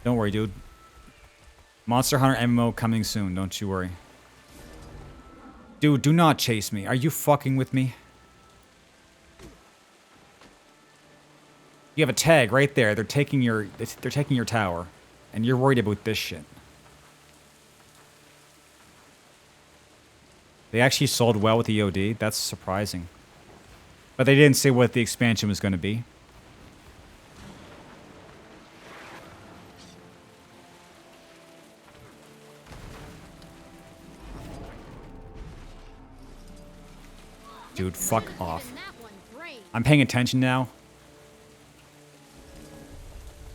Don't worry, dude. Monster Hunter MMO coming soon. Don't you worry. Dude, do not chase me. Are you fucking with me? You have a tag right there. They're taking your tower, and you're worried about this shit. They actually sold well with the EOD. That's surprising. But they didn't say what the expansion was going to be. Dude, fuck off. I'm paying attention now.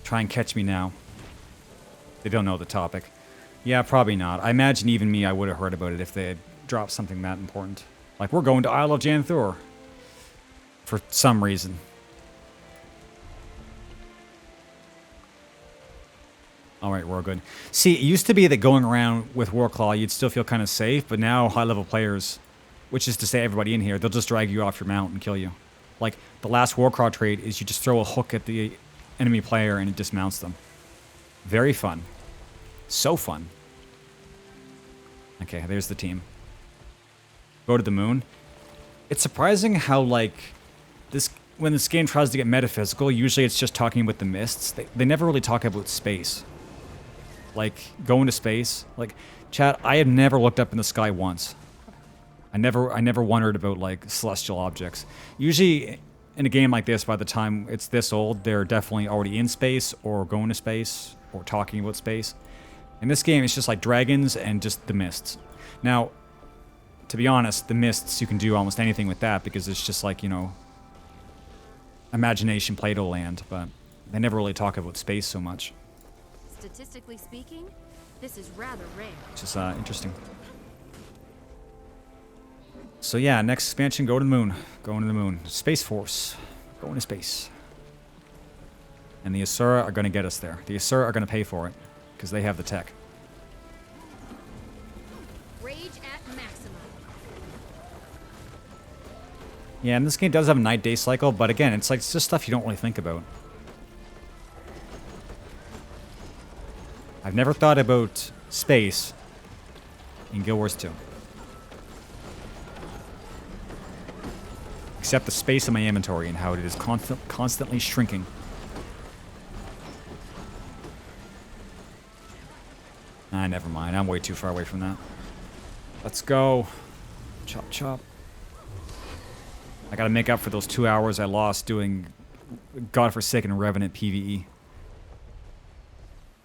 Try and catch me now. They don't know the topic. Yeah, probably not. I imagine even me, I would have heard about it if they had dropped something that important. Like, we're going to Isle of Janthur. For some reason. Alright, we're good. See, it used to be that going around with Warclaw, you'd still feel kind of safe, but now high-level players, which is to say everybody in here, they'll just drag you off your mount and kill you. Like, the last Warclaw trait is you just throw a hook at the enemy player and it dismounts them. Very fun. So fun. Okay, there's the team. Go to the moon. It's surprising how, like, this when this game tries to get metaphysical, usually it's just talking about the mists. They never really talk about space. Like, going to space. Like, chat, I have never looked up in the sky once. I never wondered about, like, celestial objects. Usually, in a game like this, by the time it's this old, they're definitely already in space, or going to space, or talking about space. In this game, it's just like dragons and just the mists. Now, to be honest, the mists, you can do almost anything with that, because it's just like, you know, imagination Play-Doh land, but they never really talk about space so much. Statistically speaking, this is rather rare. Which is interesting. So yeah, next expansion, go to the moon. Going to the moon. Space Force. Going to space. And the Asura are going to get us there. The Asura are going to pay for it, because they have the tech. Rage at maximum. Yeah, and this game does have a night-day cycle, but again, it's like it's just stuff you don't really think about. I've never thought about space in Guild Wars 2. Except the space in my inventory and how it is constantly shrinking. Ah, never mind. I'm way too far away from that. Let's go. Chop, chop. I gotta make up for those 2 hours I lost doing godforsaken Revenant PvE.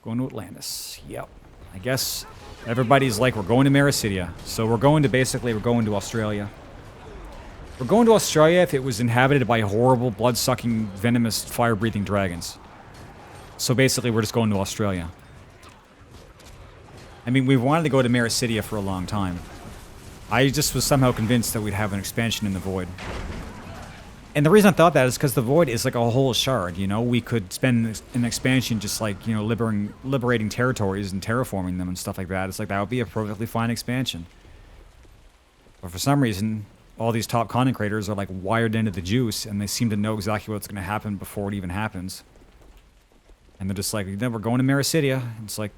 Going to Atlantis. Yep. I guess everybody's like, we're going to Marasidia. So we're going to Australia. We're going to Australia if it was inhabited by horrible, blood-sucking, venomous, fire-breathing dragons. So basically, we're just going to Australia. I mean, we wanted to go to Mericidia for a long time. I just was somehow convinced that we'd have an expansion in the Void. And the reason I thought that is because the Void is like a whole shard, you know? We could spend an expansion just like, you know, liberating territories and terraforming them and stuff like that. It's like, that would be a perfectly fine expansion. But for some reason, all these top content creators are like wired into the juice, and they seem to know exactly what's going to happen before it even happens. And they're just like, then we're going to Mericidia. It's like,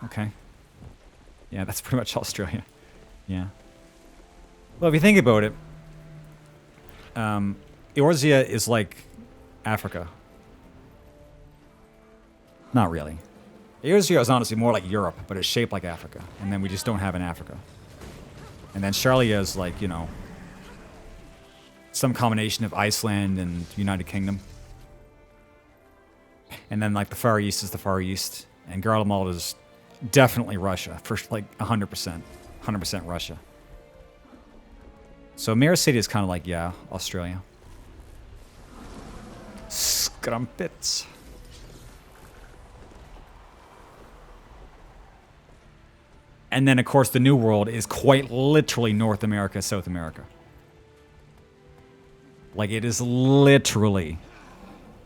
okay. Yeah, that's pretty much Australia. Yeah. Well, if you think about it, Eorzea is like Africa. Not really. Eorzea is honestly more like Europe, but it's shaped like Africa. And then we just don't have an Africa. And then Charlia is like, you know, some combination of Iceland and United Kingdom. And then like the Far East is the Far East. And Garlemald is definitely Russia. For like 100%. 100% Russia. So Mericidia is kind of like, yeah, Australia. Scrumpets. And then, of course, the New World is quite literally North America, South America. Like, it is literally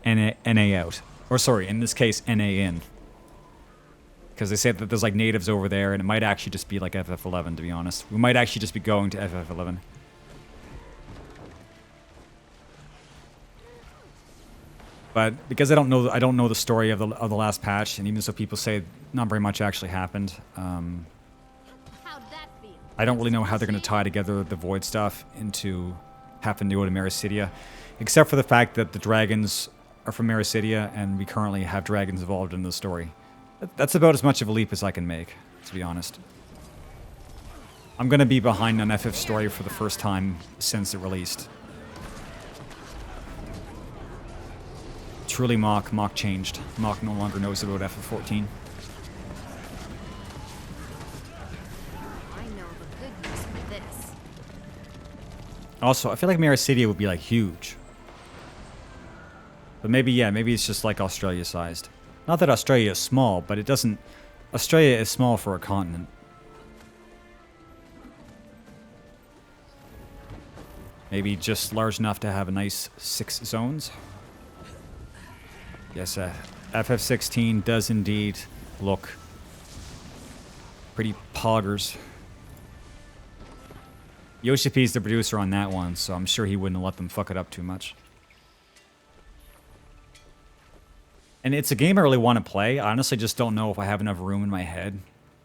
NA out. Or, sorry, in this case, NA in. Because they say that there's, like, natives over there, and it might actually just be, like, FF11, to be honest. We might actually just be going to FF11. But because I don't know the story of the last patch, and even so people say not very much actually happened, I don't really know how they're going to tie together the Void stuff into having to go to Mericidia, except for the fact that the dragons are from Mericidia, and we currently have dragons involved in the story. That's about as much of a leap as I can make, to be honest. I'm going to be behind on FF story for the first time since it released. Truly Mach changed. Mach no longer knows about FF14. Also, I feel like Mericidia would be, like, huge. But maybe, yeah, maybe it's just, like, Australia-sized. Not that Australia is small, but it doesn't... Australia is small for a continent. Maybe just large enough to have a nice 6 zones. Yes, FF16 does indeed look pretty poggers. Yoshi P's the producer on that one, so I'm sure he wouldn't let them fuck it up too much. And it's a game I really want to play. I honestly just don't know if I have enough room in my head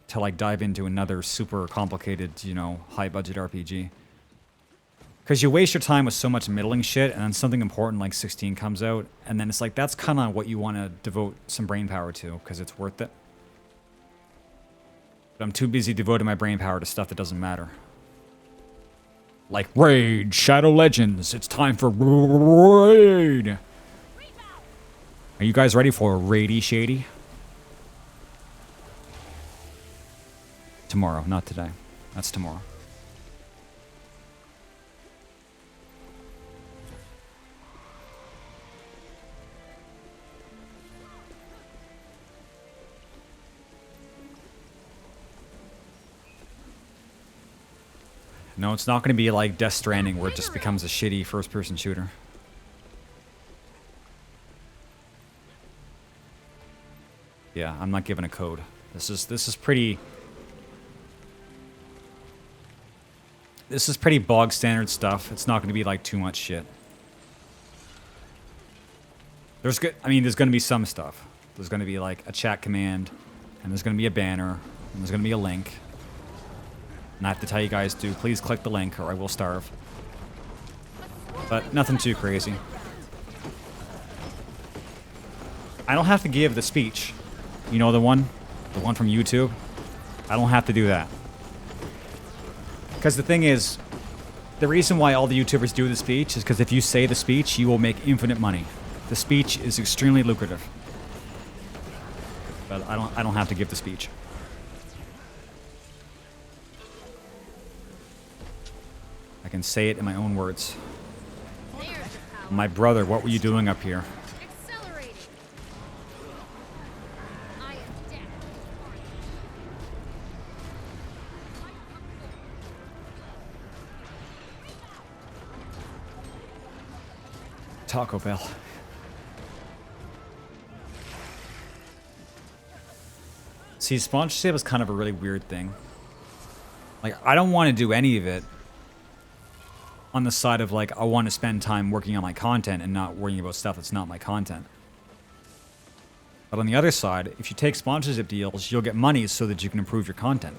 to like dive into another super complicated, you know, high-budget RPG. Because you waste your time with so much middling shit, and then something important like 16 comes out, and then it's like, that's kind of what you want to devote some brain power to, because it's worth it. But I'm too busy devoting my brain power to stuff that doesn't matter. Like Raid, Shadow Legends, it's time for Raid! Are you guys ready for Raidy Shady? Tomorrow, not today. That's tomorrow. No, it's not going to be like Death Stranding where it just becomes a shitty first-person shooter. Yeah, I'm not giving a code. This is pretty bog standard stuff. It's not going to be like too much shit. There's going to be some stuff. There's going to be like a chat command, and there's going to be a banner, and there's going to be a link. And I have to tell you guys to please click the link or I will starve. But nothing too crazy. I don't have to give the speech. You know the one from YouTube? I don't have to do that. Because the thing is, the reason why all the YouTubers do the speech is because if you say the speech, you will make infinite money. The speech is extremely lucrative. But I don't have to give the speech. I can say it in my own words. My brother, what were you doing up here? Taco Bell. See, sponsorship is kind of a really weird thing. Like, I don't want to do any of it on the side of, like, I want to spend time working on my content and not worrying about stuff that's not my content. But on the other side, if you take sponsorship deals, you'll get money so that you can improve your content.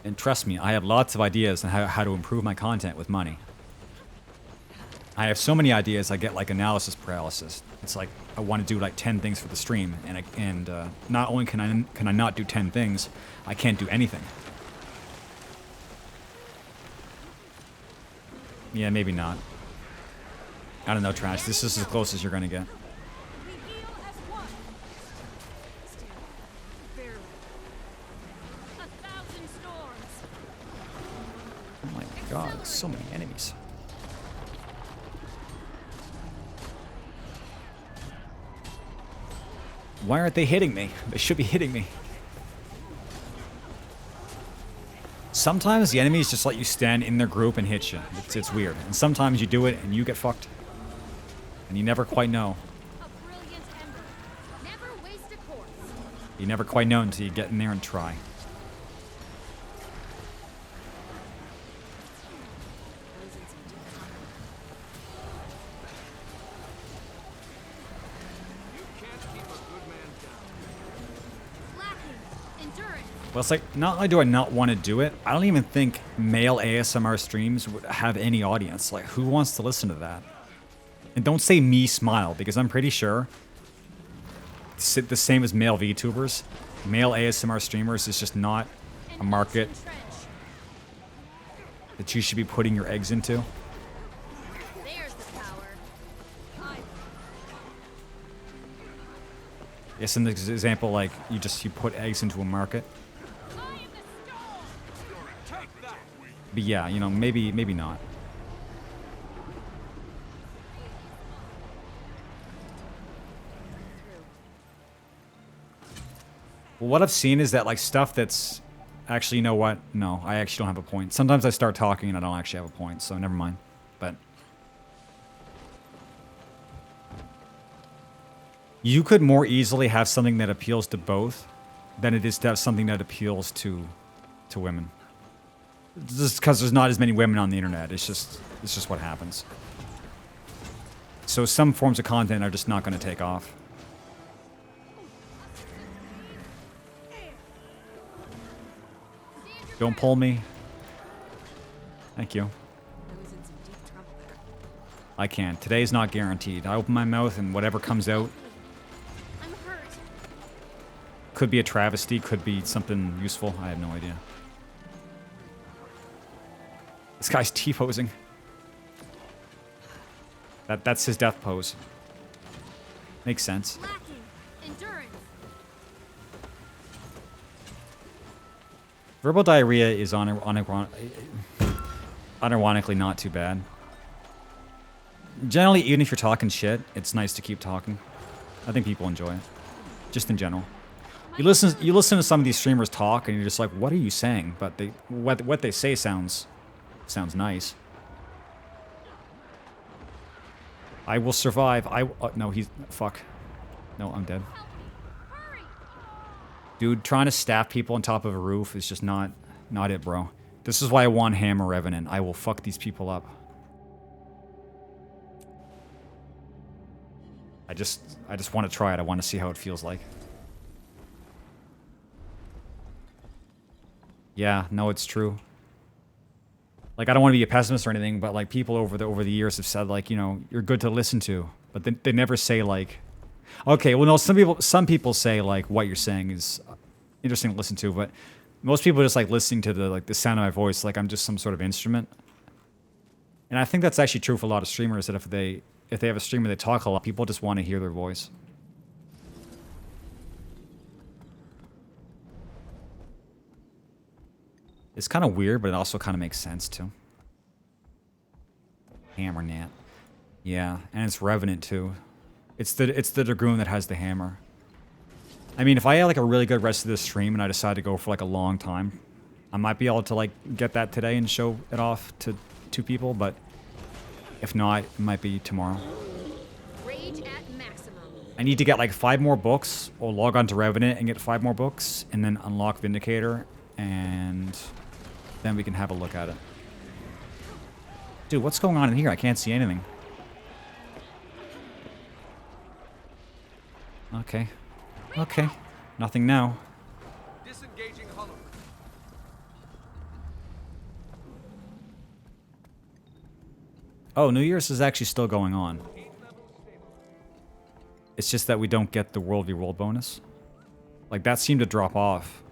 And trust me, I have lots of ideas on how to improve my content with money. I have so many ideas, I get like analysis paralysis. It's like I want to do like 10 things for the stream, and not only can I not do 10 things, I can't do anything. Yeah, maybe not. I don't know, Trash. This is as close as you're gonna get. We heal as one. Barely. 1,000 storms. Oh my god, so many enemies. Why aren't they hitting me? They should be hitting me. Sometimes the enemies just let you stand in their group and hit you. It's weird. And sometimes you do it and you get fucked. And you never quite know. A brilliant ember. Never waste a course. You never quite know until you get in there and try. Well, it's like, not only do I not want to do it, I don't even think male ASMR streams would have any audience. Like, who wants to listen to that? And don't say me smile, because I'm pretty sure the same as male VTubers. Male ASMR streamers is just not a market that you should be putting your eggs into. There's the power. Yes, in this example, like, you put eggs into a market. But yeah, you know, maybe not. Well, what I've seen is that, like, stuff that's... Actually, you know what? No, I actually don't have a point. Sometimes I start talking and I don't actually have a point, so never mind. But... You could more easily have something that appeals to both than it is to have something that appeals to women. Just because there's not as many women on the internet. It's just what happens. So some forms of content are just not going to take off. Don't pull me. Thank you. I can't. Today's not guaranteed. I open my mouth and whatever comes out. I'm hurt. Could be a travesty, could be something useful. I have no idea. This guy's T-posing. That's his death pose. Makes sense. Lacking endurance. Verbal diarrhea is unironically not too bad. Generally, even if you're talking shit, it's nice to keep talking. I think people enjoy it. Just in general. You listen to some of these streamers talk and you're just like, what are you saying? But what they say sounds nice. I will survive. No, he's... Fuck. No, I'm dead. Dude, trying to staff people on top of a roof is just not it, bro. This is why I want Hammer Revenant. I will fuck these people up. I just want to try it. I want to see how it feels like. Yeah, no, it's true. Like, I don't want to be a pessimist or anything, but like people over the years have said, like, you know, you're good to listen to, but they never say like, okay, well, no, some people say like what you're saying is interesting to listen to, but most people are just like listening to the sound of my voice, like I'm just some sort of instrument. And I think that's actually true for a lot of streamers, that if they have a streamer they talk a lot, people just want to hear their voice. It's kind of weird, but it also kind of makes sense, too. Hammer Nat. Yeah, and it's Revenant, too. It's the Dragoon that has the hammer. I mean, if I had, like, a really good rest of this stream and I decide to go for, like, a long time, I might be able to like get that today and show it off to 2 people, but if not, it might be tomorrow. Rage at maximum. I need to get like 5 more books, or log on to Revenant and get 5 more books, and then unlock Vindicator, and then we can have a look at it. Dude, what's going on in here? I can't see anything. Okay. Okay. Nothing now. Disengaging hollow. Oh, New Year's is actually still going on. It's just that we don't get the World v. World bonus. Like, that seemed to drop off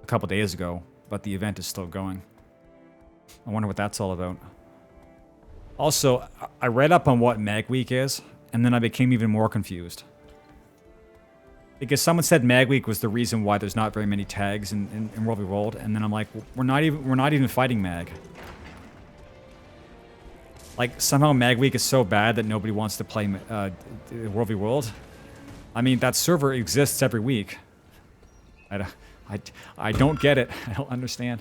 a couple days ago, but the event is still going. I wonder what that's all about. Also, I read up on what Mag Week is, and then I became even more confused. Because someone said Mag Week was the reason why there's not very many tags in World v. World, and then I'm like, we're not even fighting Mag. Like, somehow Mag Week is so bad that nobody wants to play World v. World. I mean, that server exists every week. I don't get it. I don't understand.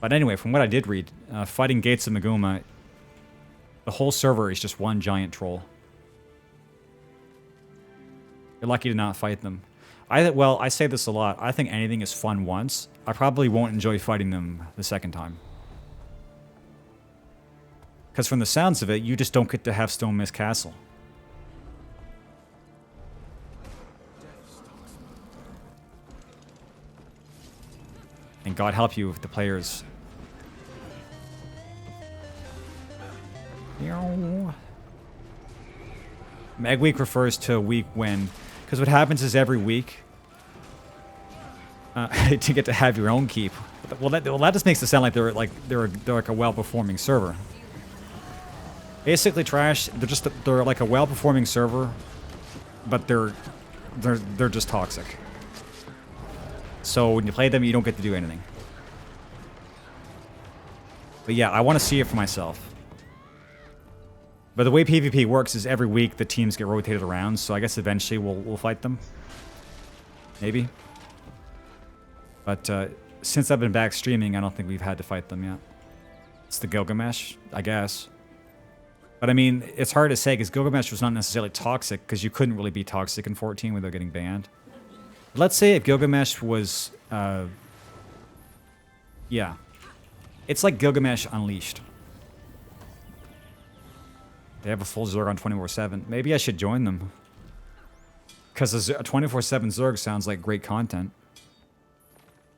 But anyway, from what I did read, fighting Gates of Maguma, the whole server is just one giant troll. You're lucky to not fight them. Well, I say this a lot. I think anything is fun once. I probably won't enjoy fighting them the second time. Because from the sounds of it, you just don't get to have Stone Mist Castle. And God help you if the players... Mag Week refers to a week when... Because what happens is every week... to get to have your own keep. Well, that just makes it sound like they're like a well-performing server. Basically, Trash, they're like a well-performing server, but they're just toxic. So when you play them, you don't get to do anything. But yeah, I want to see it for myself. But the way PvP works is every week the teams get rotated around, so I guess eventually we'll fight them. Maybe. But since I've been back streaming, I don't think we've had to fight them yet. It's the Gilgamesh, I guess. But I mean, it's hard to say because Gilgamesh was not necessarily toxic because you couldn't really be toxic in 14 without getting banned. Let's say if Gilgamesh was... yeah. It's like Gilgamesh Unleashed. They have a full Zerg on 24/7. Maybe I should join them. Because a 24/7 Zerg sounds like great content.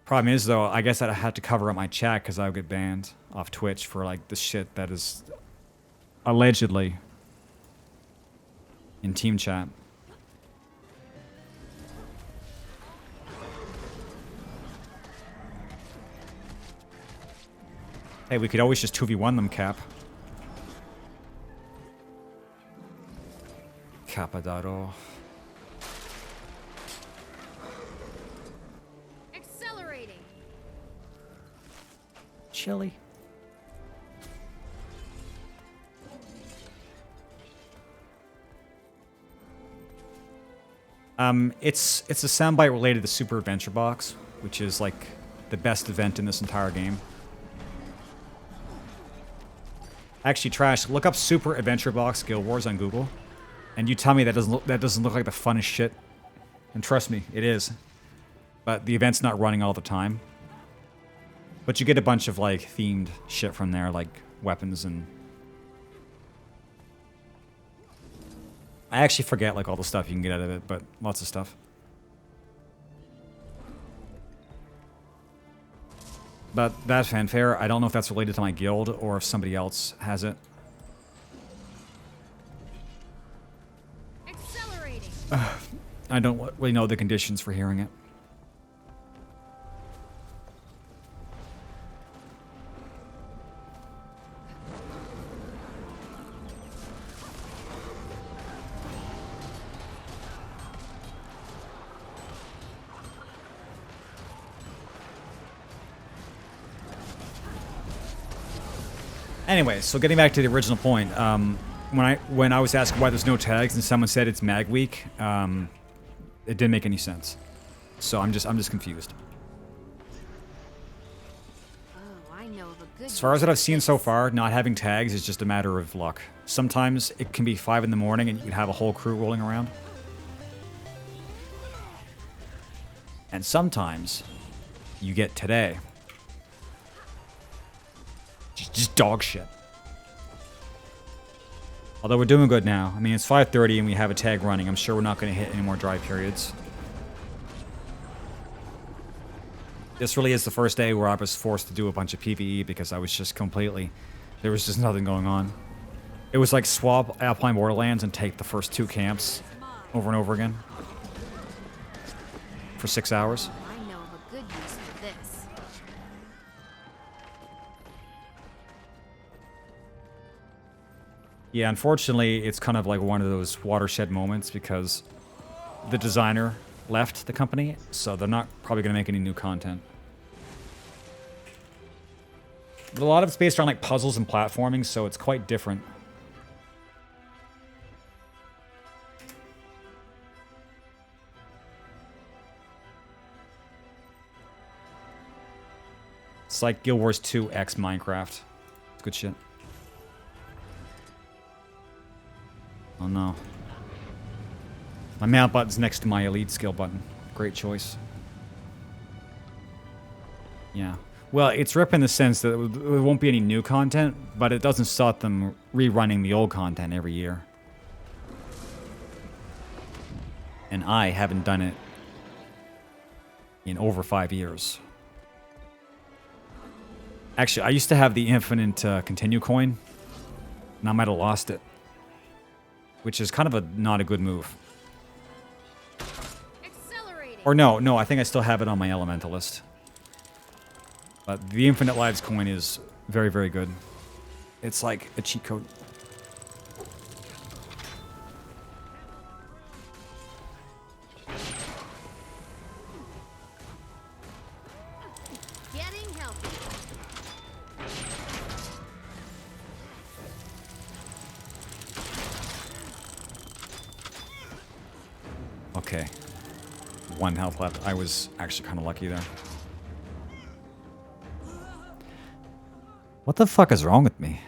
Problem is, though, I guess I'd have to cover up my chat because I would get banned off Twitch for, like, the shit that is allegedly in team chat. Hey, we could always just 2v1 them, Cap. Capadaro. Accelerating. Chilly. It's a soundbite related to Super Adventure Box, which is like the best event in this entire game. Actually, Trash, look up Super Adventure Box Guild Wars on Google, and you tell me that doesn't look like the funnest shit. And trust me, it is. But the event's not running all the time. But you get a bunch of like themed shit from there, like weapons and... I actually forget like all the stuff you can get out of it, but lots of stuff. But that fanfare, I don't know if that's related to my guild or if somebody else has it. Accelerating. I don't really know the conditions for hearing it. Anyway, so getting back to the original point, when I was asked why there's no tags and someone said it's Mag Week, it didn't make any sense. So I'm just confused. Oh, I know of a good As far as use what I've for seen this. so far, not having tags is just a matter of luck. Sometimes it can be 5 in the morning and you can have a whole crew rolling around. And sometimes you get today. Just dog shit. Although we're doing good now. I mean, it's 5:30 and we have a tag running. I'm sure we're not going to hit any more dry periods. This really is the first day where I was forced to do a bunch of PvE because I was just completely... There was just nothing going on. It was like swap Alpine Borderlands and take the first 2 camps over and over again. For 6 hours. I know of a good use for this. Yeah, unfortunately, it's kind of like one of those watershed moments because the designer left the company, so they're not probably going to make any new content. But a lot of it's based around like puzzles and platforming, so it's quite different. It's like Guild Wars 2 X Minecraft. It's good shit. Oh no. My mount button's next to my elite skill button. Great choice. Yeah. Well, it's rip in the sense that there won't be any new content, but it doesn't stop them rerunning the old content every year. And I haven't done it in over 5 years. Actually, I used to have the infinite continue coin, and I might have lost it. Which is kind of not a good move. Accelerating. Or no, I think I still have it on my Elementalist. But the Infinite Lives coin is very, very good. It's like a cheat code. Getting healthy. Okay. 1 health left. I was actually kind of lucky there. What the fuck is wrong with me?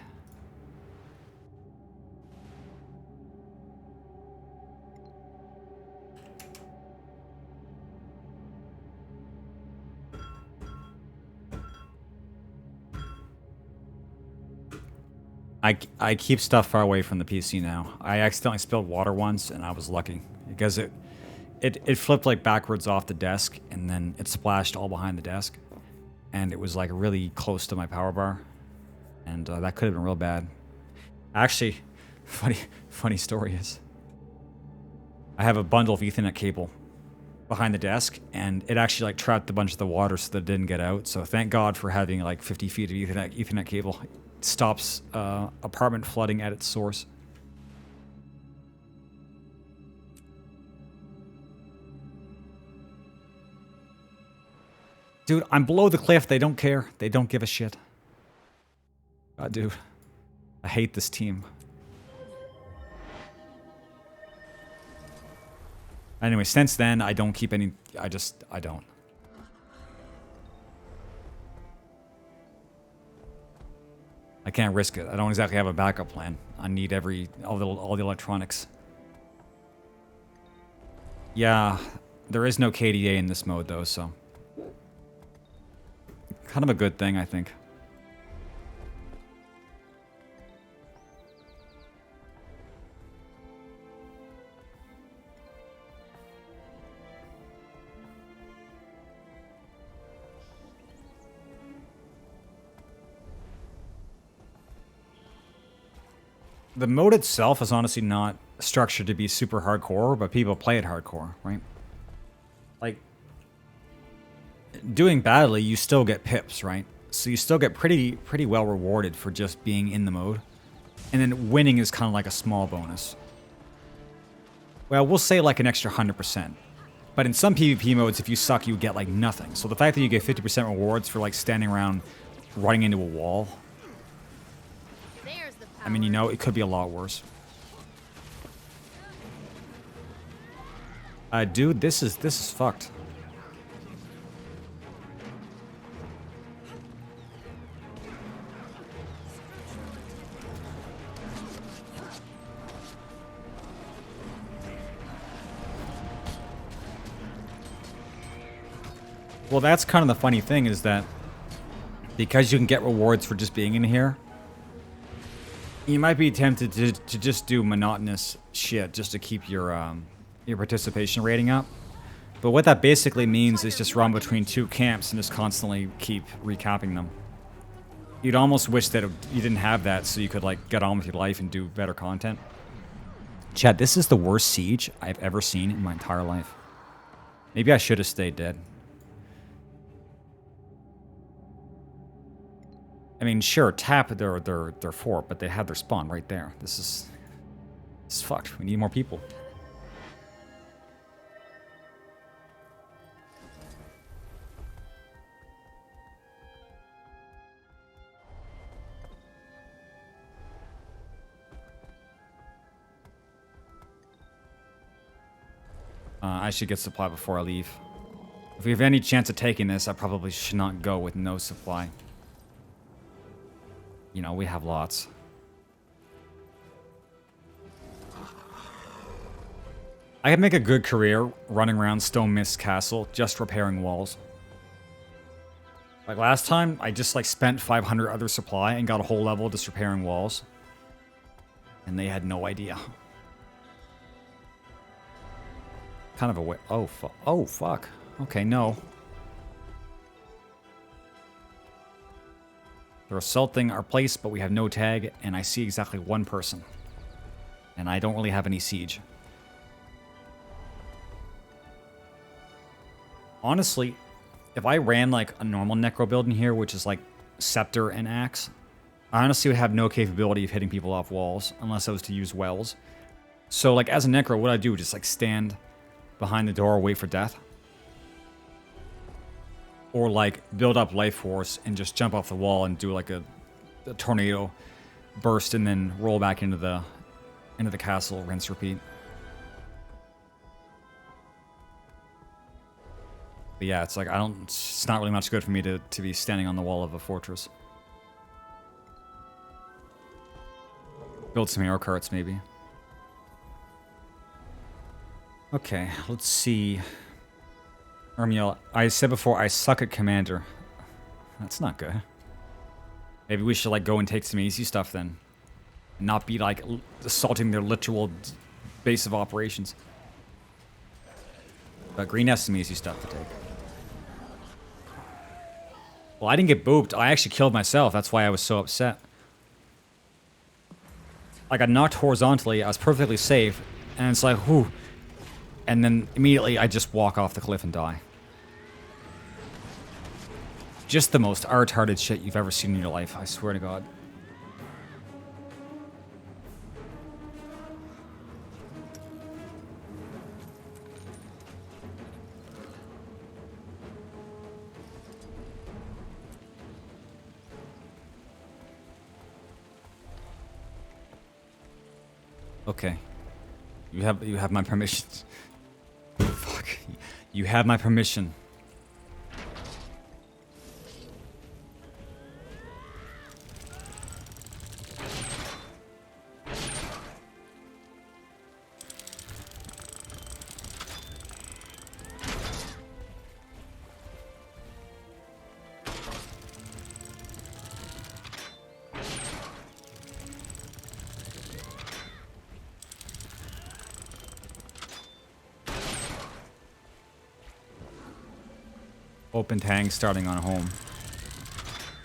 I keep stuff far away from the PC now. I accidentally spilled water once, and I was lucky. Because it flipped like backwards off the desk, and then it splashed all behind the desk. And it was like really close to my power bar. And that could have been real bad. Actually, funny story is, I have a bundle of Ethernet cable behind the desk, and it actually like trapped a bunch of the water so that it didn't get out. So thank God for having like 50 feet of Ethernet cable. It stops apartment flooding at its source. Dude, I'm below the cliff. They don't care. They don't give a shit. God, dude. I hate this team. Anyway, since then, I don't keep any... I don't. I can't risk it. I don't exactly have a backup plan. I need all the electronics. Yeah, there is no KDA in this mode, though, so... Kind of a good thing, I think. The mode itself is honestly not structured to be super hardcore, but people play it hardcore, right? Like, doing badly, you still get pips, right? So you still get pretty well rewarded for just being in the mode. And then winning is kind of like a small bonus. Well, we'll say like an extra 100%. But in some PvP modes, if you suck, you get like nothing. So the fact that you get 50% rewards for like standing around running into a wall... There's the power. I mean, you know, it could be a lot worse. Dude, this is fucked. Well, that's kind of the funny thing is that because you can get rewards for just being in here, you might be tempted to just do monotonous shit just to keep your participation rating up. But what that basically means is just run between 2 camps and just constantly keep recapping them. You'd almost wish that you didn't have that so you could like get on with your life and do better content. Chad, this is the worst siege I've ever seen in my entire life. Maybe I should have stayed dead. I mean, sure, tap their fort, but they had their spawn right there. This is fucked. We need more people. I should get supply before I leave. If we have any chance of taking this, I probably should not go with no supply. You know, we have lots. I could make a good career running around Stone Mist Castle just repairing walls. Like last time, I just like spent 500 other supply and got a whole level just repairing walls. And they had no idea. Kind of a way. Oh, fuck. Okay, no. They're assaulting our place, but we have no tag, and I see exactly 1 person. And I don't really have any siege. Honestly, if I ran like a normal necro build in here, which is like scepter and axe, I honestly would have no capability of hitting people off walls unless I was to use wells. So like as a necro, what I do is just like stand behind the door, wait for death. Or like build up life force and just jump off the wall and do like a tornado burst and then roll back into the castle, rinse, repeat. But yeah, it's like it's not really much good for me to be standing on the wall of a fortress. Build some arrow carts maybe. Okay, let's see. Ermiel, I said before I suck at commander. That's not good. Maybe we should like go and take some easy stuff then. And not be like assaulting their literal base of operations. But Green has some easy stuff to take. Well, I didn't get booped. I actually killed myself. That's why I was so upset. I got knocked horizontally. I was perfectly safe. And it's like, whew. And then immediately I just walk off the cliff and die. Just the most retarded shit you've ever seen in your life, I swear to God. Okay. You have my permission. Fuck. You have my permission. Open tang starting on home.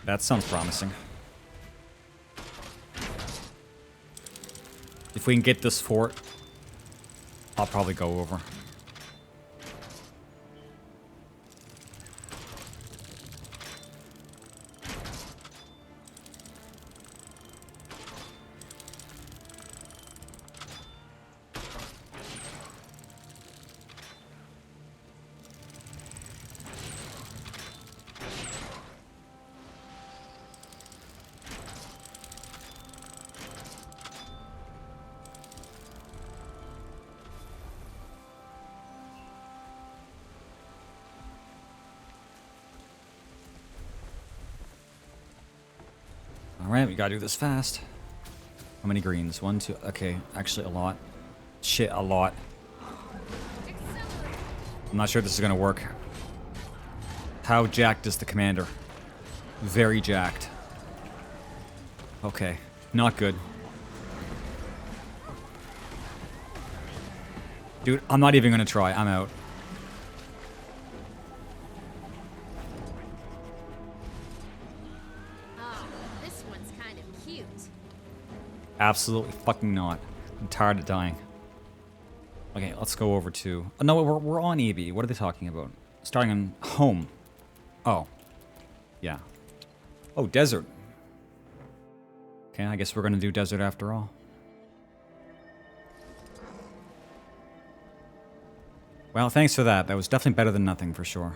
That sounds promising. If we can get this fort, I'll probably go over. Alright, we gotta do this fast. How many greens? 1, 2... Okay, actually a lot. Shit, a lot. I'm not sure this is gonna work. How jacked is the commander? Very jacked. Okay, not good. Dude, I'm not even gonna try. I'm out. Oh, this one's kind of cute. Absolutely fucking not. I'm tired of dying. Okay, let's go over to... Oh, no, we're on EB. What are they talking about? Starting on home. Oh. Yeah. Oh, desert. Okay, I guess we're gonna do desert after all. Well, thanks for that. That was definitely better than nothing, for sure.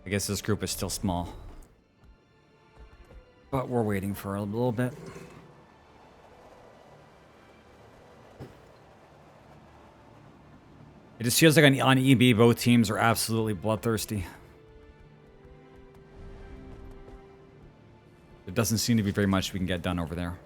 I guess this group is still small. But we're waiting for a little bit. It just feels like on EB, both teams are absolutely bloodthirsty. There doesn't seem to be very much we can get done over there.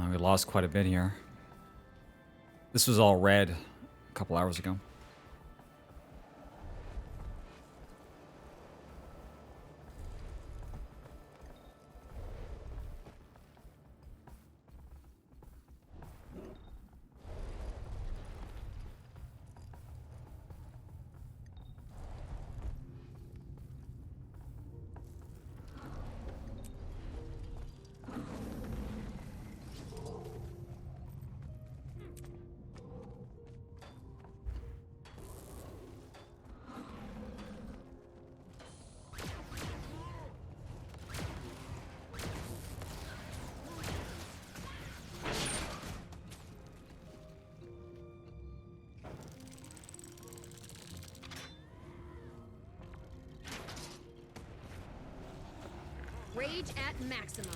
We lost quite a bit here. This was all red a couple hours ago. Rage at maximum.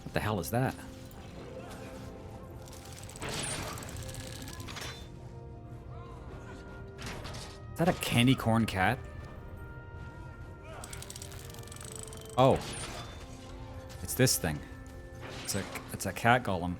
What the hell is that? Is that a candy corn cat? Oh. It's this thing. It's a cat golem.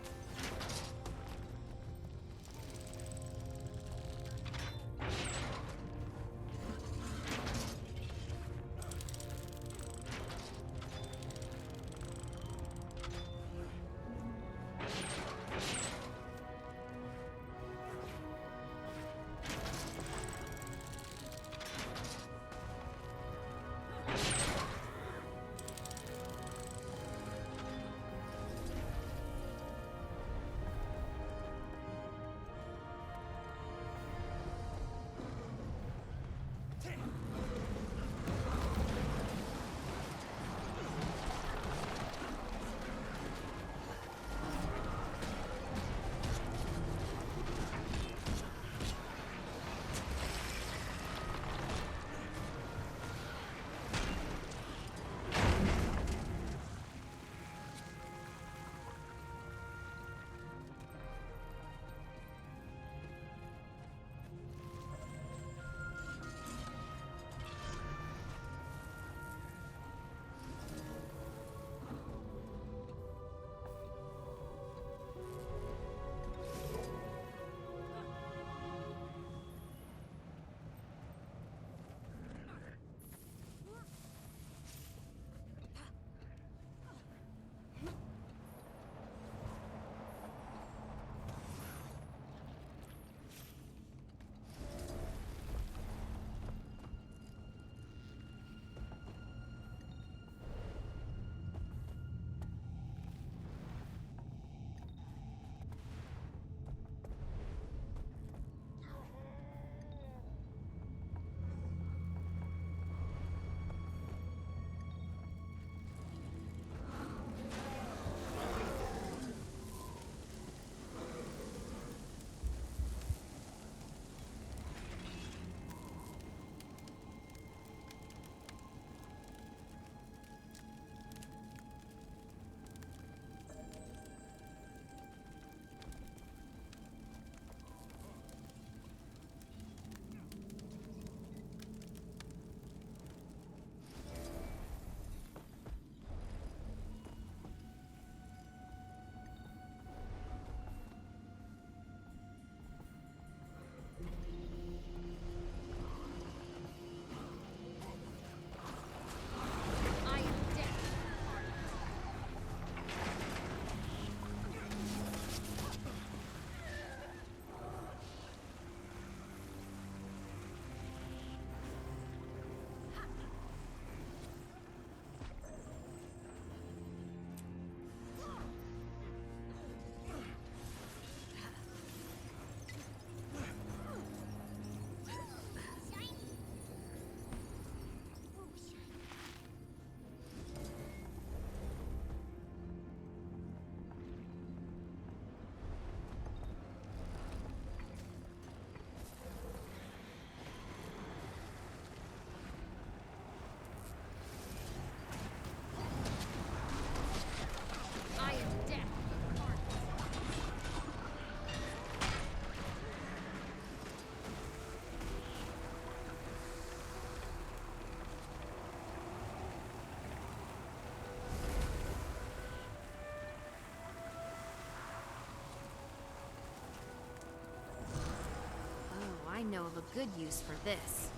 know of a good use for this.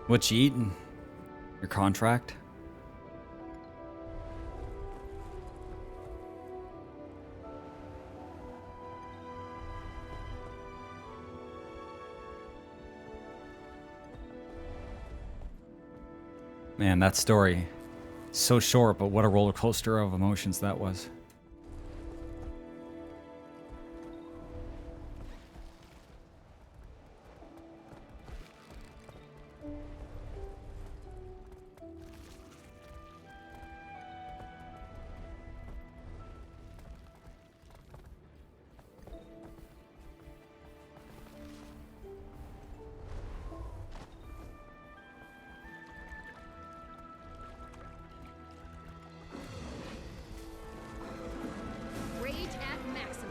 What you eating? Your contract? Man, that story. So short, but what a roller coaster of emotions that was. Rage at maximum.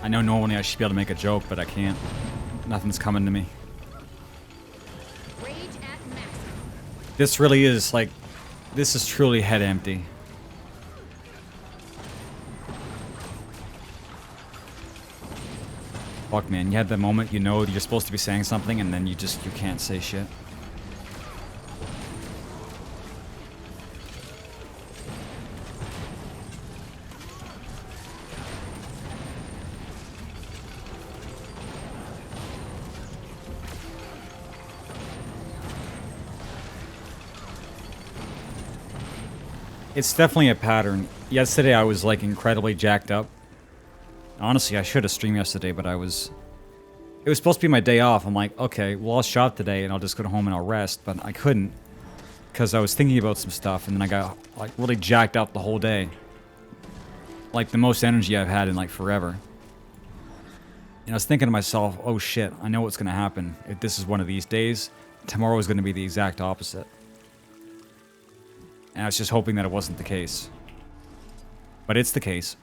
I know normally I should be able to make a joke, but I can't. Nothing's coming to me. Rage at maximum. This really is like, this is truly head empty. Fuck, man, you had the moment you know you're supposed to be saying something and then you can't say shit. It's definitely a pattern. Yesterday I was like incredibly jacked up. Honestly, I should have streamed yesterday, but it was supposed to be my day off. I'm like, okay, well I'll shop today and I'll just go home and I'll rest, but I couldn't because I was thinking about some stuff and then I got like really jacked up the whole day. Like the most energy I've had in like forever. And I was thinking to myself, oh shit, I know what's gonna happen. If this is one of these days, tomorrow is gonna be the exact opposite. And I was just hoping that it wasn't the case. But it's the case.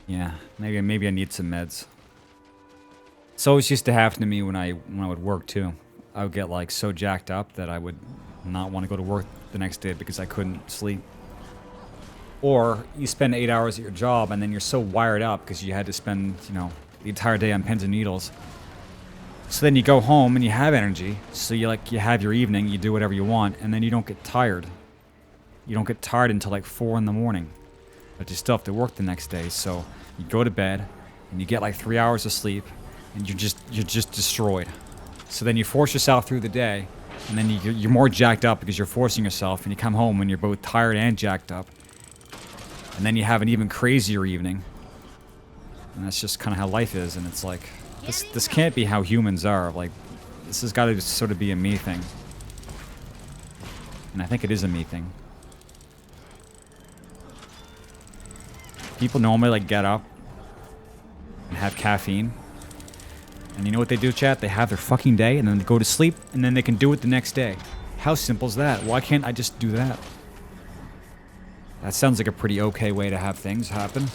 Yeah, maybe I need some meds. It's always used to happen to me when I would work too. I would get like so jacked up that I would not want to go to work the next day because I couldn't sleep. Or you spend 8 hours at your job and then you're so wired up because you had to spend, you know, the entire day on pins and needles. So then you go home and you have energy. So you have your evening, you do whatever you want, and then you don't get tired. You don't get tired until like 4 in the morning. But you still have to work the next day, so you go to bed and you get like 3 hours of sleep and you're just destroyed. So then you force yourself through the day, and then you're more jacked up because you're forcing yourself, and you come home and you're both tired and jacked up. And then you have an even crazier evening. And that's just kind of how life is, and it's like, this can't be how humans are. Like, this has got to sort of be a me thing. And I think it is a me thing. People normally like get up and have caffeine. And you know what they do, chat? They have their fucking day and then they go to sleep and then they can do it the next day. How simple is that? Why can't I just do that? That sounds like a pretty okay way to have things happen.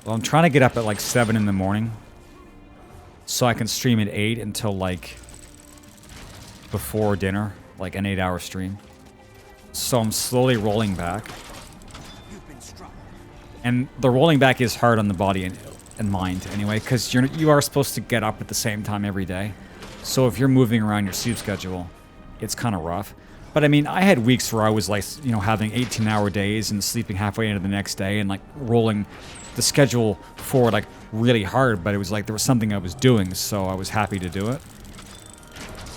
Well, I'm trying to get up at like 7 in the morning so I can stream at 8 until like before dinner, like an 8-hour stream. So I'm slowly rolling back. And the rolling back is hard on the body and mind anyway, because you are supposed to get up at the same time every day. So if you're moving around your sleep schedule, it's kind of rough. But I mean, I had weeks where I was like, you know, having 18-hour days and sleeping halfway into the next day and like rolling the schedule forward like really hard, but it was like there was something I was doing, so I was happy to do it.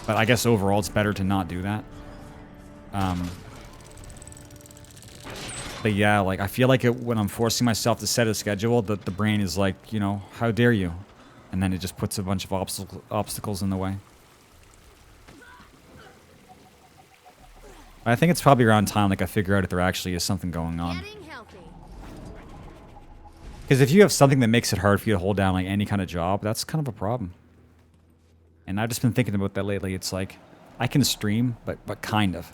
But I guess overall it's better to not do that. But yeah, like I feel like when I'm forcing myself to set a schedule, that the brain is like, you know, how dare you? And then it just puts a bunch of obstacles in the way. I think it's probably around time like I figure out if there actually is something going on. Getting healthy. Because if you have something that makes it hard for you to hold down like any kind of job, that's kind of a problem. And I've just been thinking about that lately. It's like, I can stream, but kind of.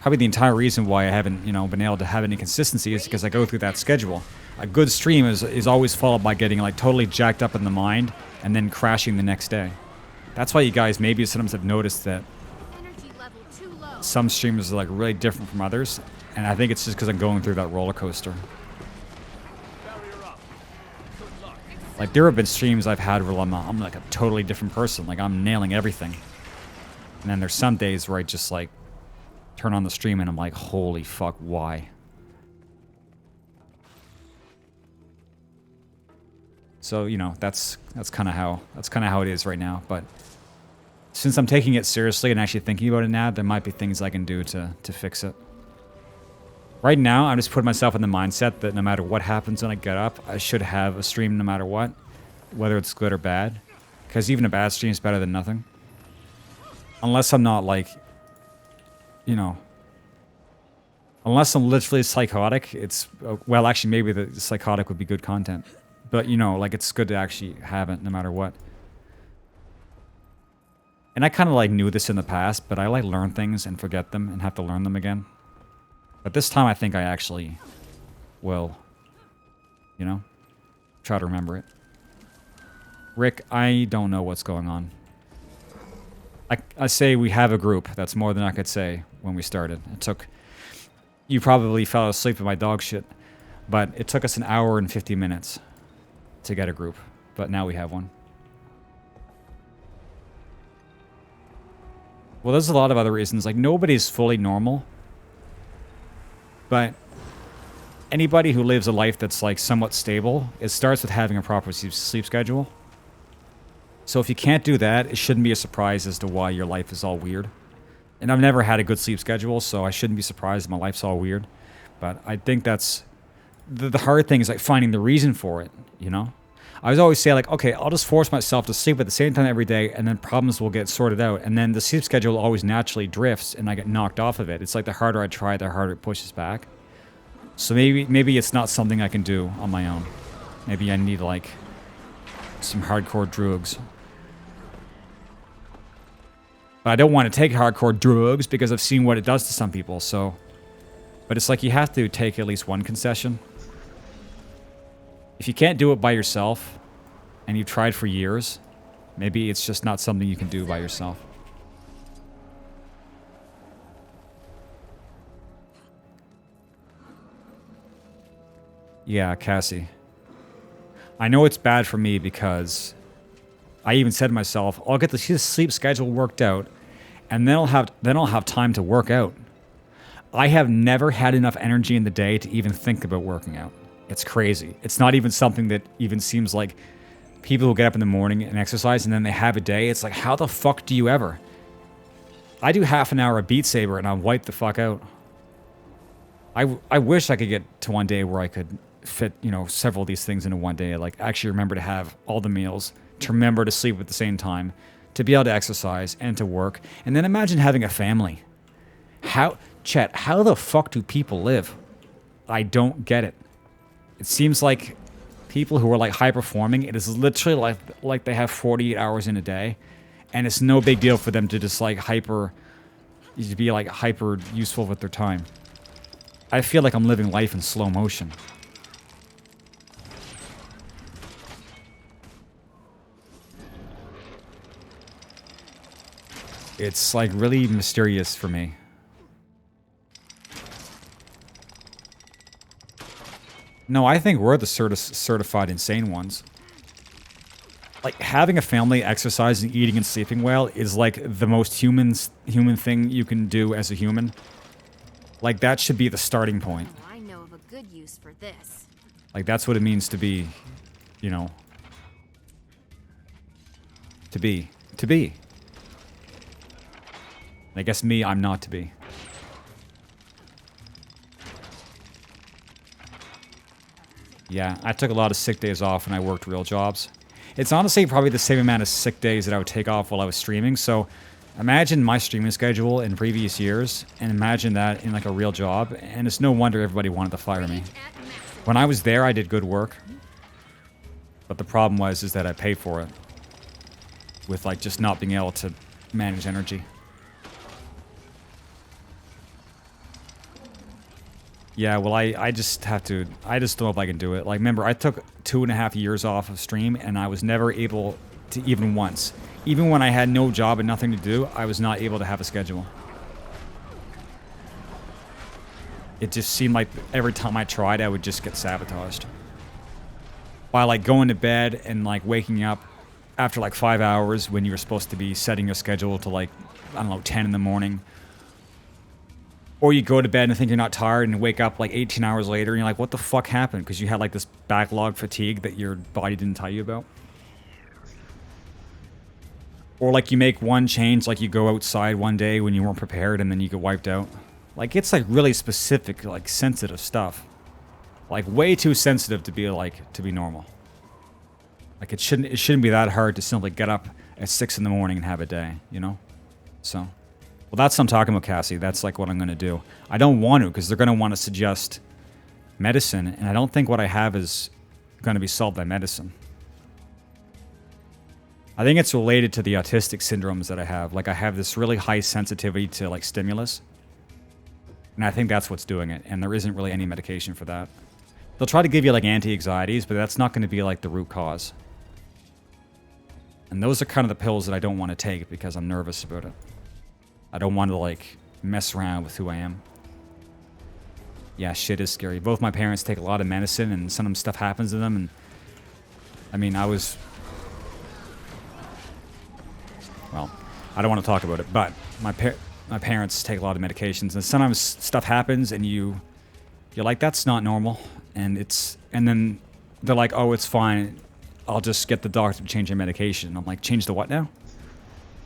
Probably the entire reason why I haven't, you know, been able to have any consistency is because I go through that schedule. A good stream is always followed by getting like totally jacked up in the mind and then crashing the next day. That's why you guys maybe sometimes have noticed that Energy level too low. some streamers are like really different from others. And I think it's just because I'm going through that roller coaster. Like, there have been streams I've had where I'm like a totally different person. Like, I'm nailing everything. And then there's some days where I just, like, turn on the stream and I'm like, holy fuck, why? So, you know, that's kind of how it is right now. But since I'm taking it seriously and actually thinking about it now, there might be things I can do to fix it. Right now, I'm just putting myself in the mindset that no matter what happens when I get up, I should have a stream no matter what, whether it's good or bad. Because even a bad stream is better than nothing. Unless I'm not like, you know, unless I'm literally psychotic, it's, well, actually, maybe the psychotic would be good content. But, you know, like, it's good to actually have it no matter what. And I kind of, like, knew this in the past, but I, like, learn things and forget them and have to learn them again. But this time I think I actually will, you know, try to remember it. Rick, I don't know what's going on. I say we have a group. That's more than I could say when we started. It took... You probably fell asleep with my dog shit. But it took us an hour and 50 minutes to get a group. But now we have one. Well, there's a lot of other reasons. Like, nobody's fully normal. But anybody who lives a life that's like somewhat stable, it starts with having a proper sleep schedule. So if you can't do that, it shouldn't be a surprise as to why your life is all weird. And I've never had a good sleep schedule, so I shouldn't be surprised if my life's all weird. But I think that's... The hard thing is like finding the reason for it, you know? I always say like, okay, I'll just force myself to sleep at the same time every day, and then problems will get sorted out. And then the sleep schedule always naturally drifts, and I get knocked off of it. It's like the harder I try, the harder it pushes back. So maybe it's not something I can do on my own. Maybe I need like some hardcore drugs. But I don't want to take hardcore drugs because I've seen what it does to some people. So, but it's like you have to take at least one concession. If you can't do it by yourself, and you've tried for years, maybe it's just not something you can do by yourself. Yeah, Cassie. I know it's bad for me because I even said to myself, I'll get the sleep schedule worked out, and then I'll have time to work out. I have never had enough energy in the day to even think about working out. It's crazy. It's not even something that even seems like people who get up in the morning and exercise and then they have a day. It's like, how the fuck do you ever? I do half an hour of Beat Saber and I'm wiped the fuck out. I wish I could get to one day where I could fit, you know, several of these things into one day. Like, actually remember to have all the meals, to remember to sleep at the same time, to be able to exercise and to work. And then imagine having a family. Chet, how the fuck do people live? I don't get it. It seems like people who are like high performing, it is literally like they have 48 hours in a day, and it's no big deal for them to just like hyper useful with their time. I feel like I'm living life in slow motion. It's like really mysterious for me. No, I think we're the certified insane ones. like having a family, exercising, eating, and sleeping well is like the most human thing you can do as a human. Like that should be the starting point. Oh, I know of a good use for this. Like that's what it means to be, you know, to be. I guess me, I'm not to be. Yeah, I took a lot of sick days off when I worked real jobs. It's honestly probably the same amount of sick days that I would take off while I was streaming, so imagine my streaming schedule in previous years, and imagine that in like a real job, and it's no wonder everybody wanted to fire me. When I was there, I did good work, but the problem was is that I paid for it with like just not being able to manage energy. Yeah, well, I just have to, I just don't know if I can do it. Like, remember, I took 2.5 years off of stream, and I was never able to even once. Even when I had no job and nothing to do, I was not able to have a schedule. It just seemed like every time I tried, I would just get sabotaged. By, like, going to bed and, like, waking up after, like, 5 hours when you were supposed to be setting your schedule to, like, I don't know, 10 in the morning. Or you go to bed and think you're not tired and wake up like 18 hours later and you're like, what the fuck happened? Because you had like this backlog fatigue that your body didn't tell you about. Or like you make one change, like you go outside one day when you weren't prepared and then you get wiped out. Like it's like really specific, like sensitive stuff. Like way too sensitive to be like, to be normal. Like it shouldn't be that hard to simply get up at 6 in the morning and have a day, you know? So... well, that's what I'm talking about, Cassie. That's like what I'm going to do. I don't want to, because they're going to want to suggest medicine, and I don't think what I have is going to be solved by medicine. I think it's related to the autistic syndromes that I have. Like, I have this really high sensitivity to, like, stimulus. And I think that's what's doing it, and there isn't really any medication for that. They'll try to give you, like, anti-anxieties, but that's not going to be, like, the root cause. And those are kind of the pills that I don't want to take, because I'm nervous about it. I don't want to, like, mess around with who I am. Yeah, shit is scary. Both my parents take a lot of medicine, and some stuff happens to them, and... I mean, I was... well, I don't want to talk about it, but my parents take a lot of medications, and sometimes stuff happens, and you're like, that's not normal, and it's... and then they're like, oh, it's fine, I'll just get the doctor to change your medication. I'm like, change the what now?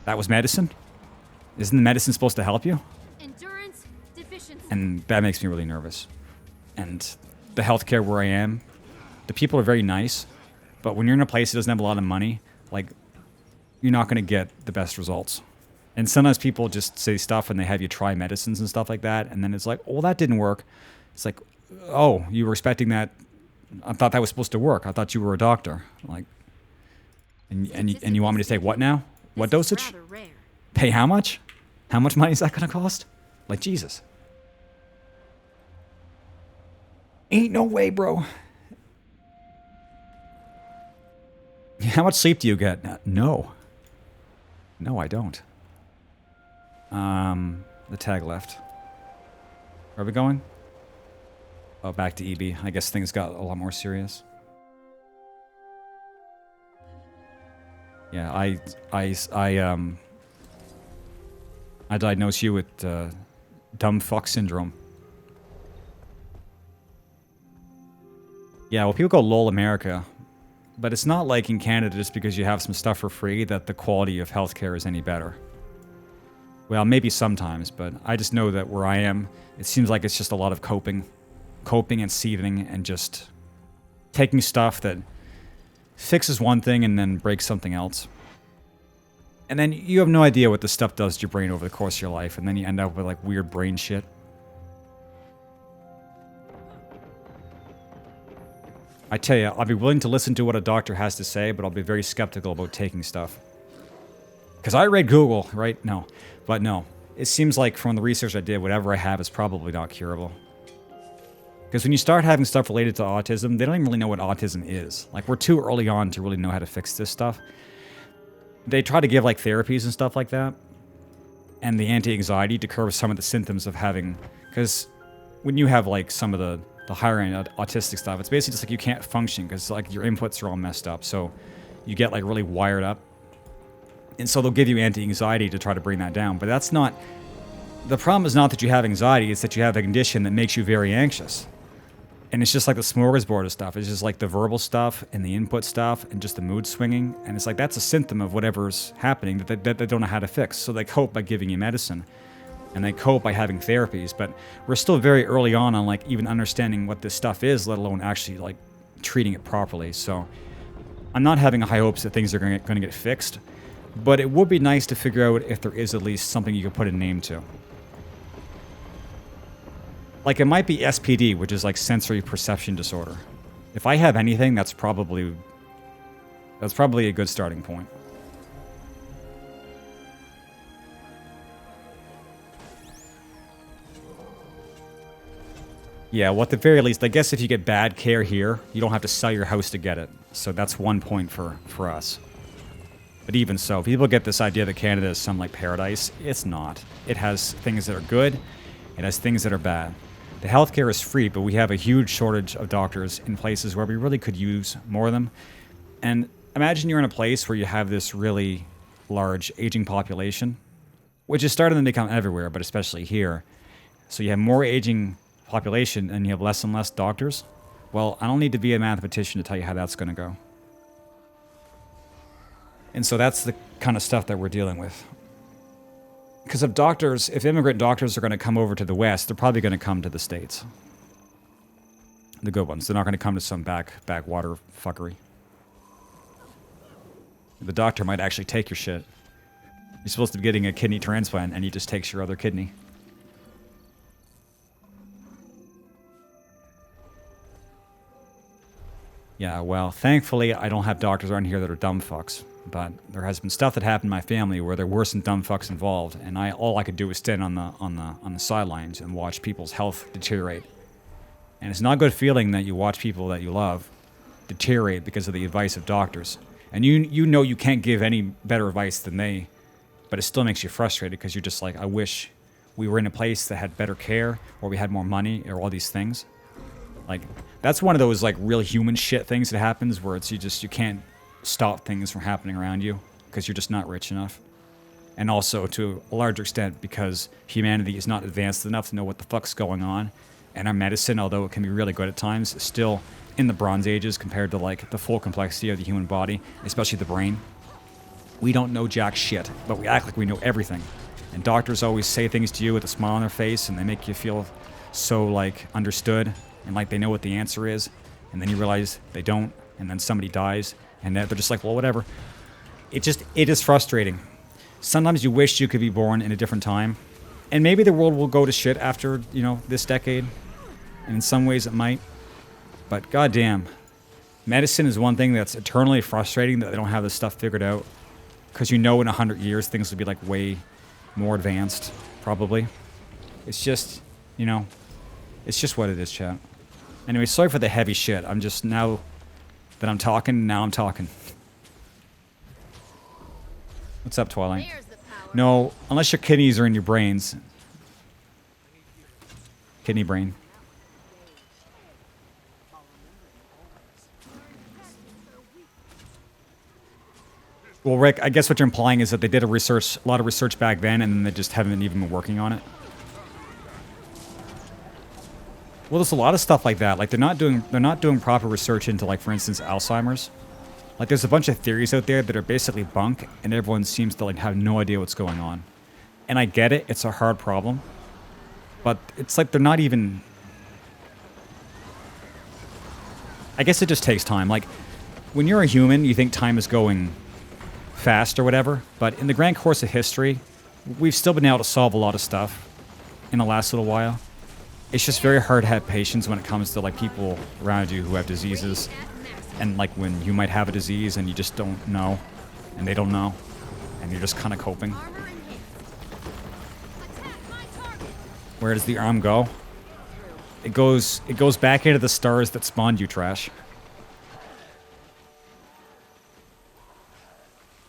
That was medicine? Isn't the medicine supposed to help you? Endurance deficiency. And that makes me really nervous. And the healthcare where I am, the people are very nice, but when you're in a place that doesn't have a lot of money, like, you're not going to get the best results. And sometimes people just say stuff and they have you try medicines and stuff like that, and then it's like, oh, that didn't work. It's like, oh, you were expecting that? I thought that was supposed to work. I thought you were a doctor. Like, and you want me to take what now? What dosage? Pay how much? How much money is that going to cost? Like, Jesus. Ain't no way, bro. How much sleep do you get? No. No, I don't. The tag left. Where are we going? Oh, back to EB. I guess things got a lot more serious. Yeah, I diagnosed you with dumb fuck syndrome. Yeah, well, people go lol America, but it's not like in Canada just because you have some stuff for free that the quality of healthcare is any better. Well, maybe sometimes, but I just know that where I am, it seems like it's just a lot of coping and seething and just taking stuff that fixes one thing and then breaks something else. And then you have no idea what this stuff does to your brain over the course of your life, and then you end up with like weird brain shit. I tell you, I'll be willing to listen to what a doctor has to say, but I'll be very skeptical about taking stuff. Because I read Google, right? No. But no. It seems like from the research I did, whatever I have is probably not curable. Because when you start having stuff related to autism, they don't even really know what autism is. Like, we're too early on to really know how to fix this stuff. They try to give, like, therapies and stuff like that. And the anti-anxiety to curb some of the symptoms of having... because when you have, like, some of the higher-end autistic stuff, it's basically just like you can't function because, like, your inputs are all messed up. So you get like really wired up. And so they'll give you anti-anxiety to try to bring that down. But that's not... The problem is not that you have anxiety, it's that you have a condition that makes you very anxious. And it's just like the smorgasbord of stuff. It's just like the verbal stuff and the input stuff and just the mood swinging. And it's like that's a symptom of whatever's happening that they don't know how to fix. So they cope by giving you medicine. And they cope by having therapies. But we're still very early on like even understanding what this stuff is, let alone actually like treating it properly. So I'm not having high hopes that things are going to get fixed. But it would be nice to figure out if there is at least something you can put a name to. Like, it might be SPD, which is like sensory perception disorder. If I have anything, that's probably a good starting point. Yeah, well, at the very least, I guess if you get bad care here, you don't have to sell your house to get it. So that's one point for us. But even so, people get this idea that Canada is some like paradise. It's not. It has things that are good. It has things that are bad. The healthcare is free, but we have a huge shortage of doctors in places where we really could use more of them. And imagine you're in a place where you have this really large aging population, which is starting to become everywhere, but especially here. So you have more aging population and you have less and less doctors. Well, I don't need to be a mathematician to tell you how that's going to go. And so that's the kind of stuff that we're dealing with. Because if immigrant doctors are going to come over to the West, they're probably going to come to the States. The good ones. They're not going to come to some backwater fuckery. The doctor might actually take your shit. You're supposed to be getting a kidney transplant, and he just takes your other kidney. Yeah, well, thankfully, I don't have doctors around here that are dumb fucks. But there has been stuff that happened in my family where there were some dumb fucks involved, and all I could do was stand on the sidelines and watch people's health deteriorate. And it's not a good feeling that you watch people that you love deteriorate because of the advice of doctors. And you know you can't give any better advice than they, but it still makes you frustrated because you're just like, I wish we were in a place that had better care, or we had more money, or all these things. Like, that's one of those like real human shit things that happens where it's you can't stop things from happening around you because you're just not rich enough. And also to a larger extent because humanity is not advanced enough to know what the fuck's going on, and our medicine, although it can be really good at times, is still in the Bronze Ages compared to like the full complexity of the human body, especially the brain. We don't know jack shit, but we act like we know everything. And doctors always say things to you with a smile on their face, and they make you feel so like understood and like they know what the answer is, and then you realize they don't, and then somebody dies. And they're just like, well, whatever. It is frustrating. Sometimes you wish you could be born in a different time. And maybe the world will go to shit after, this decade. And in some ways it might. But goddamn. Medicine is one thing that's eternally frustrating that they don't have this stuff figured out. Because in 100 years things will be like way more advanced, probably. It's just, it's just what it is, chat. Anyway, sorry for the heavy shit. I'm just now I'm talking. What's up, Twilight? No, unless your kidneys are in your brains. Kidney brain. Well, Rick, I guess what you're implying is that they did a lot of research back then, and then they just haven't even been working on it. Well, there's a lot of stuff like that. Like they're not doing proper research into, like, for instance, Alzheimer's. Like there's a bunch of theories out there that are basically bunk, and everyone seems to like have no idea what's going on. And I get it; it's a hard problem, but it's like they're not even. I guess it just takes time. Like when you're a human, you think time is going fast or whatever, but in the grand course of history, we've still been able to solve a lot of stuff in the last little while. It's just very hard to have patience when it comes to like people around you who have diseases, and like when you might have a disease and you just don't know, and they don't know, and you're just kind of coping. Where does the arm go? It goes back into the stars that spawned you, trash.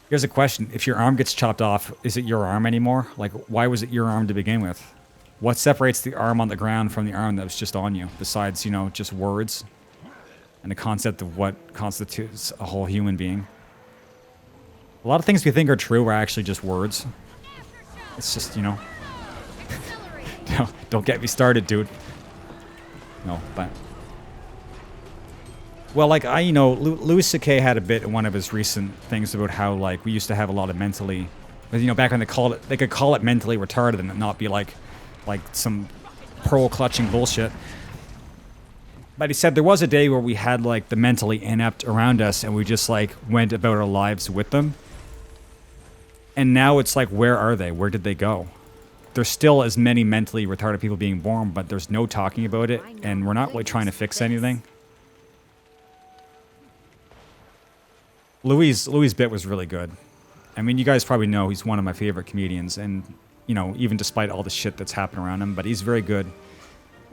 Here's a question. If your arm gets chopped off, is it your arm anymore? Like, why was it your arm to begin with? What separates the arm on the ground from the arm that was just on you, besides, just words and the concept of what constitutes a whole human being? A lot of things we think are true are actually just words. It's just, you know. Don't get me started, dude. No, but... Well, like, you know, Louis C.K. had a bit in one of his recent things about how, like, we used to have a lot of mentally... You know, back when they could call it mentally retarded and it not be like some pearl-clutching bullshit. But he said there was a day where we had, like, the mentally inept around us and we just, like, went about our lives with them. And now it's like, where are they? Where did they go? There's still as many mentally retarded people being born, but there's no talking about it, and we're not really trying to fix anything. Louis' bit was really good. I mean, you guys probably know he's one of my favorite comedians, and, you know, even despite all the shit that's happened around him, but he's very good.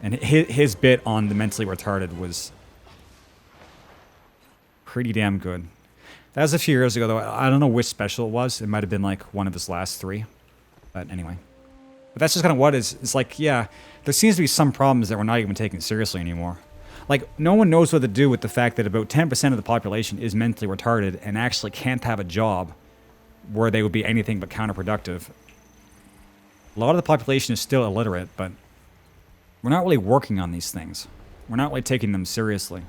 And his bit on the mentally retarded was pretty damn good. That was a few years ago, though. I don't know which special it was. It might have been, like, one of his last 3. But anyway. But that's just kind of what it is. It's like, yeah, there seems to be some problems that we're not even taking seriously anymore. Like, no one knows what to do with the fact that about 10% of the population is mentally retarded and actually can't have a job where they would be anything but counterproductive. A lot of the population is still illiterate, but we're not really working on these things. We're not really taking them seriously.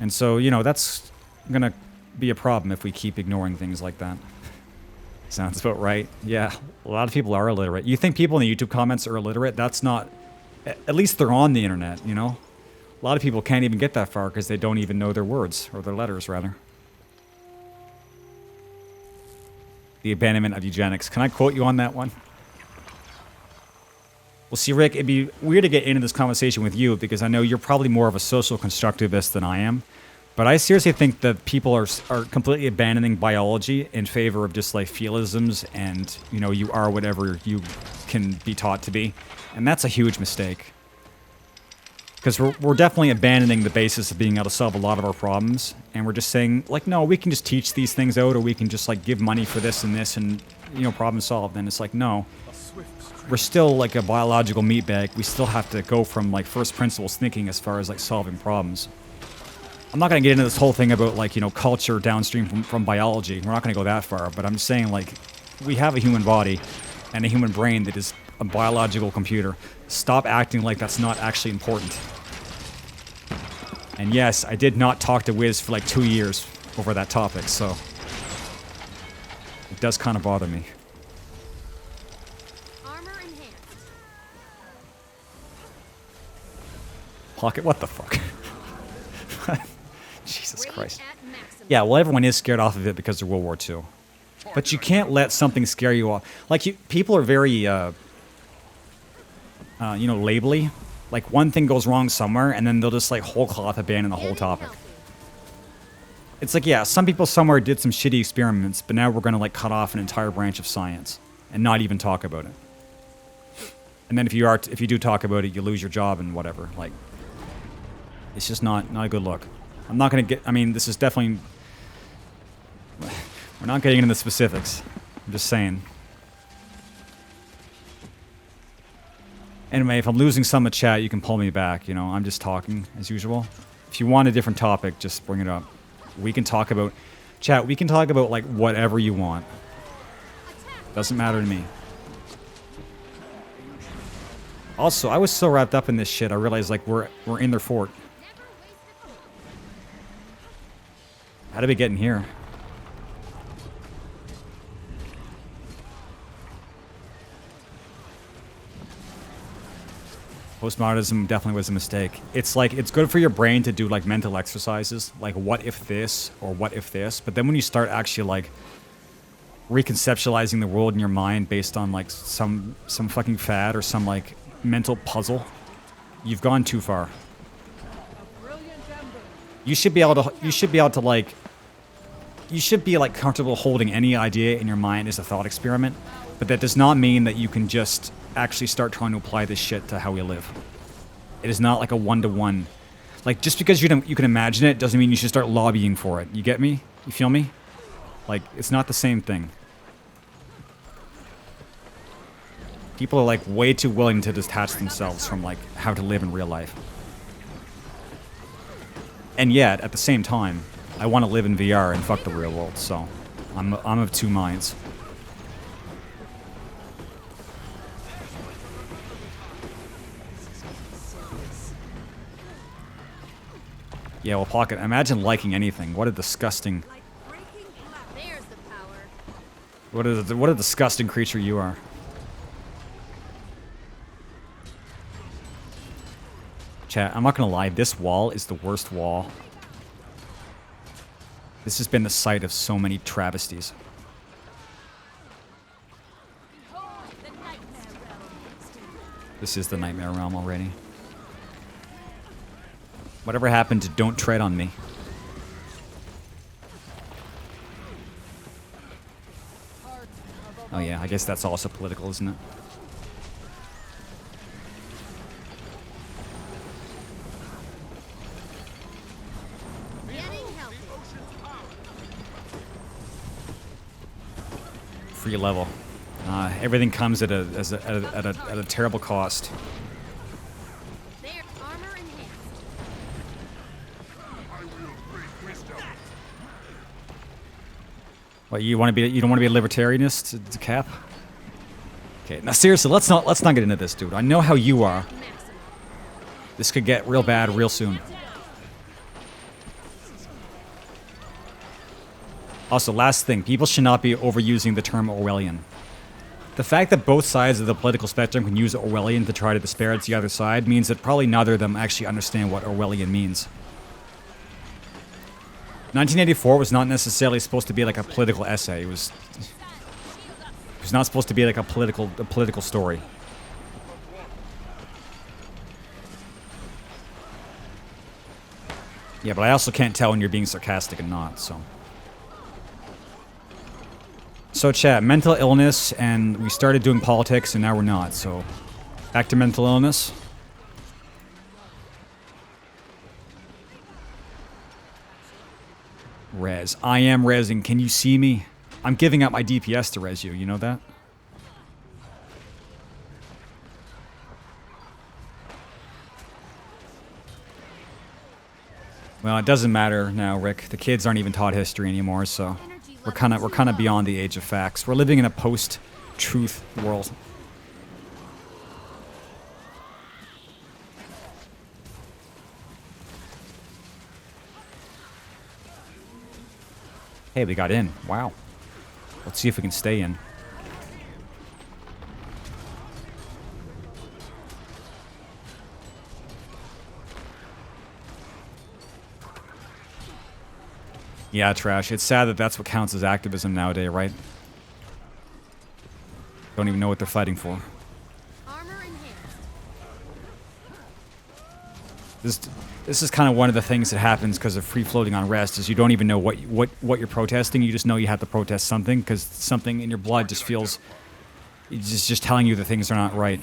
And so, you know, that's going to be a problem if we keep ignoring things like that. Sounds about right. Yeah, a lot of people are illiterate. You think people in the YouTube comments are illiterate? That's not... At least they're on the internet, you know? A lot of people can't even get that far because they don't even know their words, or their letters, rather. The abandonment of eugenics. Can I quote you on that one? Well, see, Rick, it'd be weird to get into this conversation with you because I know you're probably more of a social constructivist than I am. But I seriously think that people are completely abandoning biology in favor of just like feelisms and, you know, you are whatever you can be taught to be. And that's a huge mistake. Because we're definitely abandoning the basis of being able to solve a lot of our problems. And we're just saying, like, no, we can just teach these things out, or we can just, like, give money for this and this and, you know, problem solved. And it's like, no. We're still, like, a biological meat bag. We still have to go from, like, first principles thinking as far as, like, solving problems. I'm not going to get into this whole thing about, like, you know, culture downstream from biology. We're not going to go that far. But I'm just saying, like, we have a human body and a human brain that is a biological computer. Stop acting like that's not actually important. And yes, I did not talk to Wiz for like 2 years over that topic, so it does kind of bother me. Armor enhanced. Pocket, what the fuck? Jesus Rage Christ. at maximum. Yeah, well, everyone is scared off of it because of World War II. But you can't let something scare you off. Like, people are very, you know, labely. Like, one thing goes wrong somewhere, and then they'll just, like, whole cloth abandon the whole topic. It's like, yeah, some people somewhere did some shitty experiments, but now we're going to, like, cut off an entire branch of science and not even talk about it. And then if you do talk about it, you lose your job and whatever. Like, it's just not a good look. I'm not going to get... I mean, this is definitely... We're not getting into the specifics. I'm just saying. Anyway, if I'm losing some of the chat, you can pull me back. You know, I'm just talking as usual. If you want a different topic, just bring it up. We can talk about... Chat, we can talk about, like, whatever you want. Doesn't matter to me. Also, I was so wrapped up in this shit, I realized, like, we're in their fort. How did we get in here? Postmodernism definitely was a mistake. It's like, it's good for your brain to do like mental exercises, like what if this or what if this, but then when you start actually like reconceptualizing the world in your mind based on like some fucking fad or some like mental puzzle, you've gone too far. You should be able to like, you should be like comfortable holding any idea in your mind as a thought experiment, but that does not mean that you can just actually start trying to apply this shit to how we live. It is not like a one-to-one. Like, just because you can imagine it doesn't mean you should start lobbying for it. You get me? You feel me? Like, it's not the same thing. People are like way too willing to detach themselves from like how to live in real life. And yet, at the same time, I want to live in VR and fuck the real world, so I'm of two minds. Yeah, well, Pocket, imagine liking anything. What a disgusting... There's the power. What a disgusting creature you are. Chat, I'm not gonna lie, this wall is the worst wall. This has been the site of so many travesties. This is the Nightmare Realm already. Whatever happened to don't tread on me? Oh yeah, I guess that's also political, isn't it? Getting healthy. Free level. Everything comes at a terrible cost. There, armor enhanced. What, you want to be? You don't want to be a libertarianist, to Cap? Okay, now seriously, let's not get into this, dude. I know how you are. This could get real bad real soon. Also, last thing, people should not be overusing the term Orwellian. The fact that both sides of the political spectrum can use Orwellian to try to disparage the other side means that probably neither of them actually understand what Orwellian means. 1984 was not necessarily supposed to be like a political essay. It was not supposed to be like a political story. Yeah, but I also can't tell when you're being sarcastic and not, so. So chat, mental illness, and we started doing politics and now we're not, so. Back to mental illness. Res. I am resing. Can you see me? I'm giving up my DPS to res you. You know that? Well, it doesn't matter now, Rick. The kids aren't even taught history anymore, so we're kind of beyond the age of facts. We're living in a post-truth world. Hey, we got in. Wow. Let's see if we can stay in. Yeah, Trash. It's sad that that's what counts as activism nowadays, right? Don't even know what they're fighting for. Armor enhanced. This is kind of one of the things that happens because of free floating on rest, is you don't even know what you're protesting. You just know you have to protest something because something in your blood just feels, it's just telling you that things are not right.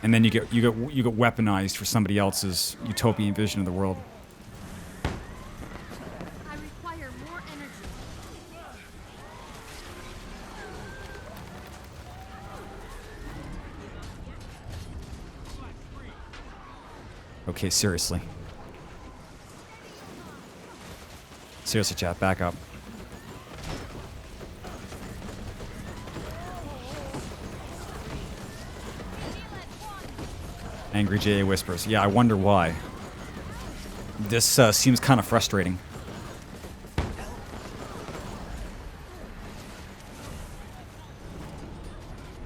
And then you get weaponized for somebody else's utopian vision of the world. I require more energy. Okay, seriously. Seriously, chat, back up. Angry JA whispers. Yeah, I wonder why. This seems kind of frustrating.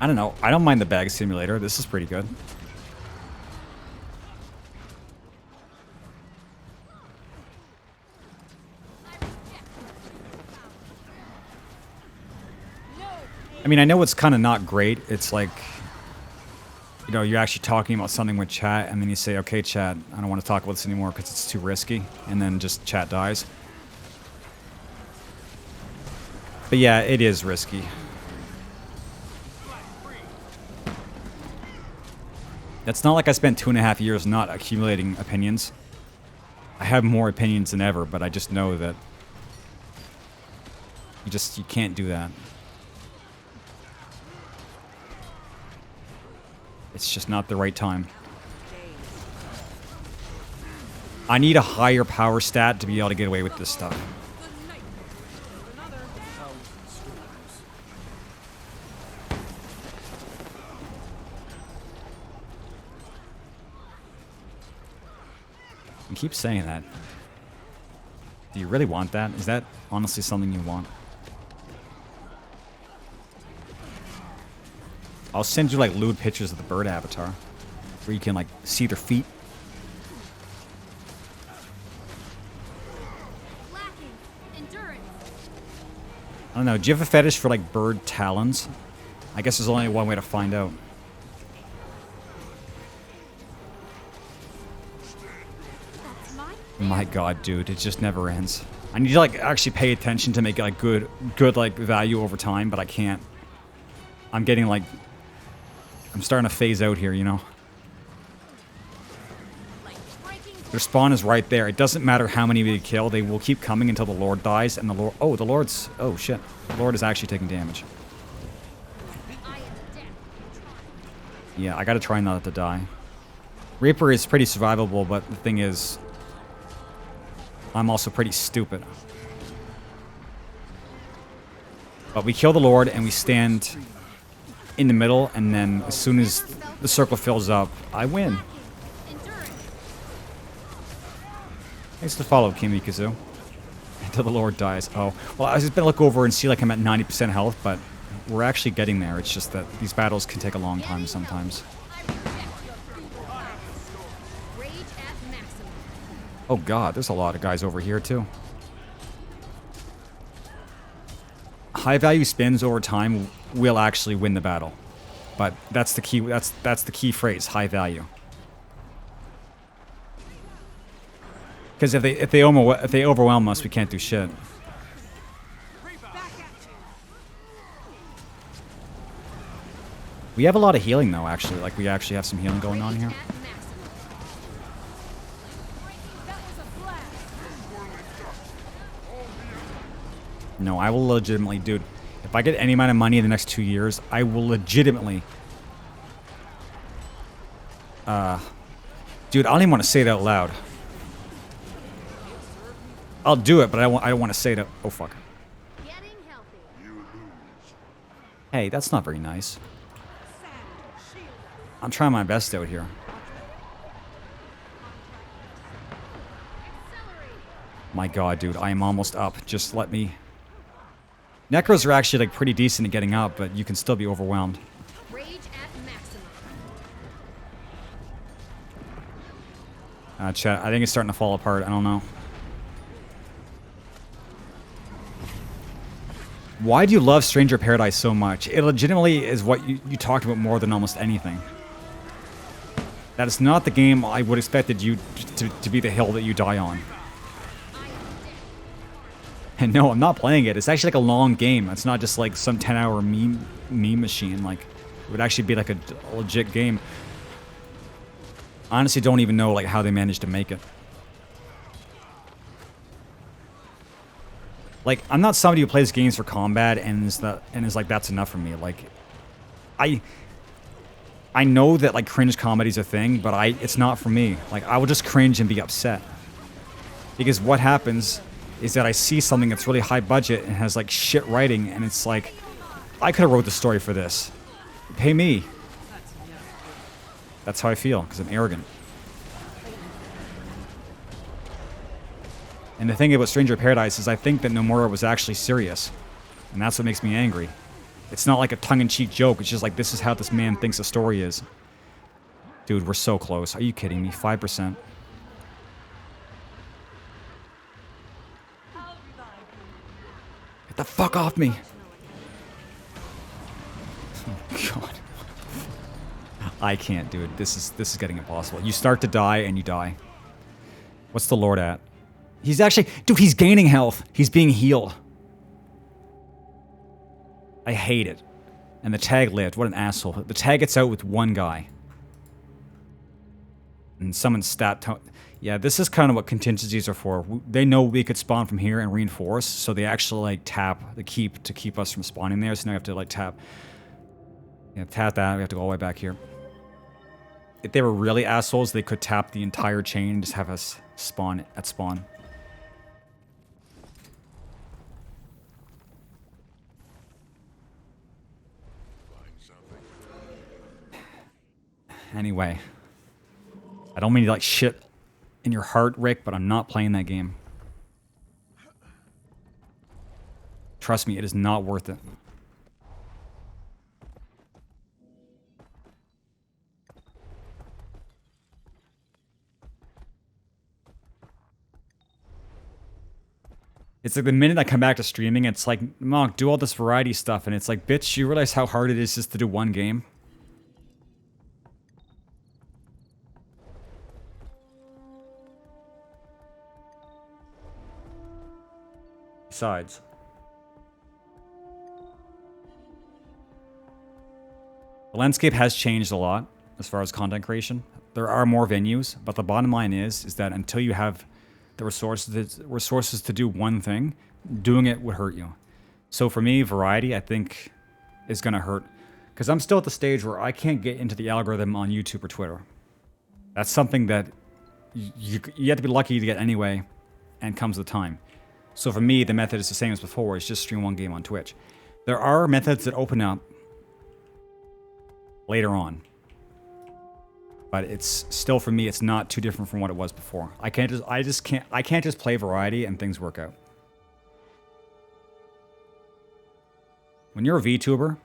I don't know. I don't mind the bag simulator. This is pretty good. I mean, I know it's kind of not great. It's like, you know, you're actually talking about something with chat, and then you say, okay, chat, I don't want to talk about this anymore because it's too risky, and then just chat dies. But yeah, it is risky. It's not like I spent 2.5 years not accumulating opinions. I have more opinions than ever, but I just know that you can't do that. It's just not the right time. I need a higher power stat to be able to get away with this stuff. You keep saying that. Do you really want that? Is that honestly something you want? I'll send you like lewd pictures of the bird avatar where you can like see their feet. Lacking endurance. I don't know. Do you have a fetish for like bird talons? I guess there's only one way to find out. That's mine. My god, dude, it just never ends. I need to like actually pay attention to make it like good like value over time, but I can't. I'm getting like I'm starting to phase out here, you know. Their spawn is right there. It doesn't matter how many we kill, they will keep coming until the Lord dies, and the Lord oh shit. The Lord is actually taking damage. Yeah, I gotta try not to die. Reaper is pretty survivable, but the thing is I'm also pretty stupid. But we kill the Lord and we stand in the middle, and then as soon as the circle fills up, I win. Thanks to follow, Kimikazu. Until the Lord dies. Oh, well, I was just gonna look over and see like I'm at 90% health, but we're actually getting there. It's just that these battles can take a long time sometimes. Oh god, there's a lot of guys over here too. High value spins over time will actually win the battle. But that's the key that's the key phrase, high value. Because if they overwhelm us, we can't do shit. We have a lot of healing though, actually. Like we actually have some healing going on here. No, I will legitimately, dude. If I get any amount of money in the next 2 years, I will legitimately. Dude, I don't even want to say it out loud. I'll do it, but I don't want to say it. Oh fuck. Hey, that's not very nice. I'm trying my best out here. My god, dude, I am almost up. Just let me. Necros are actually like pretty decent at getting up, but you can still be overwhelmed. Rage at maximum. Chat, I think it's starting to fall apart. I don't know. Why do you love Stranger Paradise so much? It legitimately is what you talked about more than almost anything. That is not the game I would expected you to be the hill that you die on. And no, I'm not playing it. It's actually like a long game. It's not just like some 10-hour meme machine. Like, it would actually be like a legit game. I honestly don't even know like how they managed to make it. Like, I'm not somebody who plays games for combat and is like that's enough for me. Like, I know that like cringe comedy's a thing, but it's not for me. Like, I will just cringe and be upset. Because what happens is that I see something that's really high budget and has like shit writing, and it's like, I could have wrote the story for this. Pay me. That's how I feel, because I'm arrogant. And the thing about Stranger Paradise is I think that Nomura was actually serious. And that's what makes me angry. It's not like a tongue-in-cheek joke, it's just like, this is how this man thinks a story is. Dude, we're so close. Are you kidding me? 5%. Get the fuck off me! Oh, God. I can't, dude. This is getting impossible. You start to die and you die. What's the Lord at? He's actually... Dude, he's gaining health. He's being healed. I hate it. And the tag lived. What an asshole. The tag gets out with one guy. And someone's stat... Yeah, this is kind of what contingencies are for. They know we could spawn from here and reinforce, so they actually, like, tap the keep to keep us from spawning there. So now we have to, like, tap... Yeah, tap that. We have to go all the way back here. if they were really assholes, they could tap the entire chain and just have us spawn at spawn. Anyway, I don't mean to like shit in your heart, Rick, but I'm not playing that game. Trust me, it is not worth it. It's like the minute I come back to streaming, it's like, Monk, do all this variety stuff. And it's like, bitch, you realize how hard it is just to do one game? Besides, the landscape has changed a lot as far as content creation. There are more venues, but the bottom line is that until you have the resources to do one thing, doing it would hurt you. So for me, variety, I think, is going to hurt. Because I'm still at the stage where I can't get into the algorithm on YouTube or Twitter. That's something that you have to be lucky to get anyway, and comes with time. So for me, the method is the same as before. It's just stream one game on Twitch. There are methods that open up later on. But it's still, for me, it's not too different from what it was before. I can't just play variety and things work out. When you're a VTuber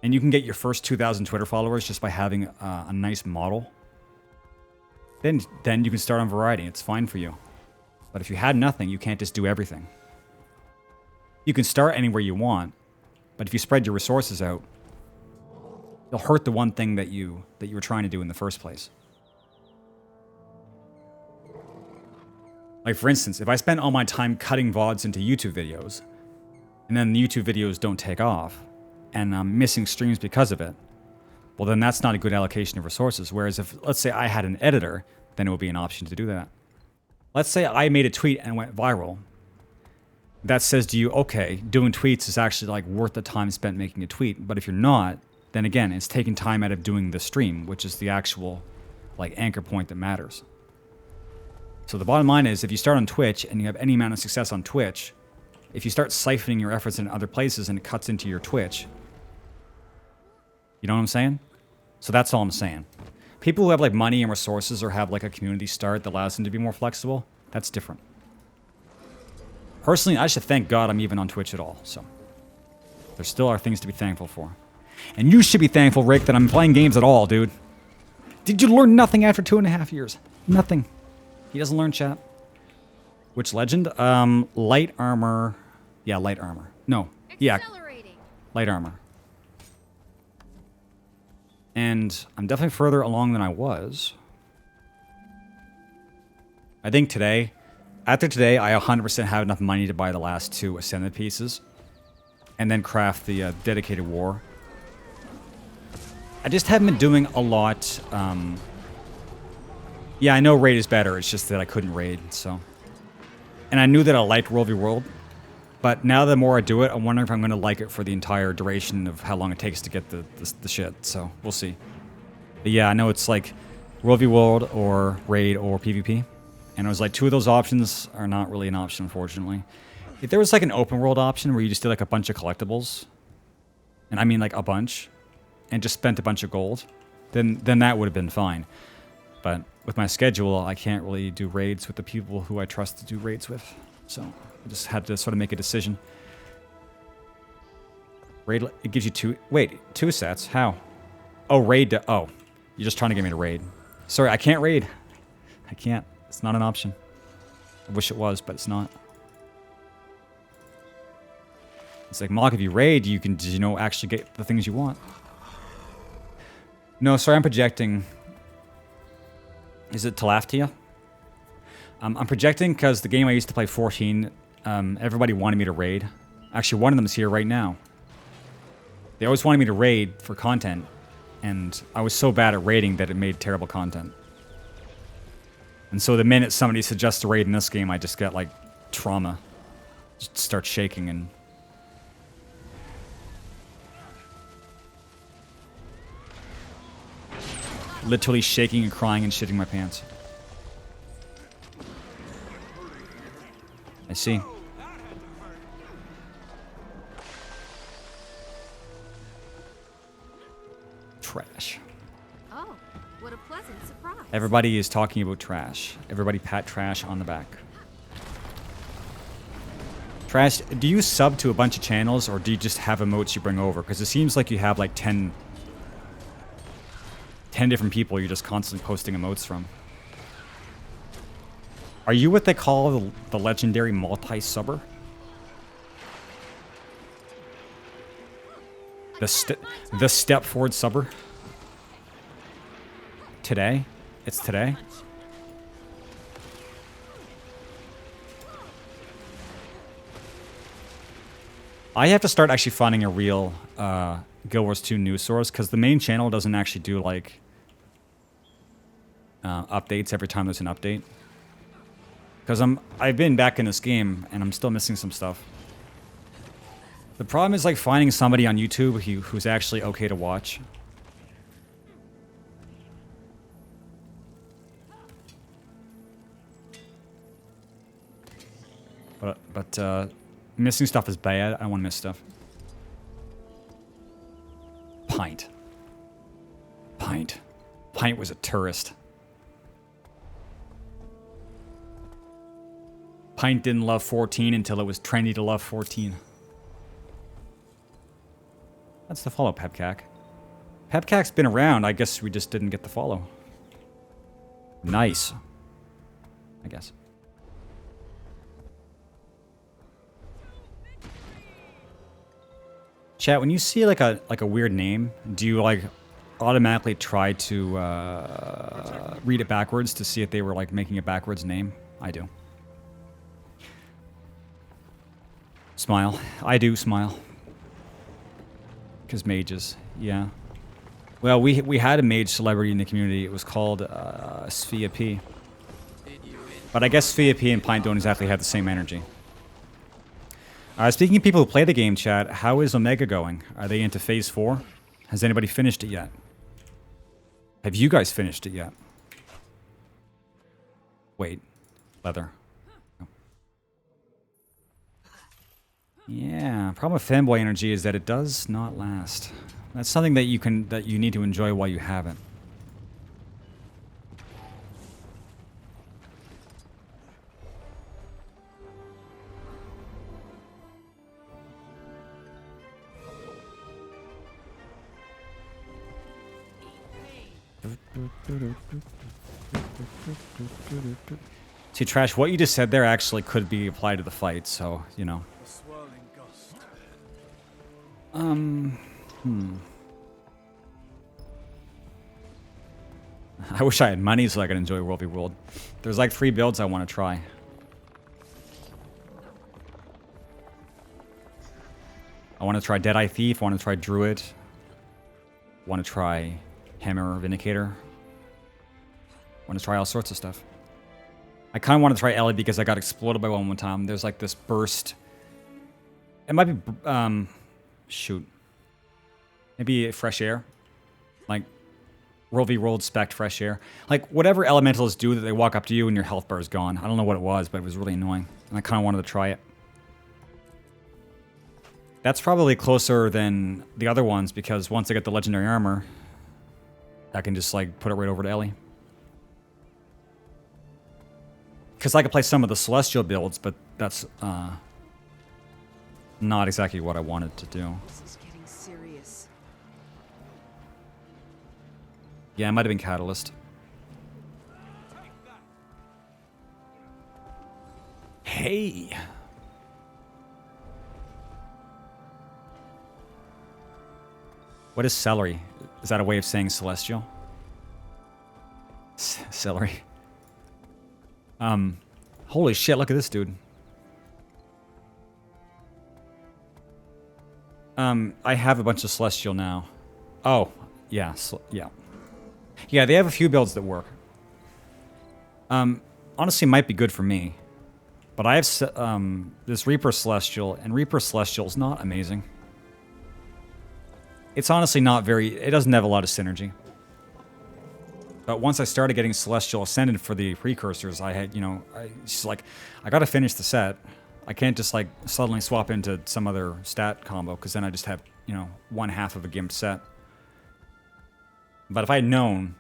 and you can get your first 2,000 Twitter followers just by having a nice model, then you can start on variety. It's fine for you. But if you had nothing, you can't just do everything. You can start anywhere you want, but if you spread your resources out, you'll hurt the one thing that you were trying to do in the first place. Like, for instance, if I spend all my time cutting VODs into YouTube videos, and then the YouTube videos don't take off, and I'm missing streams because of it, well, then that's not a good allocation of resources. Whereas if, let's say, I had an editor, then it would be an option to do that. Let's say I made a tweet and went viral. That says to you, okay, doing tweets is actually like worth the time spent making a tweet. But if you're not, then again, it's taking time out of doing the stream, which is the actual like anchor point that matters. So the bottom line is, if you start on Twitch and you have any amount of success on Twitch, if you start siphoning your efforts in other places and it cuts into your Twitch, you know what I'm saying? So that's all I'm saying. People who have like money and resources or have like a community start that allows them to be more flexible, that's different. Personally, I should thank God I'm even on Twitch at all. So there still are things to be thankful for. And you should be thankful, Rick, that I'm playing games at all, dude. Did you learn nothing after 2.5 years? Nothing. He doesn't learn, chat. Which legend? Light armor. Yeah, light armor. No. Yeah. Light armor. And I'm definitely further along than I was. I think today, after today, I 100% have enough money to buy the last 2 Ascended pieces. And then craft the dedicated war. I just haven't been doing a lot. Yeah, I know raid is better. It's just that I couldn't raid, so. And I knew that I liked World v World. But now the more I do it, I'm wondering if I'm going to like it for the entire duration of how long it takes to get the shit. So, we'll see. But yeah, I know it's like World v World or Raid or PvP. And it was like 2 of those options are not really an option, unfortunately. If there was like an open world option where you just did like a bunch of collectibles, and I mean like a bunch, and just spent a bunch of gold, then that would have been fine. But with my schedule, I can't really do raids with the people who I trust to do raids with. So I just had to sort of make a decision. Raid, it gives you 2 sets? How? Oh, raid to, oh. You're just trying to get me to raid. Sorry, I can't raid. I can't. It's not an option. I wish it was, but it's not. It's like, Mock, if you raid, you can, you know, actually get the things you want. No, sorry, I'm projecting. Is it Telaftia? I'm projecting because the game I used to play, 14, everybody wanted me to raid. Actually, one of them is here right now. They always wanted me to raid for content, and I was so bad at raiding that it made terrible content. And so the minute somebody suggests a raid in this game, I just get, like, trauma. Just start shaking and... literally shaking and crying and shitting my pants. I see. Trash. Oh, what a pleasant surprise. Everybody is talking about trash. Everybody pat trash on the back. Trash, do you sub to a bunch of channels or do you just have emotes you bring over? Because it seems like you have like 10 different people you're just constantly posting emotes from. Are you what they call the legendary multi-subber? The step forward subber? Today? It's today? I have to start actually finding a real Guild Wars 2 news source because the main channel doesn't actually do like updates every time there's an update. Because I've been back in this game and I'm still missing some stuff. The problem is like finding somebody on YouTube who's actually okay to watch. But missing stuff is bad. I don't want to miss stuff. Pint. Pint was a tourist. Pint didn't love 14 until it was trendy to love 14. That's the follow, Pepcac. Pepcac's been around. I guess we just didn't get the follow. Nice. I guess. Chat, when you see like a weird name, do you like automatically try to read it backwards to see if they were like making a backwards name? I do. Smile. I do smile. Because mages, yeah. Well, we had a mage celebrity in the community. It was called Sphia P. But I guess Sphia P and Pint don't exactly have the same energy. Speaking of people who play the game, chat, how is Omega going? Are they into Phase 4? Has anybody finished it yet? Have you guys finished it yet? Wait. Leather. Yeah, problem with fanboy energy is that it does not last. That's something that you need to enjoy while you have it. See, Trash, what you just said there actually could be applied to the fight, so, you know. I wish I had money so I could enjoy World v World. There's like 3 builds I want to try. I want to try Deadeye Thief, I want to try Druid. I want to try Hammer Vindicator. I want to try all sorts of stuff. I kind of want to try Ellie because I got exploded by one time. There's like this burst. It might be, shoot. Maybe fresh air. Like, World v World spec fresh air. Like, whatever elementals do that they walk up to you and your health bar is gone. I don't know what it was, but it was really annoying. And I kind of wanted to try it. That's probably closer than the other ones because once I get the legendary armor, I can just, like, put it right over to Ellie. Because I could play some of the Celestial builds, but that's, not exactly what I wanted to do. This is getting serious. Yeah, it might have been Catalyst. Hey! What is celery? Is that a way of saying celestial? Celery. Holy shit, look at this dude. I have a bunch of Celestial now. Oh, yeah, yeah. Yeah, they have a few builds that work. Honestly, might be good for me. But I have this Reaper Celestial, and Reaper Celestial is not amazing. It's honestly not very... It doesn't have a lot of synergy. But once I started getting Celestial Ascendant for the precursors, I had, you know, just like, I gotta finish the set. I can't just like suddenly swap into some other stat combo, because then I just have, you know, 1/2 of a gimped set. But if I had known...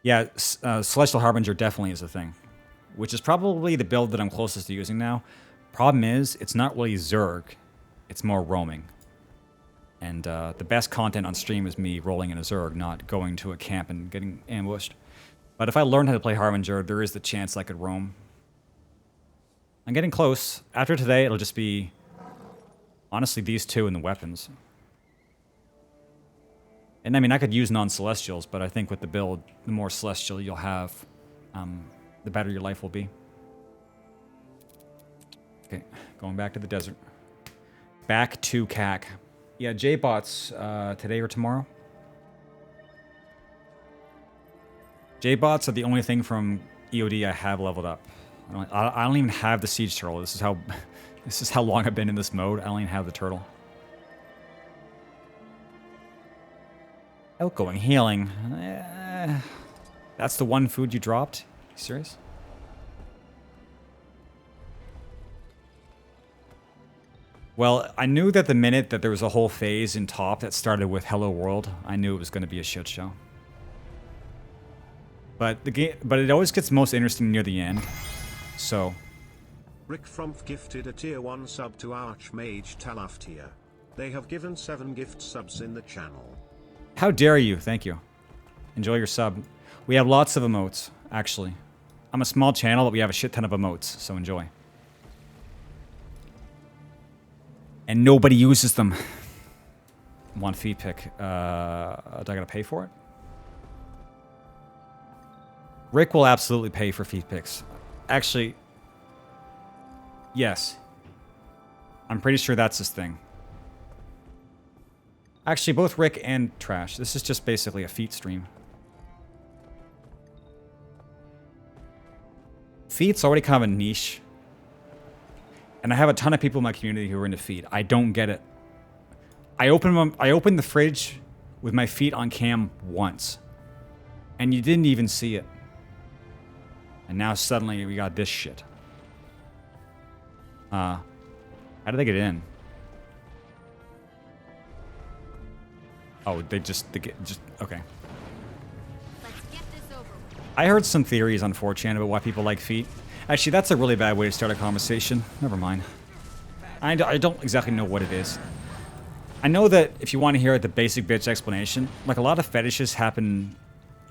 Yeah, Celestial Harbinger definitely is a thing. Which is probably the build that I'm closest to using now. Problem is, it's not really Zerg. It's more roaming. And the best content on stream is me rolling in a Zerg, not going to a camp and getting ambushed. But if I learned how to play Harbinger, there is the chance I could roam. I'm getting close. After today, it'll just be... honestly, these two and the weapons. And I mean, I could use non-Celestials, but I think with the build, the more Celestial you'll have, the better your life will be. Okay, going back to the desert. Back to CAC. Yeah, J-bots today or tomorrow. J-bots are the only thing from EOD I have leveled up. I don't even have the siege turtle. This is how long I've been in this mode. I don't even have the turtle. Outgoing healing. That's the one food you dropped? You serious? Well, I knew that the minute that there was a whole phase in top that started with Hello World, I knew it was going to be a shit show. But it always gets most interesting near the end. So, Rick Frumpf gifted a tier 1 sub to Archmage Talaftia. They have given 7 gift subs in the channel. how dare you? Thank you. Enjoy your sub. We have lots of emotes, actually. I'm a small channel, but we have a shit ton of emotes, so enjoy. And nobody uses them. One feed pick. Do I gotta pay for it? Rick will absolutely pay for feed picks. Actually, yes. I'm pretty sure that's his thing. Actually, both Rick and Trash. This is just basically a feat stream. Feat's already kind of a niche. And I have a ton of people in my community who are into feet. I don't get it. I opened the fridge with my feet on cam once. And you didn't even see it. And now suddenly we got this shit. How did they get in? Oh, they just okay. Let's get this over with. I heard some theories on 4chan about why people like feet. Actually, that's a really bad way to start a conversation. Never mind. I don't exactly know what it is. I know that if you want to hear the basic bitch explanation, like a lot of fetishes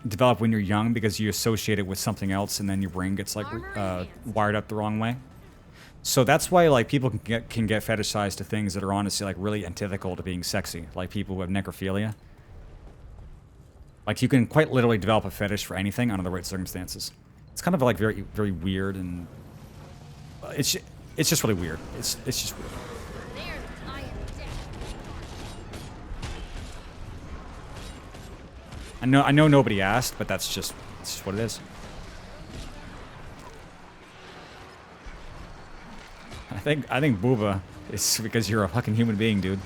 develop when you're young because you associate it with something else and then your brain gets like wired up the wrong way. So that's why like people can get fetishized to things that are honestly like really antithetical to being sexy, like people who have necrophilia. Like you can quite literally develop a fetish for anything under the right circumstances. It's kind of like very, very weird, and it's just really weird. It's just weird. There's I am dead. I know nobody asked, but it's just what it is. I think Booba is because you're a fucking human being, dude.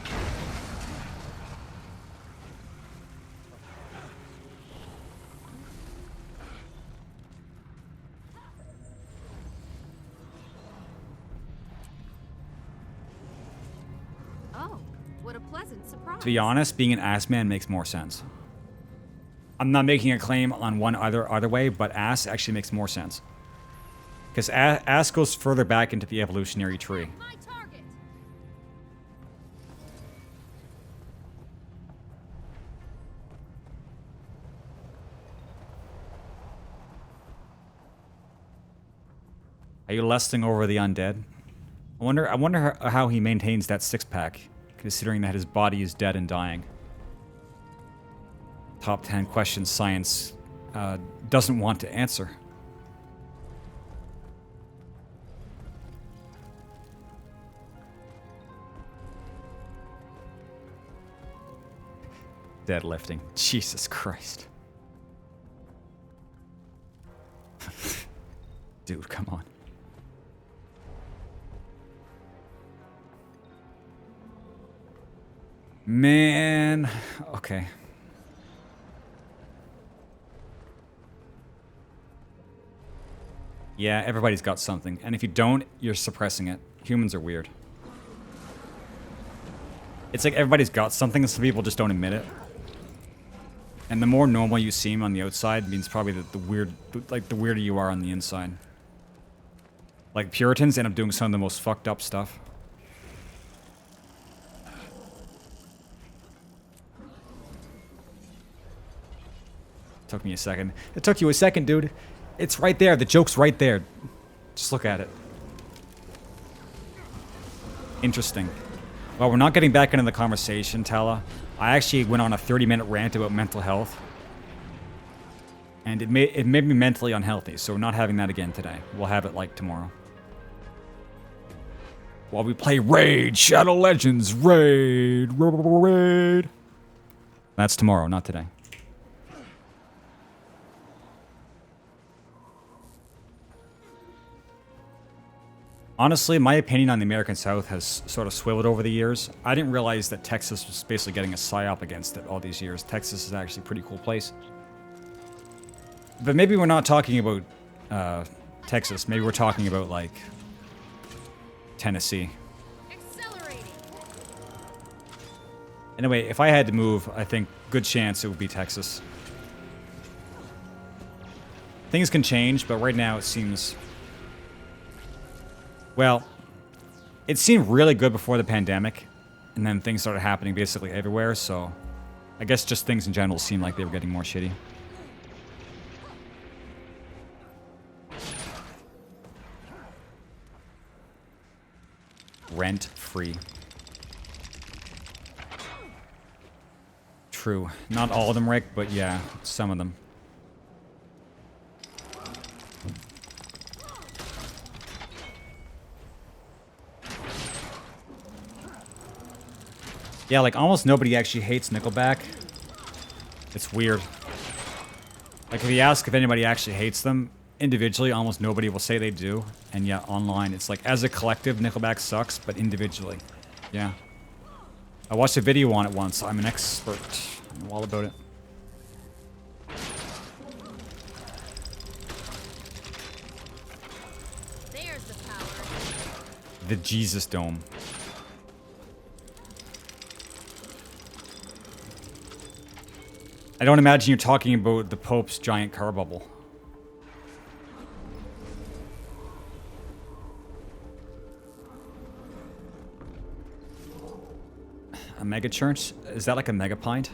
Oh, what a pleasant surprise. To be honest, being an ass man makes more sense. I'm not making a claim on one either way, but ass actually makes more sense. Because ass goes further back into the evolutionary tree. My target. Are you lusting over the undead? I wonder how he maintains that six-pack, considering that his body is dead and dying. Top 10 questions science doesn't want to answer. Deadlifting. Jesus Christ. Dude, come on. Man. Okay. Yeah, everybody's got something. And if you don't, you're suppressing it. Humans are weird. It's like everybody's got something, some people just don't admit it. And the more normal you seem on the outside means probably the weirder you are on the inside. Like Puritans end up doing some of the most fucked up stuff. Took me a second. It took you a second, dude. It's right there. The joke's right there. Just look at it. Interesting. Well, we're not getting back into the conversation, Tala. I actually went on a 30-minute rant about mental health. And it made me mentally unhealthy, so we're not having that again today. We'll have it like tomorrow. While we play Raid, Shadow Legends, Raid. That's tomorrow, not today. Honestly, my opinion on the American South has sort of swiveled over the years. I didn't realize that Texas was basically getting a psyop against it all these years. Texas is actually a pretty cool place. But maybe we're not talking about Texas. Maybe we're talking about, like, Tennessee. Accelerating. Anyway, if I had to move, I think good chance it would be Texas. Things can change, but right now it seems... Well, it seemed really good before the pandemic, and then things started happening basically everywhere, so I guess just things in general seemed like they were getting more shitty. Rent-free. True. Not all of them, Rick, but yeah, some of them. Yeah, like, almost nobody actually hates Nickelback. It's weird. Like, if you ask if anybody actually hates them, individually, almost nobody will say they do. And yeah, online, it's like, as a collective, Nickelback sucks, but individually. Yeah. I watched a video on it once. I'm an expert. I know all about it. There's the power. The Jesus Dome. I don't imagine you're talking about the Pope's giant car bubble. A mega church? Is that like a mega pint?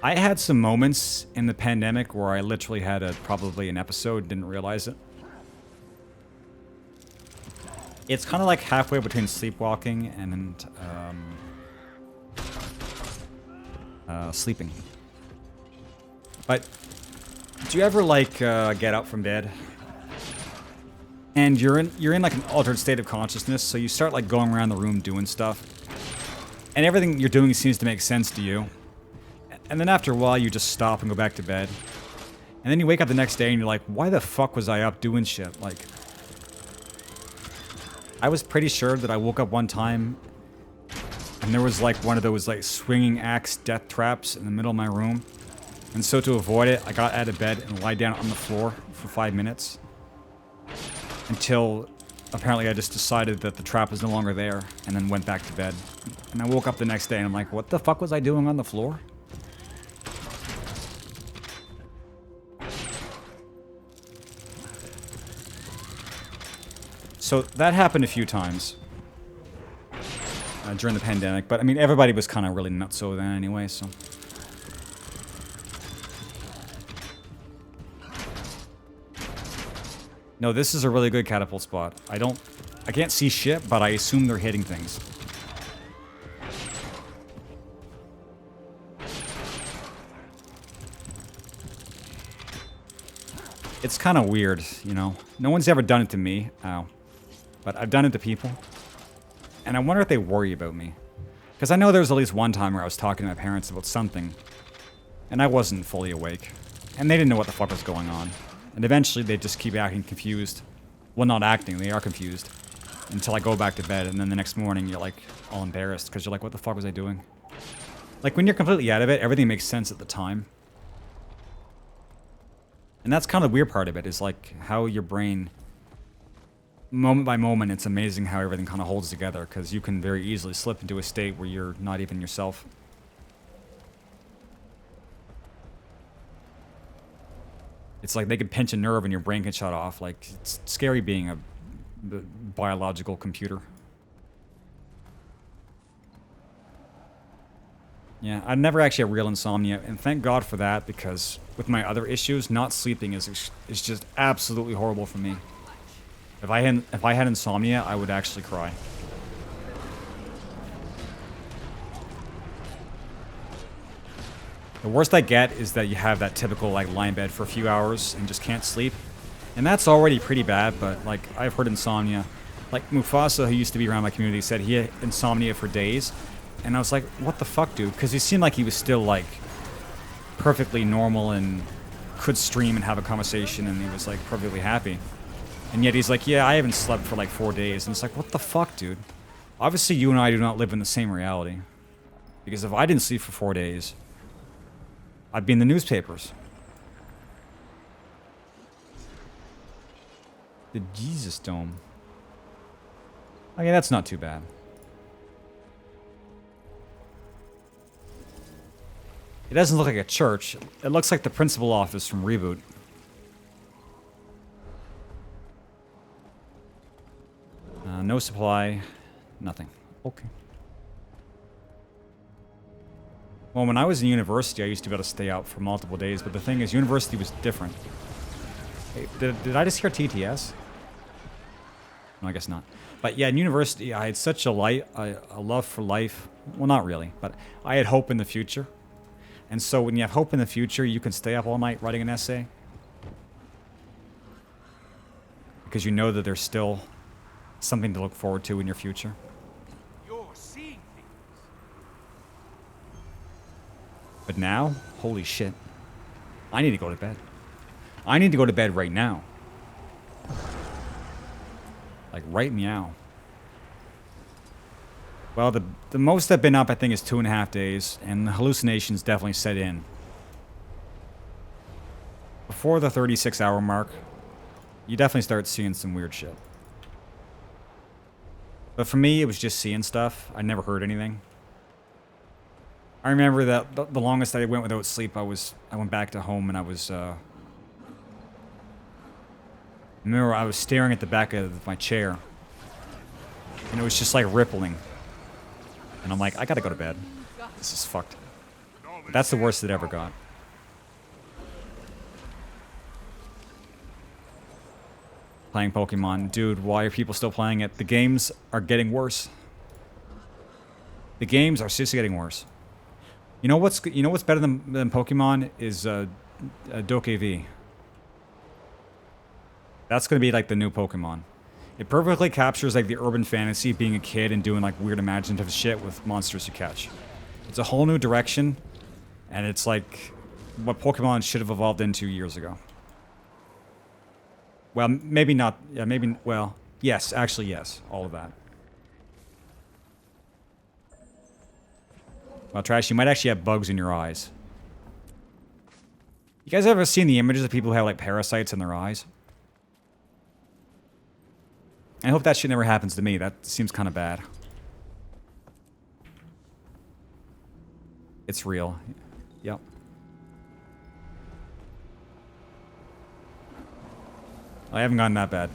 I had some moments in the pandemic where I literally had probably an episode, didn't realize it. It's kind of like halfway between sleepwalking and sleeping. But do you ever like get up from bed and you're in like an altered state of consciousness, so you start like going around the room doing stuff, and everything you're doing seems to make sense to you, and then after a while you just stop and go back to bed, and then you wake up the next day and you're like, why the fuck was I up doing shit? Like, I was pretty sure that I woke up one time and there was like one of those like swinging axe death traps in the middle of my room. And so to avoid it, I got out of bed and lied down on the floor for 5 minutes. Until apparently I just decided that the trap was no longer there and then went back to bed. And I woke up the next day and I'm like, what the fuck was I doing on the floor? So that happened a few times during the pandemic, but I mean, everybody was kind of really nutso then anyway, so. No, this is a really good catapult spot. I can't see shit, but I assume they're hitting things. It's kind of weird, you know. No one's ever done it to me. Ow. But I've done it to people. And I wonder if they worry about me. Because I know there was at least one time where I was talking to my parents about something. And I wasn't fully awake. And they didn't know what the fuck was going on. And eventually they just keep acting confused. Well, not acting, they are confused. Until I go back to bed, and then the next morning you're like all embarrassed. Because you're like, what the fuck was I doing? Like, when you're completely out of it, everything makes sense at the time. And that's kind of the weird part of it, is like how your brain, moment by moment, it's amazing how everything kind of holds together, because you can very easily slip into a state where you're not even yourself. It's like they could pinch a nerve and your brain can shut off. Like, it's scary being a biological computer. Yeah, I never actually had real insomnia, and thank God for that, because with my other issues, not sleeping is just absolutely horrible for me. If I had insomnia, I would actually cry. The worst I get is that you have that typical like lie in bed for a few hours and just can't sleep, and that's already pretty bad. But like I've heard insomnia, like Mufasa, who used to be around my community, said he had insomnia for days. And I was like, what the fuck, dude? Because he seemed like he was still, like, perfectly normal and could stream and have a conversation, and he was, like, perfectly happy. And yet he's like, yeah, I haven't slept for, like, 4 days. And it's like, what the fuck, dude? Obviously, you and I do not live in the same reality. Because if I didn't sleep for 4 days, I'd be in the newspapers. The Jesus Dome. Okay, that's not too bad. It doesn't look like a church. It looks like the principal office from Reboot. No supply. Nothing. Okay. Well, when I was in university, I used to be able to stay out for multiple days, but the thing is, university was different. Hey, did I just hear TTS? No, I guess not. But yeah, in university, I had such a love for life. Well, not really, but I had hope in the future. And so when you have hope in the future, you can stay up all night writing an essay. Because you know that there's still something to look forward to in your future. You're seeing things. But now, holy shit. I need to go to bed. I need to go to bed right now. Like, right meow. Well, the most I've been up, I think, is 2.5 days, and the hallucinations definitely set in. Before the 36-hour mark, you definitely start seeing some weird shit. But for me, it was just seeing stuff. I never heard anything. I remember that the longest I went without sleep, I went back to home, and I was, remember, I was staring at the back of my chair, and it was just like rippling. And I'm like, I gotta go to bed. This is fucked. But that's the worst it ever got. Playing Pokemon. Dude, why are people still playing it? The games are getting worse. The games are seriously getting worse. You know what's better than Pokemon is Dokev. That's gonna be like the new Pokemon. It perfectly captures like the urban fantasy, being a kid and doing like weird imaginative shit with monsters you catch. It's a whole new direction, and it's like what Pokemon should have evolved into years ago. Well, maybe not. Yeah, maybe. Well, yes, actually, yes, all of that. Well, Trash, you might actually have bugs in your eyes. You guys ever seen the images of people who have like parasites in their eyes? I hope that shit never happens to me. That seems kind of bad. It's real. Yep. I haven't gotten that bad.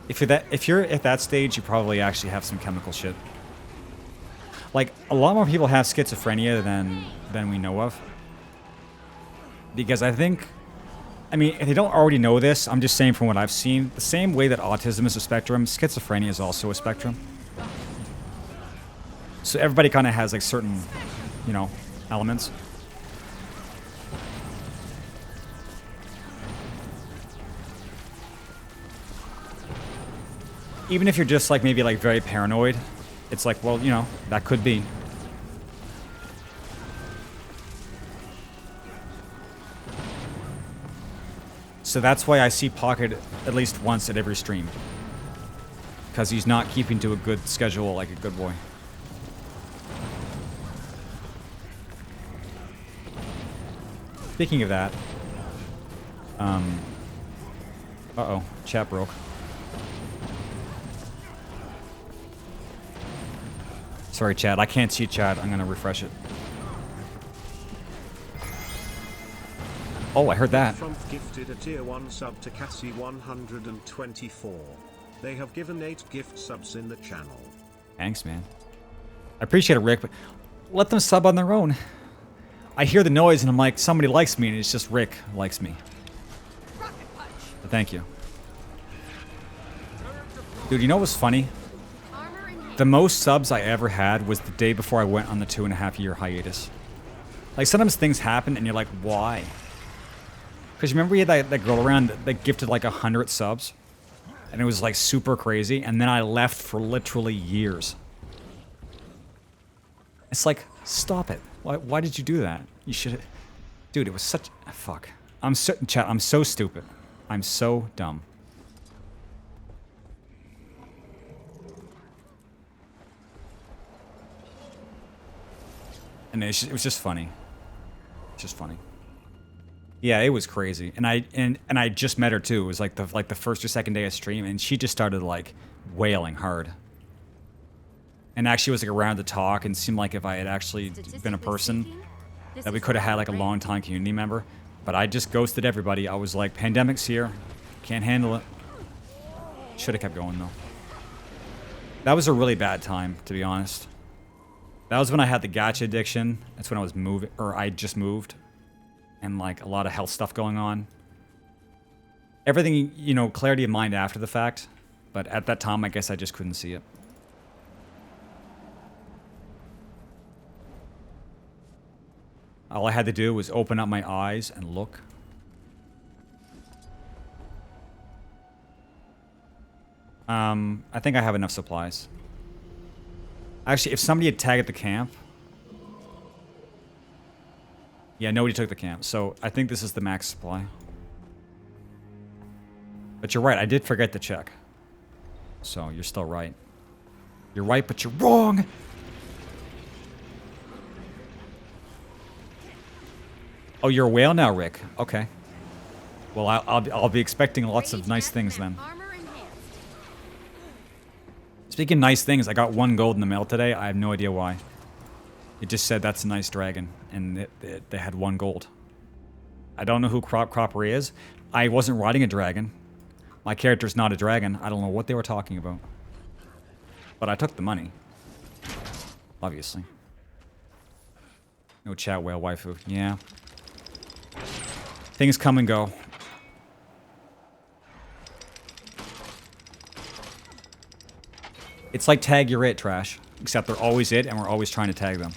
If you're at that stage, you probably actually have some chemical shit. Like, a lot more people have schizophrenia than we know of. Because I think... I mean, if they don't already know this, I'm just saying from what I've seen, the same way that autism is a spectrum, schizophrenia is also a spectrum. So everybody kind of has, like, certain, you know, elements. Even if you're just, like, maybe, like, very paranoid, it's like, well, you know, that could be. So that's why I see Pocket at least once at every stream. Because he's not keeping to a good schedule like a good boy. Speaking of that, uh-oh, chat broke. Sorry, chat. I can't see chat. I'm gonna refresh it. Oh, I heard that. From gifted a tier 1 sub to Cassie 124. They have given 8 gift subs in the channel. Thanks, man. I appreciate it, Rick, but let them sub on their own. I hear the noise and I'm like, somebody likes me, and it's just Rick likes me. But thank you. Dude, you know what's funny? The most subs I ever had was the day before I went on the 2.5-year hiatus. Like, sometimes things happen and you're like, why? Because you remember we had that girl around that gifted like 100 subs? And it was like super crazy, and then I left for literally years. It's like, stop it. Why did you do that? You should... Dude, it was such... Fuck. I'm so... Chat, I'm so stupid. I'm so dumb. And it was just funny. Just funny. Yeah, it was crazy. And I just met her too. It was like the first or second day of stream, and she just started like wailing hard. And actually was like around to talk, and seemed like if I had actually been a person that we could have had like a long time community member. But I just ghosted everybody. I was like, pandemic's here. Can't handle it. Should have kept going though. That was a really bad time, to be honest. That was when I had the gacha addiction. That's when I was moving, or I just moved. And like a lot of health stuff going on. Everything, you know, clarity of mind after the fact. But at that time, I guess I just couldn't see it. All I had to do was open up my eyes and look. I think I have enough supplies. Actually, if somebody had tagged the camp... Yeah, nobody took the camp, so I think this is the max supply. But you're right, I did forget to check. So, you're still right. You're right, but you're wrong! Oh, you're a whale now, Rick. Okay. Well, I'll be expecting lots of nice things then. Speaking of nice things, I got 1 gold in the mail today. I have no idea why. It just said that's a nice dragon, and they had 1 gold. I don't know who Croppery is. I wasn't riding a dragon. My character's not a dragon. I don't know what they were talking about. But I took the money. Obviously. No chat whale waifu. Yeah. Things come and go. It's like tag you're it, trash. Except they're always it, and we're always trying to tag them.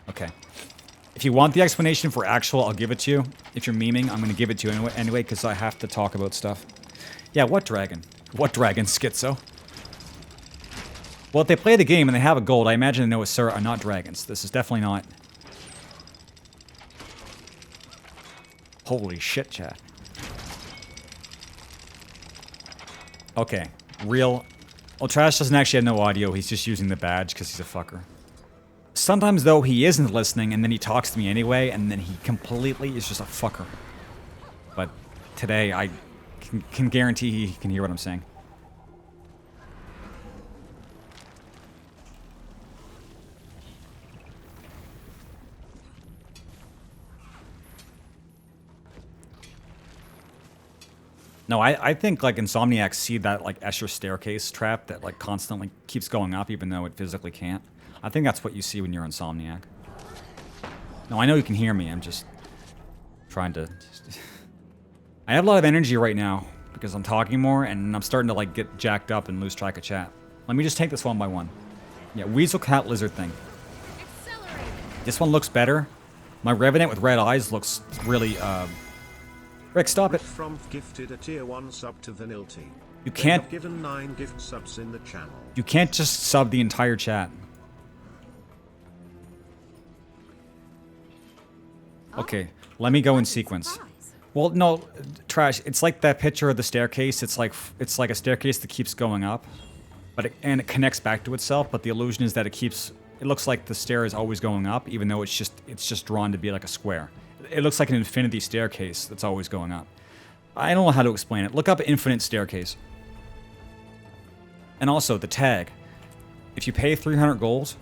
Okay. If you want the explanation for actual, I'll give it to you. If you're memeing, I'm going to give it to you anyway, because I have to talk about stuff. Yeah, what dragon? What dragon, Schizo? Well, if they play the game and they have a gold, I imagine they know what Sir are not dragons. This is definitely not... Holy shit, chat. Okay. Real... Well, Trash doesn't actually have no audio. He's just using the badge because he's a fucker. Sometimes, though, he isn't listening, and then he talks to me anyway, and then he completely is just a fucker. But today, I can guarantee he can hear what I'm saying. No, I think, like, Insomniacs see that, like, Escher staircase trap that, like, constantly keeps going up even though it physically can't. I think that's what you see when you're Insomniac. No, I know you can hear me. I'm just trying to... I have a lot of energy right now because I'm talking more and I'm starting to, like, get jacked up and lose track of chat. Let me just take this one by one. Yeah, Weasel Cat Lizard thing. This one looks better. My Revenant with red eyes looks really, Rick, stop it. From gifted a tier 1 sub to Vanilty. You can't... They have given 9 gift subs in the channel. You can't just sub the entire chat. Okay, let me go in sequence. Well, no, Trash, it's like that picture of the staircase. It's like a staircase that keeps going up. And it connects back to itself, but the illusion is that it keeps it looks like the stair is always going up, even though it's just drawn to be like a square. It looks like an infinity staircase that's always going up. I don't know how to explain it. Look up infinite staircase. And also the tag. If you pay 300 gold,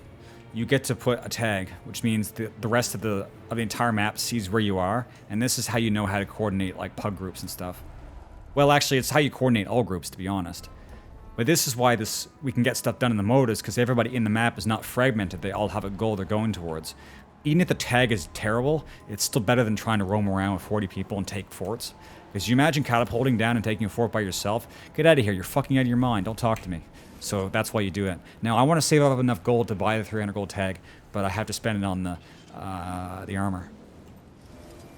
you get to put a tag, which means the rest of the entire map sees where you are, and this is how you know how to coordinate like pug groups and stuff. Well, actually, it's how you coordinate all groups, to be honest. But this is why we can get stuff done in the mode, is because everybody in the map is not fragmented. They all have a goal they're going towards. Even if the tag is terrible, it's still better than trying to roam around with 40 people and take forts. Because you imagine catapulting down and taking a fort by yourself? Get out of here, you're fucking out of your mind, don't talk to me. So that's why you do it. Now, I want to save up enough gold to buy the 300 gold tag, but I have to spend it on the armor.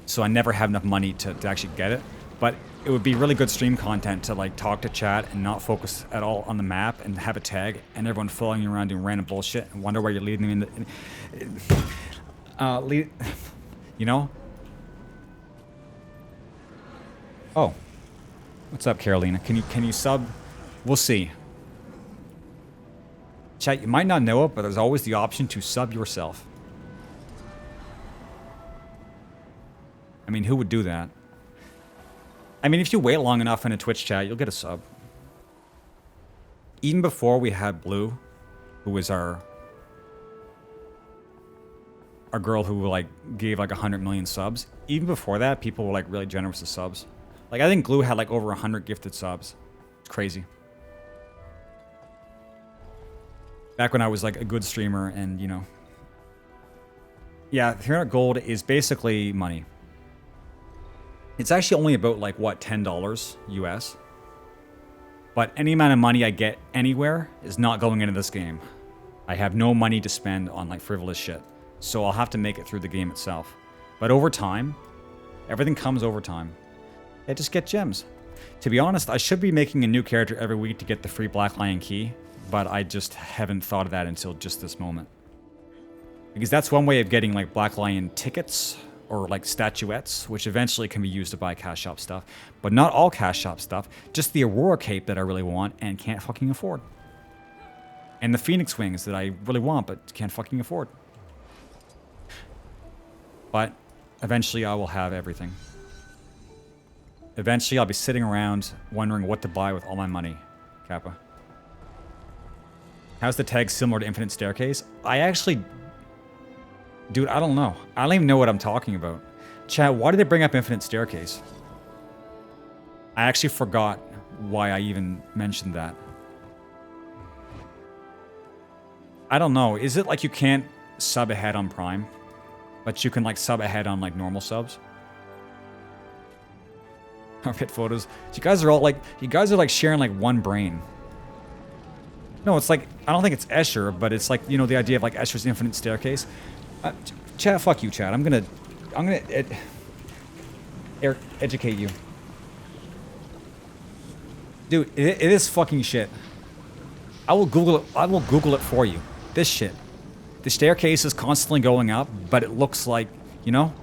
So I never have enough money to actually get it. But it would be really good stream content to like talk to chat and not focus at all on the map and have a tag and everyone following you around doing random bullshit and wonder where you're leading them you know? Oh. What's up, Carolina? Can you sub? We'll see. Chat, you might not know it, but there's always the option to sub yourself. I mean, who would do that? I mean, if you wait long enough in a Twitch chat, you'll get a sub. Even before we had Blue, who was our girl who like gave like 100 million subs. Even before that, people were like really generous with subs. Like I think Glue had like over 100 gifted subs. It's crazy. Back when I was like a good streamer and, you know. Yeah, 300 gold is basically money. It's actually only about like, what, $10 US? But any amount of money I get anywhere is not going into this game. I have no money to spend on like frivolous shit. So I'll have to make it through the game itself. But over time, everything comes over time. I just get gems. To be honest, I should be making a new character every week to get the free Black Lion key. But I just haven't thought of that until just this moment. Because that's one way of getting like Black Lion tickets or like statuettes, which eventually can be used to buy cash shop stuff. But not all cash shop stuff, just the Aurora cape that I really want and can't fucking afford. And the Phoenix wings that I really want but can't fucking afford. But eventually I will have everything. Eventually I'll be sitting around wondering what to buy with all my money, Kappa. How's the tag similar to Infinite Staircase? I actually... Dude, I don't know. I don't even know what I'm talking about. Chat, why did they bring up Infinite Staircase? I actually forgot why I even mentioned that. I don't know. Is it like you can't sub ahead on Prime? But you can like sub ahead on like normal subs? Armpit photos. You guys are like sharing like one brain. No, it's like, I don't think it's Escher, but it's like, you know, the idea of like Escher's Infinite Staircase. Chat, fuck you, chat. I'm gonna educate you. Dude, it is fucking shit. I will Google it for you. This shit. The staircase is constantly going up, but it looks like, you know?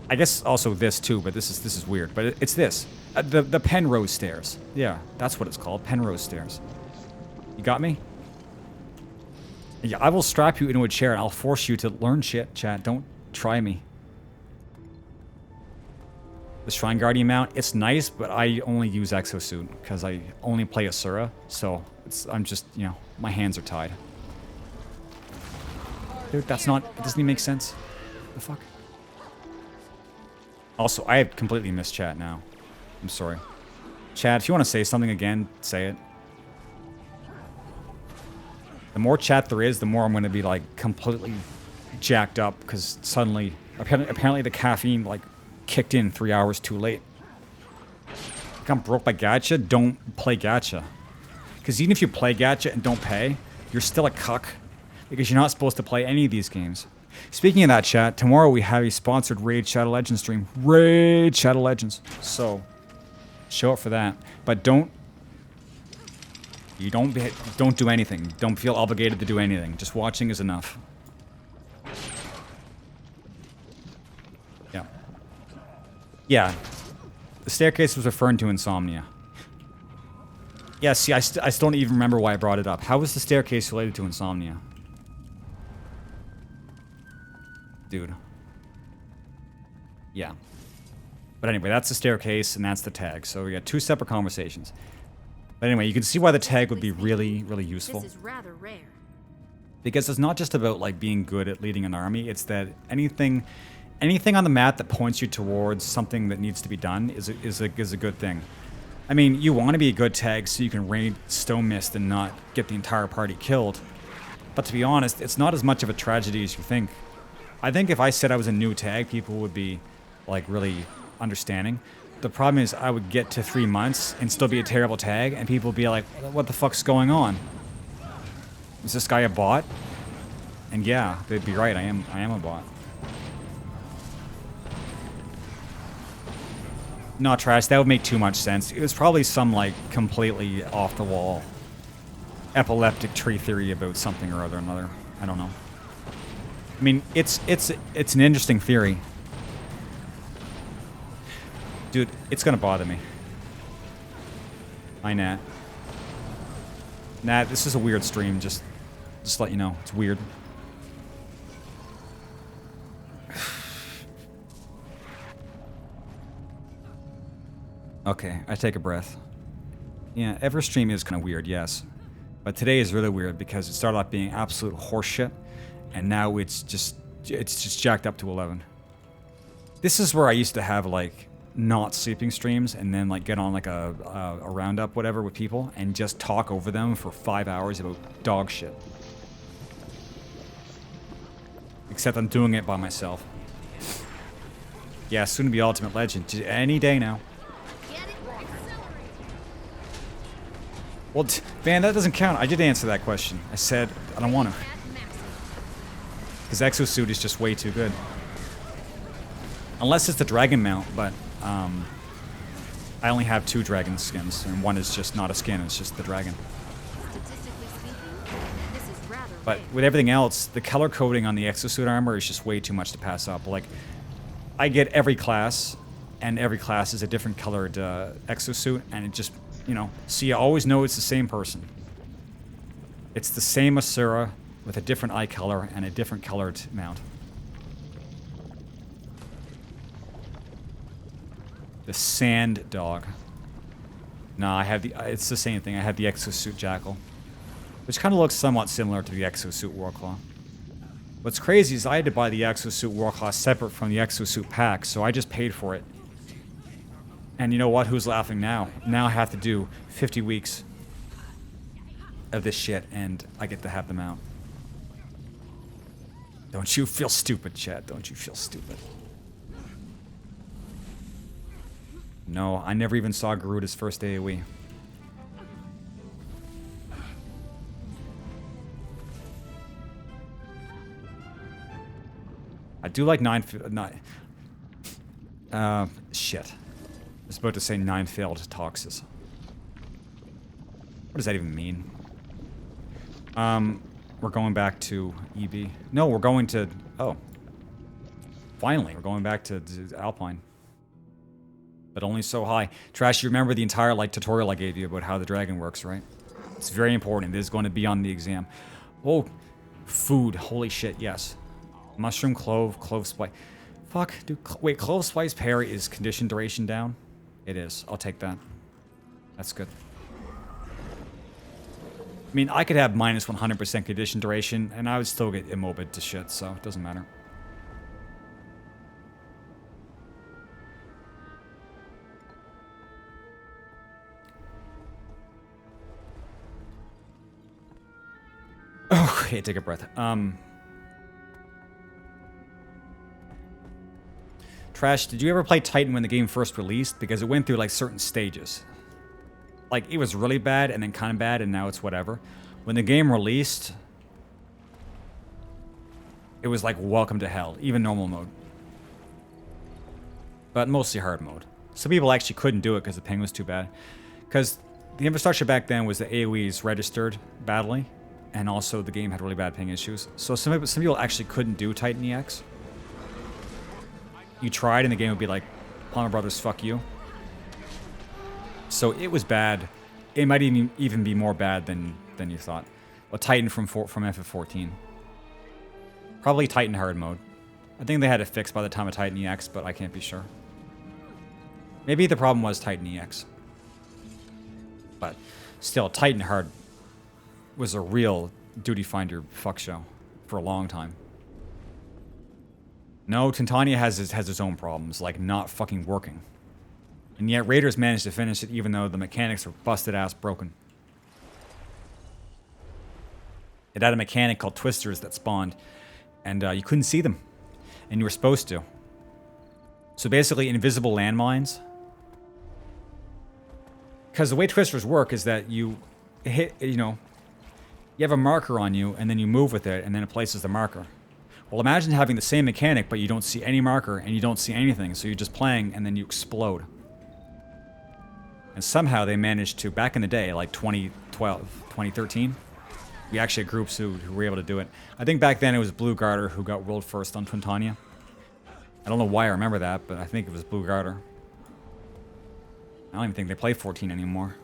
I guess also this too, but this is weird. But it's this. The Penrose stairs. Yeah, that's what it's called. Penrose stairs. You got me? Yeah, I will strap you into a chair and I'll force you to learn shit, chat. Don't try me. The Shrine Guardian mount, it's nice, but I only use Exosuit because I only play Asura, so I'm just, you know, my hands are tied. Dude, that's not, it doesn't even make sense. The fuck? Also, I have completely missed chat now. I'm sorry. Chat, if you want to say something again, say it. The more chat there is, the more I'm going to be like completely jacked up because suddenly, apparently the caffeine like kicked in 3 hours too late. Like I'm broke by gacha, don't play gacha. Because even if you play gacha and don't pay, you're still a cuck because you're not supposed to play any of these games. Speaking of that, chat, tomorrow we have a sponsored Raid Shadow Legends stream. Raid Shadow Legends. So, show up for that. But don't do anything. Don't feel obligated to do anything. Just watching is enough. Yeah. Yeah. The staircase was referring to insomnia. Yeah, see, I still don't even remember why I brought it up. How was the staircase related to insomnia? Dude. Yeah. But anyway, that's the staircase and that's the tag. So we got two separate conversations. But anyway, you can see why the tag would be really, really useful. This is rather rare. Because it's not just about like being good at leading an army, it's that anything on the map that points you towards something that needs to be done is a good thing. I mean, you want to be a good tag so you can raid Stone Mist and not get the entire party killed. But to be honest, it's not as much of a tragedy as you think. I think if I said I was a new tag, people would be like really understanding. The problem is I would get to 3 months and still be a terrible tag, and people would be like, what the fuck's going on? Is this guy a bot? And yeah, they'd be right, I am a bot. Not trash, that would make too much sense. It was probably some like completely off the wall epileptic tree theory about something or another. I don't know. I mean, it's an interesting theory. Dude, it's gonna bother me. Hi, Nat. Nat, this is a weird stream, just let you know. It's weird. Okay, I take a breath. Yeah, every stream is kind of weird, yes. But today is really weird because it started off being absolute horseshit, and now it's just jacked up to 11. This is where I used to have like not sleeping streams and then like get on like a roundup whatever with people and just talk over them for 5 hours about dog shit. Except I'm doing it by myself. Yeah, soon to be Ultimate Legend. Any day now. Well, man, that doesn't count. I did answer that question. I said I don't want to. Because Exosuit is just way too good. Unless it's the dragon mount, but I only have 2 dragon skins, and one is just not a skin, it's just the dragon. But with everything else, the color coding on the Exosuit armor is just way too much to pass up. Like, I get every class, and every class is a different colored Exosuit, and it just, you know, so you always know it's the same person. It's the same Asura with a different eye color and a different colored mount. The Sand Dog. No, I have the... It's the same thing. I have the Exosuit Jackal. Which kind of looks somewhat similar to the Exosuit Warclaw. What's crazy is I had to buy the Exosuit Warclaw separate from the Exosuit pack, so I just paid for it. And you know what? Who's laughing now? Now I have to do 50 weeks of this shit, and I get to have them out. Don't you feel stupid, chat? Don't you feel stupid? No, I never even saw Garuda's first AoE. I do like shit. I was about to say 9 failed toxes. What does that even mean? We're going back to EB. No, we're going to... Oh. Finally, we're going back to Alpine. But only so high. Trash, you remember the entire like tutorial I gave you about how the dragon works, right? It's very important. It is going to be on the exam. Oh, food. Holy shit, yes. Mushroom, clove spice. Fuck, dude. Wait, clove spice parry is condition duration down? It is. I'll take that. That's good. I mean, I could have minus 100% condition duration, and I would still get immobile to shit, so it doesn't matter. Oh, okay, take a breath. Trash, did you ever play Titan when the game first released? Because it went through like certain stages. Like, it was really bad and then kind of bad and now it's whatever. When the game released, it was like welcome to hell, even normal mode. But mostly hard mode. Some people actually couldn't do it because the ping was too bad. Because the infrastructure back then was the AoEs registered badly. And also the game had really bad ping issues. So some people actually couldn't do Titan EX. You tried and the game would be like, Palmer Brothers, fuck you. So it was bad it might even be more bad than you thought. A Titan from FF14. Probably Titan hard mode. I think they had it fixed by the time of Titan EX, but I can't be sure. Maybe the problem was Titan EX. But still, Titan hard was a real duty finder fuck show for a long time. No, Titania has its own problems, like not fucking working. And yet Raiders managed to finish it even though the mechanics were busted ass broken. It had a mechanic called twisters that spawned, and you couldn't see them. And you were supposed to. So basically, invisible landmines. Because the way twisters work is that you hit, you have a marker on you, and then you move with it, and then it places the marker. Well, imagine having the same mechanic, but you don't see any marker, and you don't see anything, so you're just playing, and then you explode. And somehow they managed to, back in the day, like 2012, 2013, we actually had groups who were able to do it. I think back then it was Blue Garter who got world first on Twintania. I don't know why I remember that, but I think it was Blue Garter. I don't even think they play 14 anymore.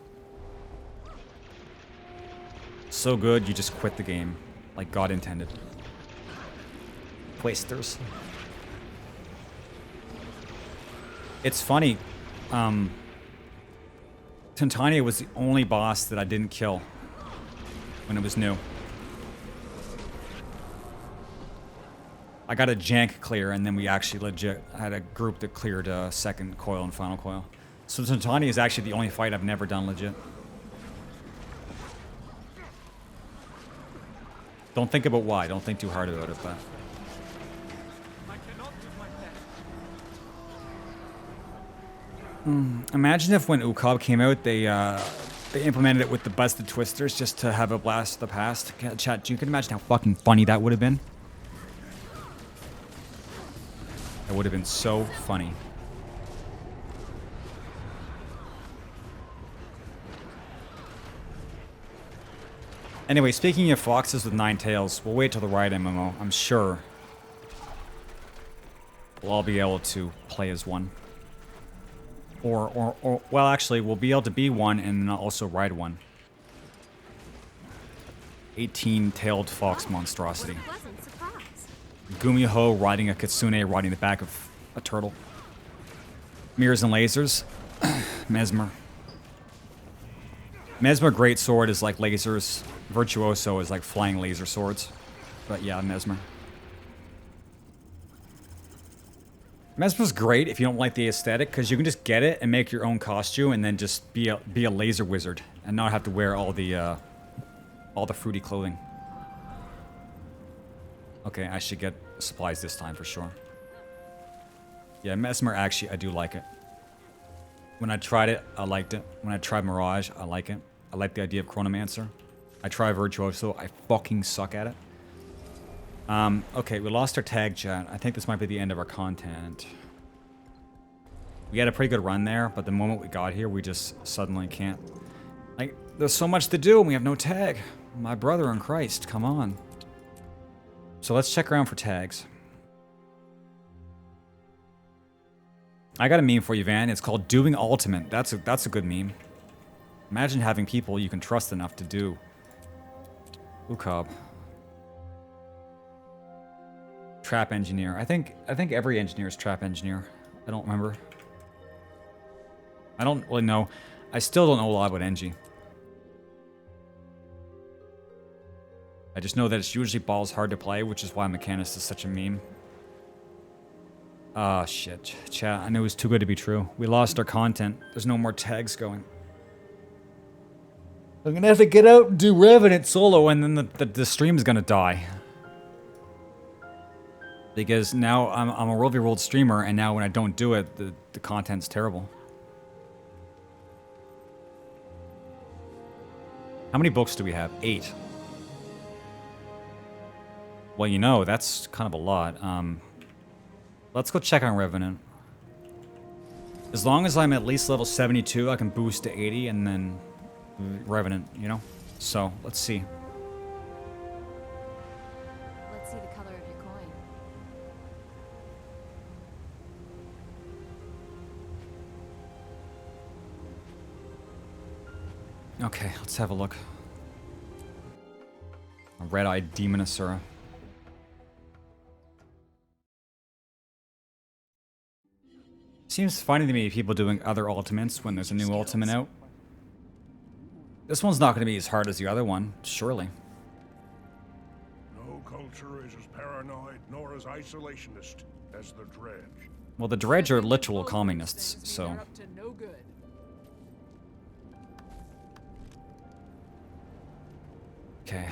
So good, you just quit the game, like God intended. Twisters. It's funny, Titania was the only boss that I didn't kill when it was new. I got a jank clear, and then we actually legit had a group that cleared second coil and final coil. So Titania is actually the only fight I've never done legit. Don't think about why. Don't think too hard about it, but... Imagine if when Ukab came out, they implemented it with the busted twisters just to have a blast of the past. Chat, you can imagine how fucking funny that would have been. That would have been so funny. Anyway, speaking of foxes with 9 tails, we'll wait till the Riot MMO. I'm sure we'll all be able to play as one. Or well, actually, we'll be able to be one and also ride one. 18-tailed fox monstrosity. Gumiho riding a kitsune, riding the back of a turtle. Mirrors and lasers. Mesmer. Mesmer great sword is like lasers. Virtuoso is like flying laser swords. But yeah, Mesmer. Mesmer's great if you don't like the aesthetic, because you can just get it and make your own costume and then just be a laser wizard and not have to wear all the fruity clothing. Okay, I should get supplies this time for sure. Yeah, Mesmer actually, I do like it. When I tried it, I liked it. When I tried Mirage, I like it. I like the idea of Chronomancer. I tried Virtuoso, I fucking suck at it. Okay, we lost our tag, chat. I think this might be the end of our content. We had a pretty good run there, but the moment we got here, we just suddenly can't. Like, there's so much to do and we have no tag. My brother in Christ, come on. So let's check around for tags. I got a meme for you, Van. It's called Doing Ultimate. That's a good meme. Imagine having people you can trust enough to do. Ukab. Trap engineer. I think every engineer is trap engineer. I don't remember. I don't really know. I still don't know a lot about Engie. I just know that it's usually balls hard to play, which is why Mechanist is such a meme. Ah, shit. Chat, I knew it was too good to be true. We lost our content. There's no more tags going. I'm gonna have to get out and do Revenant solo, and then the stream's gonna die. Because now I'm a World v World streamer, and now when I don't do it, the content's terrible. How many books do we have? 8. Well, you know, that's kind of a lot. Let's go check on Revenant. As long as I'm at least level 72, I can boost to 80, and then Revenant, you know? So, let's see. Let's see the color of your coin. Okay, let's have a look. A red-eyed demon Asura. Seems funny to me people doing other ultimates when there's a new ultimate out. This one's not going to be as hard as the other one, surely. No culture is as paranoid nor as isolationist as the Dredge. Well, the Dredge are literal communists, so... They're up to no good. Okay.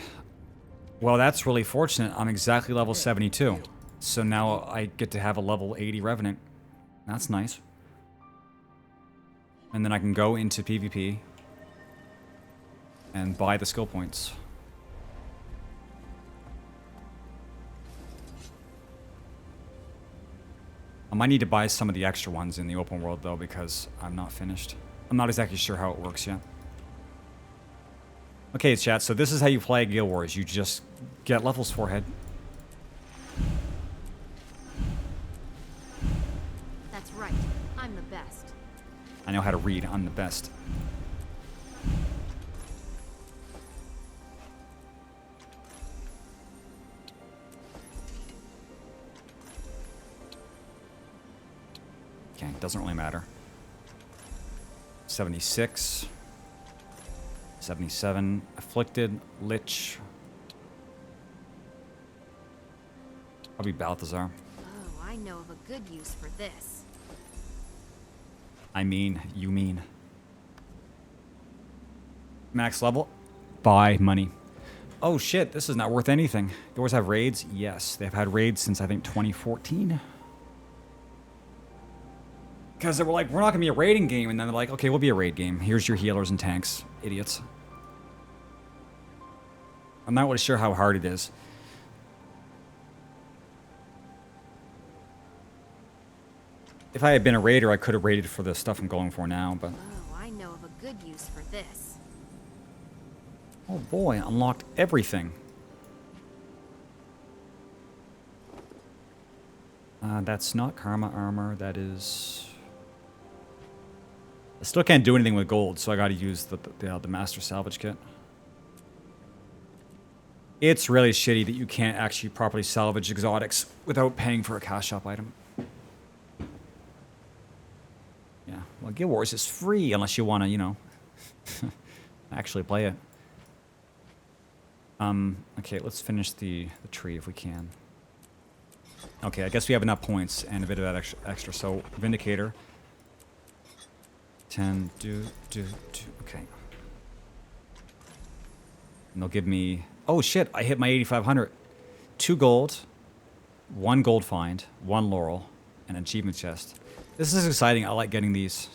Well, that's really fortunate. I'm exactly level 72. So now I get to have a level 80 Revenant. That's nice. And then I can go into PvP and buy the skill points. I might need to buy some of the extra ones in the open world, though, because I'm not finished. I'm not exactly sure how it works yet. Okay, chat, so this is how you play Guild Wars. You just get levels forehead. That's right. I'm the best. I know how to read. I'm the best. Okay, doesn't really matter. 76. 77. Afflicted. Lich. Probably Balthazar. Oh, I know of a good use for this. I mean, you mean. Max level. Buy money. Oh shit, this is not worth anything. You always have raids? Yes, they've had raids since I think 2014. Because they were like, we're not going to be a raiding game. And then they're like, okay, we'll be a raid game. Here's your healers and tanks. Idiots. I'm not really sure how hard it is. If I had been a raider, I could have raided for the stuff I'm going for now, but... Oh, I know of a good use for this. Oh boy, unlocked everything. That's not Karma Armor, that is... I still can't do anything with gold, so I gotta use the Master Salvage Kit. It's really shitty that you can't actually properly salvage exotics without paying for a cash shop item. Yeah, well, Guild Wars is free unless you want to, you know, actually play it. Okay, let's finish the tree if we can. Okay, I guess we have enough points and a bit of that extra. So, Vindicator. 10, do, okay. And they'll give me... Oh shit, I hit my 8,500. 2 gold, 1 gold find, 1 laurel, and an achievement chest. This is exciting, I like getting these.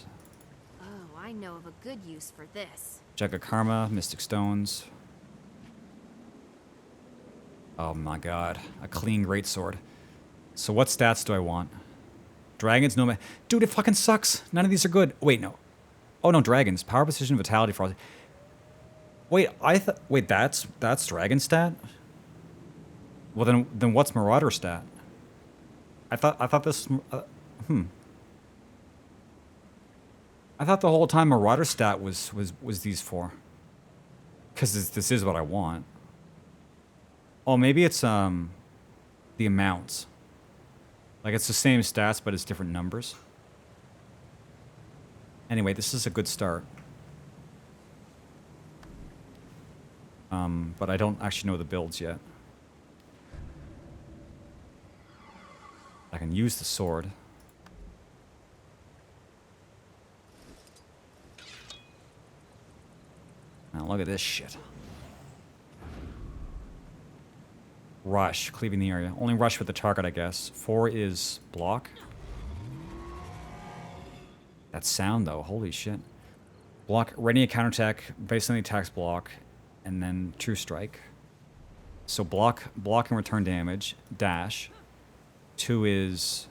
Oh, I know of a good use for this. Jug of Karma, Mystic Stones. Oh my god, a clean greatsword. So what stats do I want? Dragons, no man. Dude, it fucking sucks. None of these are good. Wait, no. Oh no, dragons. Power, precision, vitality, frost. Wait, wait, that's dragon stat? Well then what's marauder stat? I thought this I thought the whole time marauder stat was these 4. Cuz this is what I want. Oh, maybe it's the amounts. Like it's the same stats but it's different numbers. Anyway, this is a good start. But I don't actually know the builds yet. I can use the sword. Now look at this shit. Rush, cleaving the area. Only rush with the target, I guess. 4 is block. That sound, though. Holy shit. Block, ready a counterattack, based on the attack's block, and then true strike. So block and return damage. Dash. 2 is...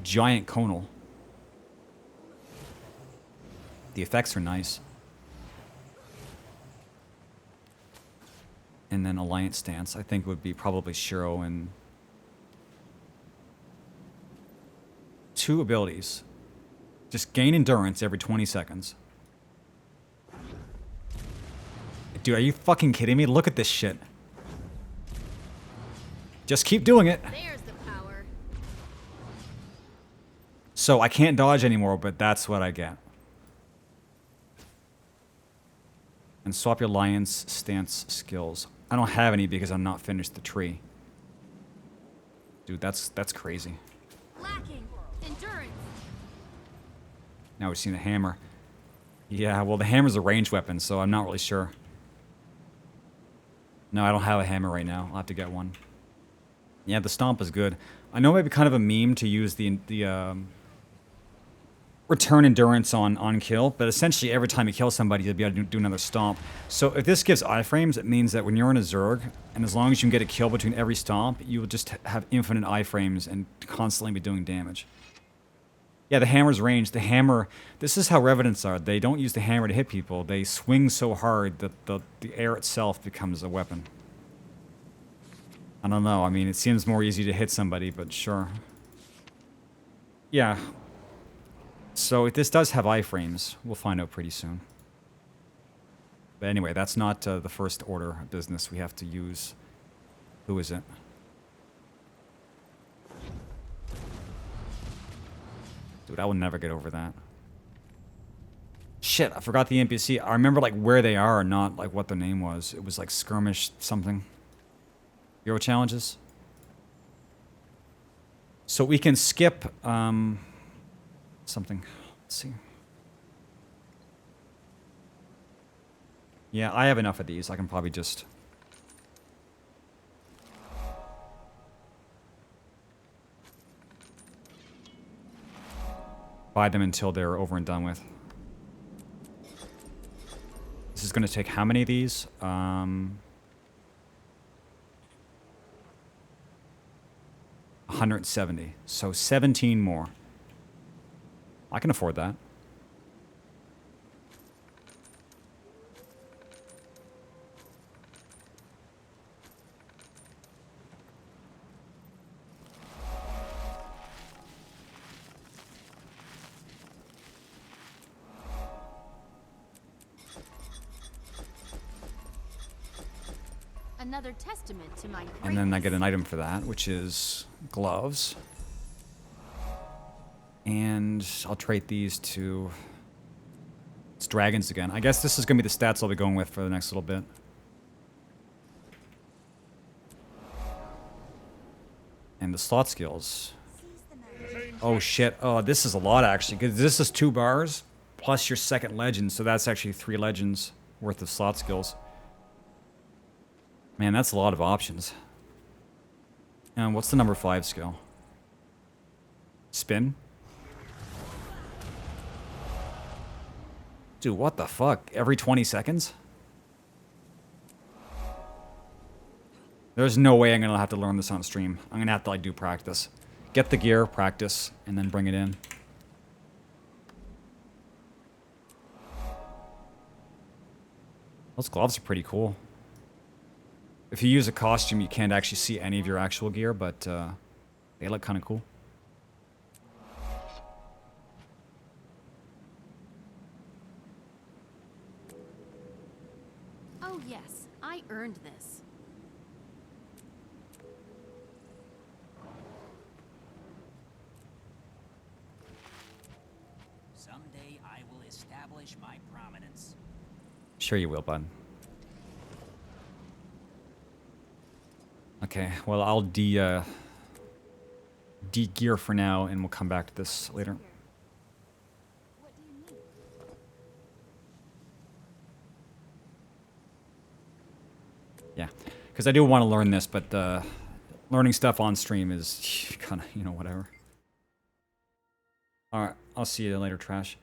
giant conal. The effects are nice. And then Alliance Stance, I think would be probably Shiro and... 2 abilities. Just gain endurance every 20 seconds. Dude, are you fucking kidding me? Look at this shit. Just keep doing it. There's the power. So I can't dodge anymore, but that's what I get. And swap your lion's stance skills. I don't have any because I'm not finished the tree. Dude, that's crazy. Lacking endurance. Now we've seen the hammer. Yeah, well the hammer's a ranged weapon, so I'm not really sure. No, I don't have a hammer right now. I'll have to get one. Yeah, the stomp is good. I know it might be kind of a meme to use the return endurance on kill, but essentially every time you kill somebody, you'll be able to do another stomp. So if this gives iframes, it means that when you're in a Zerg, and as long as you can get a kill between every stomp, you will just have infinite iframes and constantly be doing damage. Yeah, the hammer's ranged. The hammer, this is how Revenants are. They don't use the hammer to hit people. They swing so hard that the air itself becomes a weapon. I don't know. I mean, it seems more easy to hit somebody, but sure. Yeah. So if this does have iframes, we'll find out pretty soon. But anyway, that's not the first order of business we have to use. Who is it? Dude, I will never get over that. Shit, I forgot the NPC. I remember like where they are, not like what their name was. It was like skirmish something. Hero challenges. So we can skip something. Let's see. Yeah, I have enough of these. I can probably just buy them until they're over and done with. This is going to take how many of these? 170. So 17 more. I can afford that. Another testament to my And then I greatness. get an item for that, which is gloves. And I'll trade these to... It's dragons again. I guess this is going to be the stats I'll be going with for the next little bit. And the slot skills. Oh shit. Oh, this is a lot actually. Because this is 2 bars plus your second legend. So that's actually 3 legends worth of slot skills. Man, that's a lot of options. And what's the number 5 skill? Spin? Dude, what the fuck? Every 20 seconds? There's no way I'm gonna have to learn this on stream. I'm gonna have to like do practice. Get the gear, practice, and then bring it in. Those gloves are pretty cool. If you use a costume, you can't actually see any of your actual gear, but they look kind of cool. Oh yes, I earned this. Someday I will establish my prominence. Sure you will, bud. Okay, well I'll de-gear for now, and we'll come back to this later. What do you need? Yeah, because I do want to learn this, but learning stuff on stream is kind of, you know, whatever. Alright, I'll see you later, Trash. To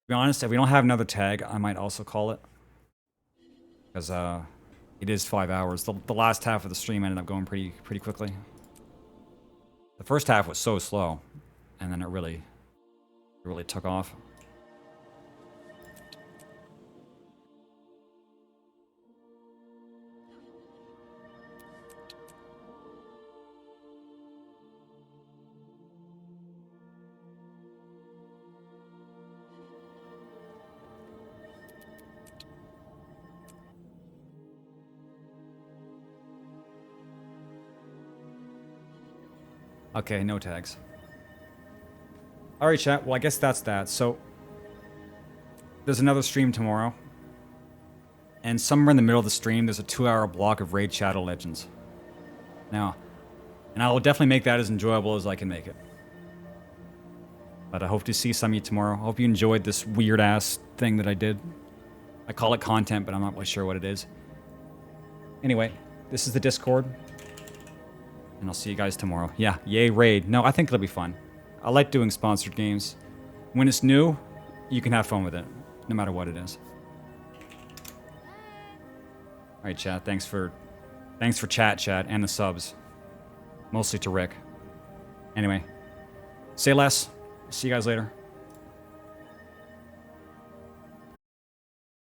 be honest, if we don't have another tag, I might also call it. Because it is 5 hours. The last half of the stream ended up going pretty quickly. The first half was so slow, and then it really took off. Okay, no tags. Alright, chat. Well, I guess that's that. So, there's another stream tomorrow. And somewhere in the middle of the stream, there's a 2-hour block of Raid Shadow Legends. Now, and I will definitely make that as enjoyable as I can make it. But I hope to see some of you tomorrow. I hope you enjoyed this weird-ass thing that I did. I call it content, but I'm not really sure what it is. Anyway, this is the Discord. And I'll see you guys tomorrow. Yeah, yay Raid. No, I think it'll be fun. I like doing sponsored games. When it's new, you can have fun with it, no matter what it is. Alright, chat. Thanks for chat, and the subs. Mostly to Rick. Anyway, say less. See you guys later.